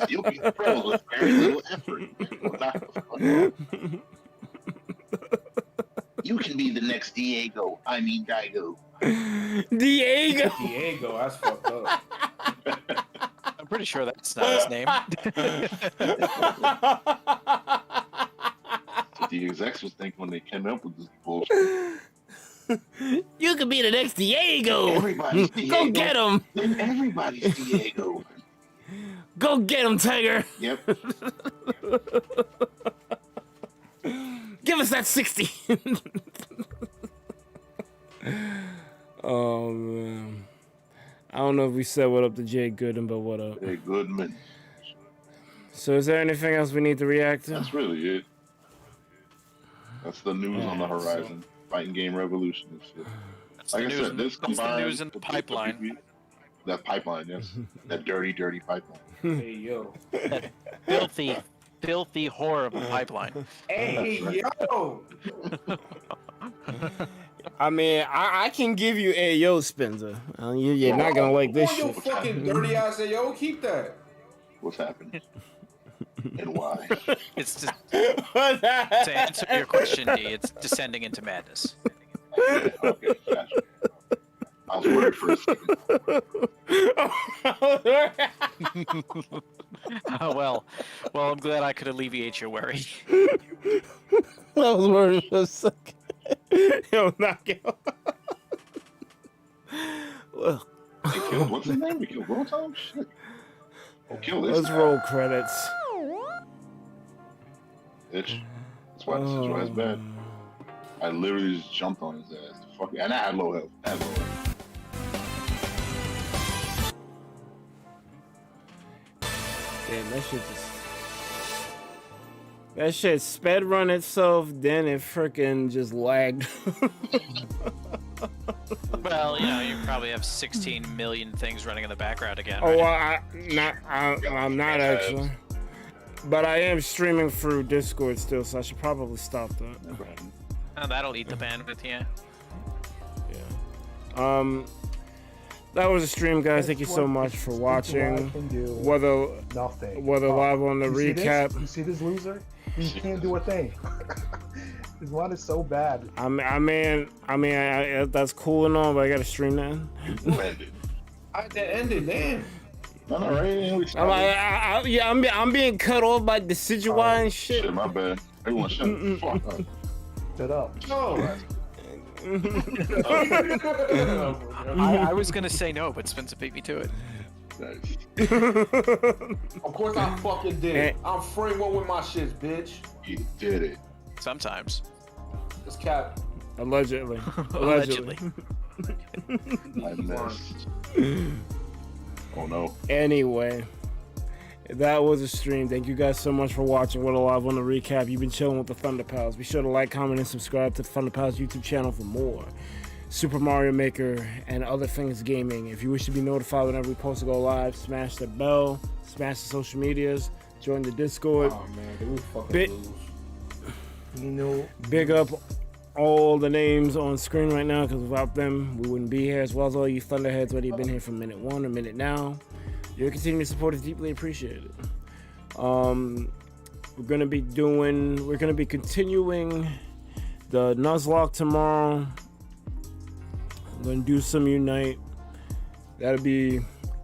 You'll beat the pros with very little effort. You can be the next Diego. I mean Daigo. Diego. Diego, that's fucked up. I'm pretty sure that's not his name. The execs was thinking when they came up with this bullshit. You could be the next Diego. Everybody's Diego. Go get him. Everybody's Diego. Go get him, Tiger. Yep. Give us that 60. Oh man. I don't know if we said what up to Jay Gooden, but what up? Hey, Goodman. So is there anything else we need to react to? That's really it. That's the news on the horizon. Fighting game revolution and shit. Like I said, this that's the combined news in the pipeline. That pipeline, yes. That dirty pipeline. Hey, yo. That filthy whore of a pipeline. Hey, yo. I mean, I can give you a yo, Spencer. You're not gonna like this Your shit. fucking dirty ass, say, yo, keep that. What's happening? And why? It's just to answer your question, D. It's descending into madness. Okay, gotcha. I was worried for a second. Well, I'm glad I could alleviate your worry. I was worried for a second. Yo, knock it off. Well, They killed, what's his name? We killed Rotom? Shit. Oh, kill this let's guy. roll credits. Bitch. That's why this is why it's bad. I literally just jumped on his ass. Fuck it. And I had low health. Damn, that shit sped run itself, then it freaking just lagged. Well, you probably have 16 million things running in the background again. Oh, Right? I'm not actually. But I am streaming through Discord still, so I should probably stop that. Oh, that'll eat the bandwidth, yeah. That was a stream, guys. Thank you so much for watching. Whether live on the recap. You see this loser? He can't do a thing. His one is so bad. I mean, that's cool and all, but I gotta stream that. That ended, damn. I'm being cut off by Decidueye and shit. Shit, my bad. Everyone shut the fuck up. Shut up. Oh. I was gonna say no, but Spencer beat me to it. Nice. Of course I fucking did it. I'm frame one with my shits, bitch. You did it. Sometimes. It's cap. Allegedly. Allegedly. I missed. Oh no. Anyway, that was a stream. Thank you guys so much for watching. What a live on the recap. You've been chilling with the Thunder Pals. Be sure to like, comment, and subscribe to the Thunder Pals YouTube channel for more Super Mario Maker and other things gaming. If you wish to be notified whenever we post to go live, smash the bell, smash the social medias, join the Discord. Oh man, they would fucking lose. Big up all the names on screen right now, because without them, we wouldn't be here, as well as all you Thunderheads, whether you've been here from minute 1 or minute now. Your continued support is deeply appreciated. We're gonna be continuing the Nuzlocke tomorrow. I'm gonna do some Unite. That'll be.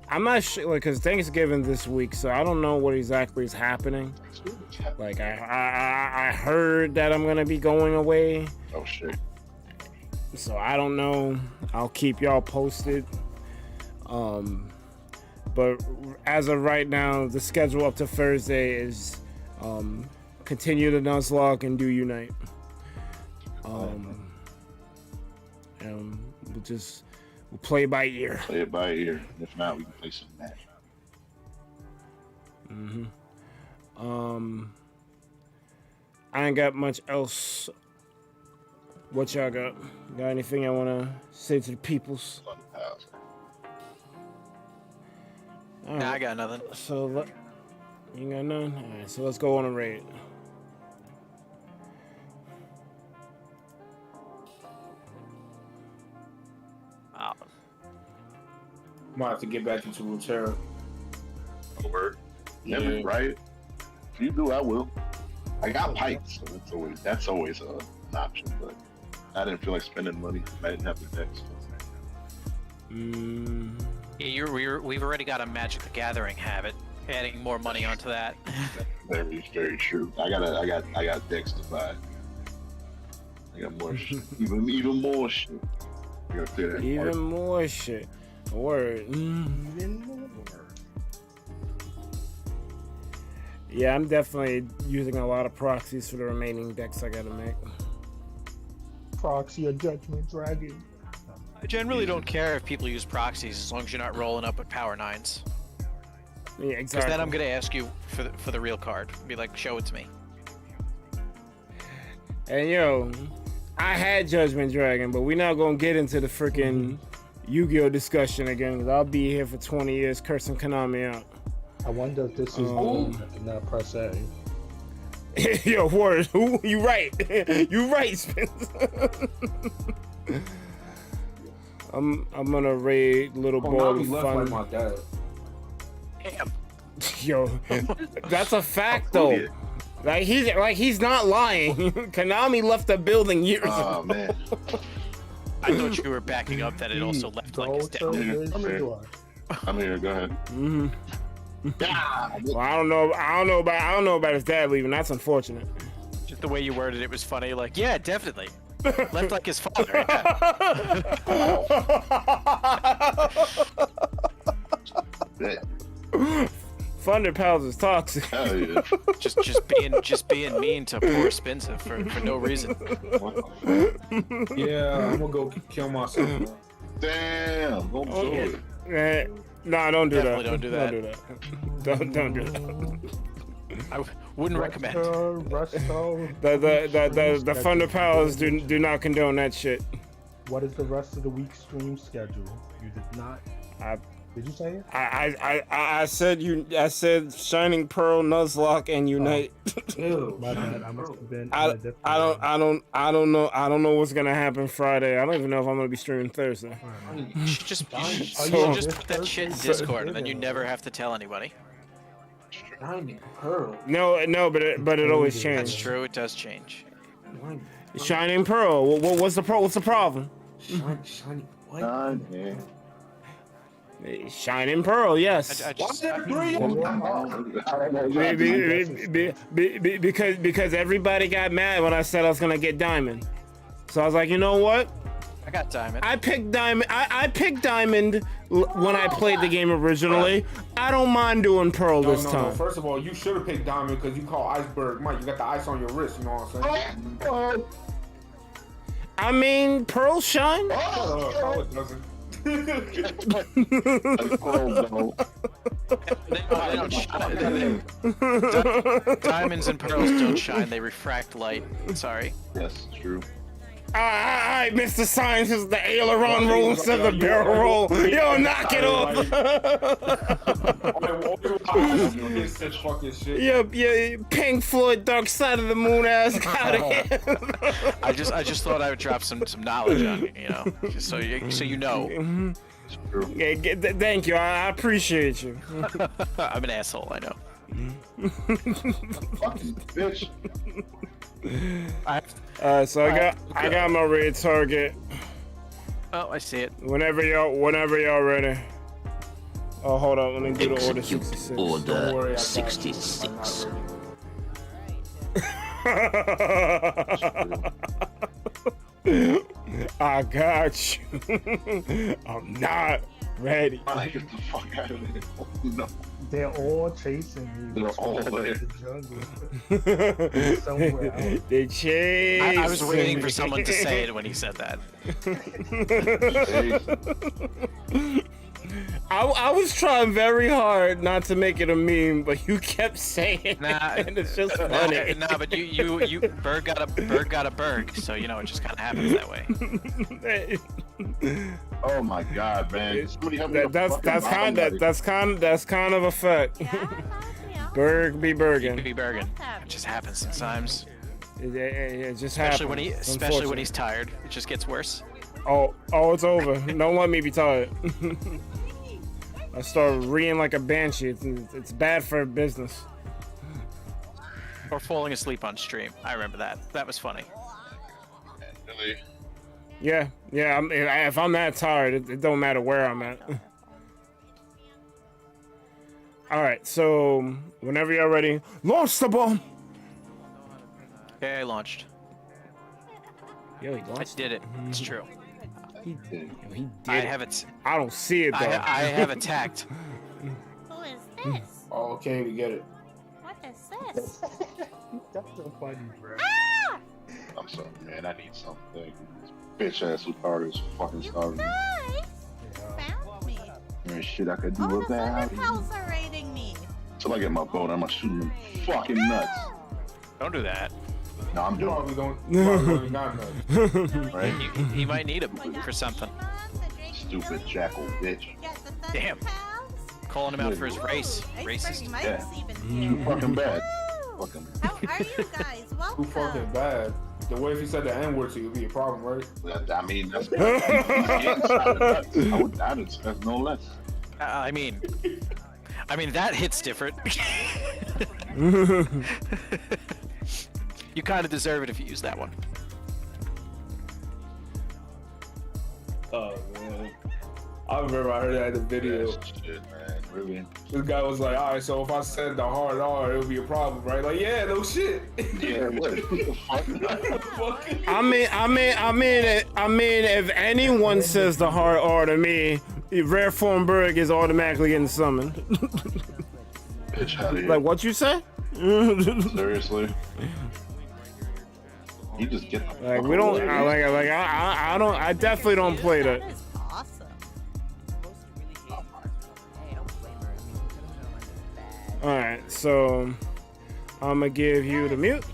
I'm not sure, like, cause Thanksgiving this week, so I don't know what exactly is happening. Like, I heard that I'm gonna be going away. Oh shit. So I don't know. I'll keep y'all posted. But as of right now, the schedule up to Thursday is continue the Nuzlocke and do Unite. And we'll play by ear. Play it by ear. If not, we can play some match. I ain't got much else. What y'all got? Got anything I wanna say to the peoples? Nah, I got nothing. So you got none? Alright, so let's go on a raid. Might have to get back into Ruterra. Word. Never, right? If you do, I will. I got pipes, so that's always an option, but I didn't feel like spending money. I didn't have the decks. Yeah, we've already got a Magic the Gathering habit. Adding more money onto that. Very, very true. I got decks to buy. I got more shit. Even more shit. I gotta clear that Even part. more shit. Word. Yeah, I'm definitely using a lot of proxies for the remaining decks I gotta make. Proxy a Judgment Dragon. I generally don't care if people use proxies as long as you're not rolling up with power 9s. Yeah, Because exactly. then I'm gonna ask you for the real card. Be like, show it to me. And yo, I had Judgment Dragon, but we're not gonna get into the freaking Yu-Gi-Oh discussion again, because I'll be here for 20 years cursing Konami out. I wonder if this is not per se. Yo, word, you right. You right, Spence. I'm gonna raid Little Boy Konami with left Fun. like my dad. Damn. Yo, that's a fact though. Like he's not lying. Konami left the building years ago. Oh man. I thought you were backing up that it also left like his dad. I'm here. Go ahead. Well, I don't know about his dad leaving. That's unfortunate. Just the way you worded it was funny. Like, yeah, definitely. Left like his father. Yeah. Thunder Pals is toxic. Hell yeah. just being mean to poor Spencer for no reason. Yeah, I'm gonna go kill myself. Damn. Don't do it. Nah, don't do Definitely that. don't do that. Don't do that. I wouldn't recommend. The Thunder Pals do not condone that shit. What is the rest of the week's stream schedule? You did not. Did you say it? I said Shining Pearl, Nuzlocke, and Unite. Ew. My bad. I must have been. I don't know what's gonna happen Friday. I don't even know if I'm gonna be streaming Thursday. You should just put that shit in Discord, and then you never have to tell anybody. Shining Pearl. No, but it always That's changes. true. It does change. Shining Pearl. What's the problem? Shining. What? Man. Shining Pearl, yes. Because everybody got mad when I said I was gonna get Diamond. So I was like, you know what? I got Diamond. I picked Diamond. I picked Diamond when I played the game originally. I don't mind doing Pearl this time. No. First of all, you should have picked Diamond because you call Iceberg Mike. You got the ice on your wrist. You know what I'm saying? I mean, Pearl shine. No, it doesn't. They don't shine. Diamonds and pearls don't shine. They refract light. Sorry. Yes, true. I missed the signs. Is the aileron roll instead of the barrel roll. Yo, knock it off. Yeah, Pink Floyd, Dark Side of the Moon ass out of here. I just thought I would drop some knowledge on you, you know, just so you know. Yeah, thank you. I appreciate you. I'm an asshole, I know. Fucking bitch. So I got my red target. Oh, I see it. Whenever y'all ready. Oh, hold on. Let me do the order 66. Order 66. I got you. I'm not ready. I get the fuck out of here. No. They're all chasing you. They're all there. The jungle. Somewhere else. They chase. I was waiting for someone to say it when he said that. I was trying very hard not to make it a meme, but you kept saying it, and it's just funny. Nah, but you Berg got a Berg, so you know it just kind of happens that way. Oh my god, man! Somebody help me That's kind of a fact. Berg be Bergen. Be Bergen. It just happens sometimes. It just Especially happens. especially when he's tired, it just gets worse. Oh, it's over. Don't let me be tired. I start reading like a banshee. It's bad for business. Or falling asleep on stream. I remember that. That was funny. Really? Yeah. If I'm that tired, it don't matter where I'm at. All right. So whenever you're ready, launch the bomb. Okay, I launched. Yo, he launched. I did it. It's true. He did I it. have it. I don't see it though. I have attacked. Who is this? Oh, okay, we get it. What is this? That's so funny, bro. Ah! I'm sorry, man. I need something. This bitch ass Lucario is fucking starving me. Guys, found me. There's shit I could do Oh, with the that. Thunderpals are raiding me. Till I get my boat, I'm gonna shoot them fucking nuts. Don't do that. No, I'm You doing probably don't. Not much. right. He might need him for something. Stupid jackal bitch. Damn. Calling him out for his race. Racist. Yeah. Even Too fucking bad. Woo! Fucking. How are you guys? Too Welcome. fucking bad. The way if you said the N word to you would be a problem, right? I mean, that's. I would expect no less. I mean, that hits different. You kind of deserve it if you use that one. Oh man, I remember I heard that in the video. Shit, man. Really. This guy was like, "All right, so if I said the hard R, it would be a problem, right?" Like, yeah, no shit. Yeah, what the fuck? I mean, if anyone says the hard R to me, Rare Form Berg is automatically getting summoned. Bitch out of here. Like what you say? Seriously? You just get the Like we don't. I don't. I definitely don't play that. That is awesome. All right, so I'm gonna give you the mute.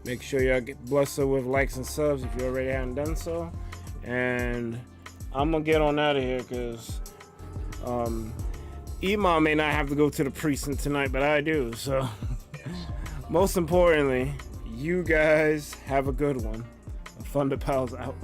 Make sure y'all get blessed with likes and subs if you already haven't done so. And I'm gonna get on out of here because Imam may not have to go to the precinct tonight, but I do. So most importantly, you guys have a good one. Thunder Pals out.